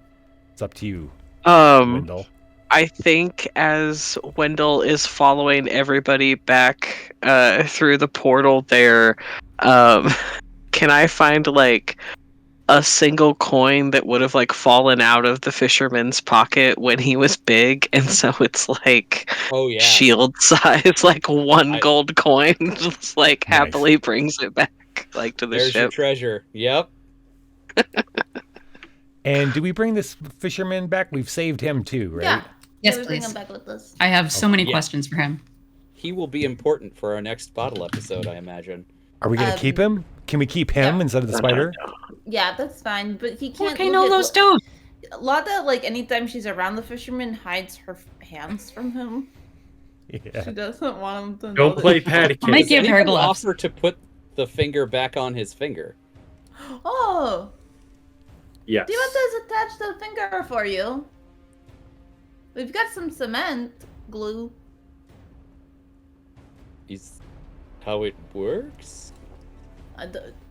It's up to you, Wendell. I think as Wendell is following everybody back through the portal there, can I find like a single coin that would have like fallen out of the fisherman's pocket when he was big, and so it's like Oh, yeah. shield size, like one gold coin, just like Nice. happily brings it back like to the There's your ship. treasure. Yep. And do we bring this fisherman back? We've saved him too, right? Yeah. Yes, we bring please. him back with us. I have so many Yeah. questions for him. He will be important for our next bottle episode, I imagine. Are we gonna keep him? Can we keep him instead of the spider? Yeah, that's fine, but he can't. Okay, look no, at those don't. Lada, like anytime she's around the fisherman, hides her hands from him. Yeah. She doesn't want him to know. Don't that play she- patty I might cake. give her Anyone gloves. offer to put the finger back on his finger? Oh, Yes. do you want us to attach the finger for you? We've got some cement glue. Is how it works?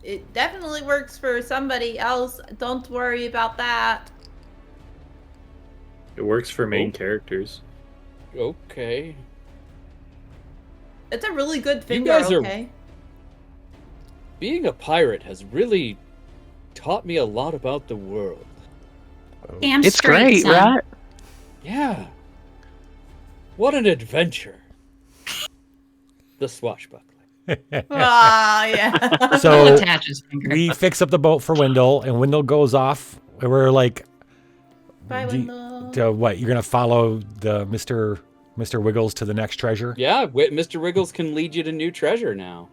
It definitely works for somebody else. Don't worry about that. It works for main Oh. characters. Okay. It's a really good finger, guys are- okay? Being a pirate has really taught me a lot about the world. Damn It's straight, great, son. right? Yeah. What an adventure. The Swashbuckler. Ah, yeah. So We'll attach his finger. we fix up the boat for Wendell, and Wendell goes off. And we're like, Bye, do- Wendell. to what? You're gonna follow the Mr. Wiggles to the next treasure? Yeah, Mr. Wiggles can lead you to new treasure now.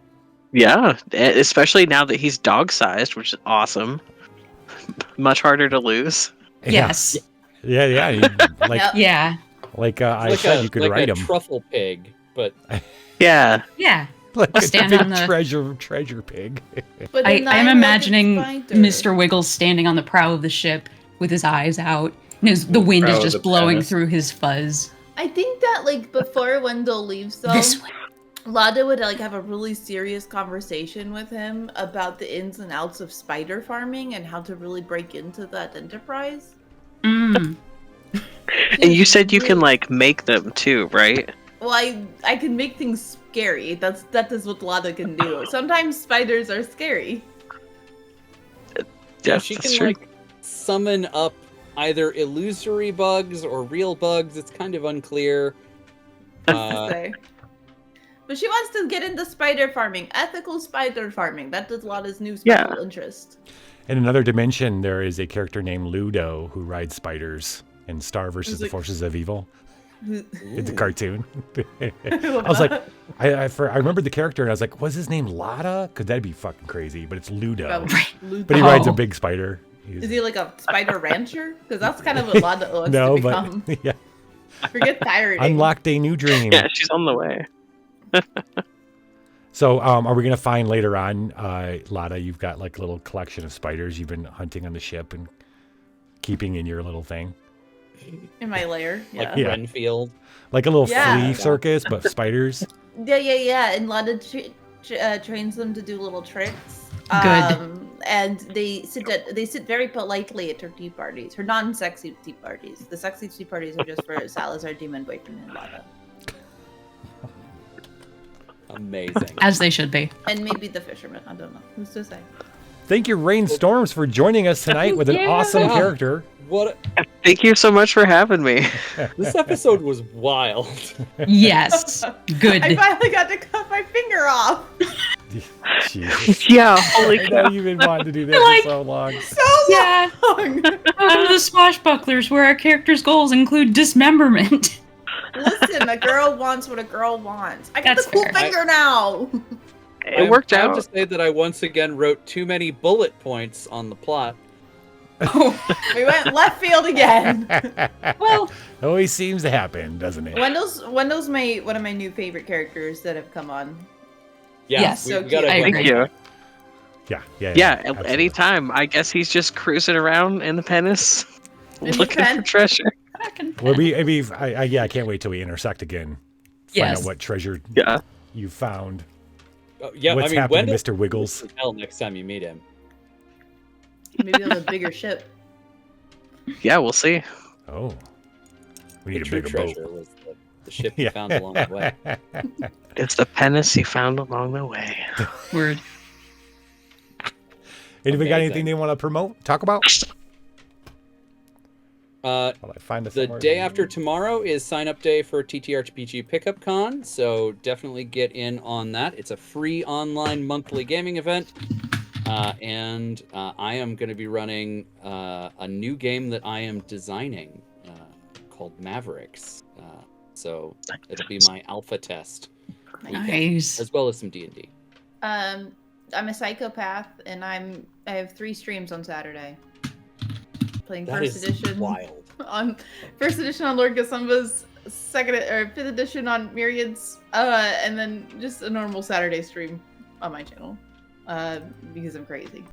Yeah, especially now that he's dog-sized, which is awesome. Much harder to lose. Yes. Yeah. Like, Yep. Yeah. like I Like said, you could like ride a him. truffle pig, but Yeah. Yeah. Like I'll a stand big on the- treasure pig. But I the am nine-legged imagining spider. Mr. Wiggles standing on the prow of the ship with his eyes out. And the wind Prow is of just the blowing palace. through his fuzz. I think that like before Wendell leaves though, This way. Lada would like have a really serious conversation with him about the ins and outs of spider farming and how to really break into that enterprise. Mm. And you said you can like make them too, right? Well, I can make things scary. That is what Lada can do. Sometimes spiders are scary. Yeah, Yes, she that's can true. like summon up either illusory bugs or real bugs. It's kind of unclear. Say. But she wants to get into spider farming, ethical spider farming. That is Lada's new special interest. In another dimension, there is a character named Ludo who rides spiders in Star versus Who's the like- Forces of Evil. It's a Ooh. cartoon. I love was like, that. I remembered the character and I was like, was his name Lada? Because that'd be fucking crazy. But it's Ludo. Ludo. But he rides a Oh. big spider. He's- Is he like a spider rancher? Because that's kind of what Lada wants no, to become. but yeah, Forget pirating. unlocked a new dream. Yeah, she's on the way. So, are we gonna find later on, Lada? You've got like a little collection of spiders you've been hunting on the ship and keeping in your little thing, In my lair. Yeah. Like Renfield. like a little Yeah. flea circus, but spiders. Yeah. And Lada trains them to do little tricks. Good. And they sit very politely at her tea parties, her non-sexy tea parties. The sexy tea parties are just for Salazar, Demon Boyfriend, and Lada. Amazing. As they should be. And maybe the fisherman. I don't know. Who's to say? Thank you, Rayne Storms, for joining us tonight with an Yeah. awesome Yeah. character. What Thank you so much for having me. this episode was wild. Yes. Good. I finally got to cut my finger off. Jesus. Yeah, holy I cow. know you've been wanting to do this Like- for so long. Yeah. Long. Welcome to the Swashbucklers, where our characters' goals include dismemberment. Listen, a girl wants what a girl wants. I got That's the cool fair. finger now. It worked I'm proud out. to say that I once again wrote too many bullet points on the plot. We went left field again. Well, Always seems to happen, doesn't it? Wendell's one of my new favorite characters that have come on. Yeah, Yes. So we gotta cute. I go. Thank you. Yeah. Yeah, absolutely. anytime. I guess he's just cruising around in the penis, In the looking pen. for treasure. Well, I can't wait till we intersect again. Find Yes. out what treasure Yeah. you found. Yeah, What's I mean, happening, Wendell Mr. Wiggles? will tell next time you meet him. Maybe on a bigger ship. Yeah, we'll see. Oh, we The need a true bigger treasure boat. was the ship you found along the way. It's the penis he found along the way. word. Anybody got Amazing. anything they want to promote? Talk about? Uh, While I find us The somewhere. day after tomorrow is sign up day for TTRPG Pickup Con, so definitely get in on that. It's a free online monthly gaming event, and I am going to be running a new game that I am designing called Mavericks. So it'll be my alpha test weekend, Nice. as well as some D&D. I'm a psychopath, and I have 3 streams on Saturday. Playing That first is edition wild. on first edition on Lord Gasumba's, second or 5th edition on Myriads, and then just a normal Saturday stream on my channel because I'm crazy.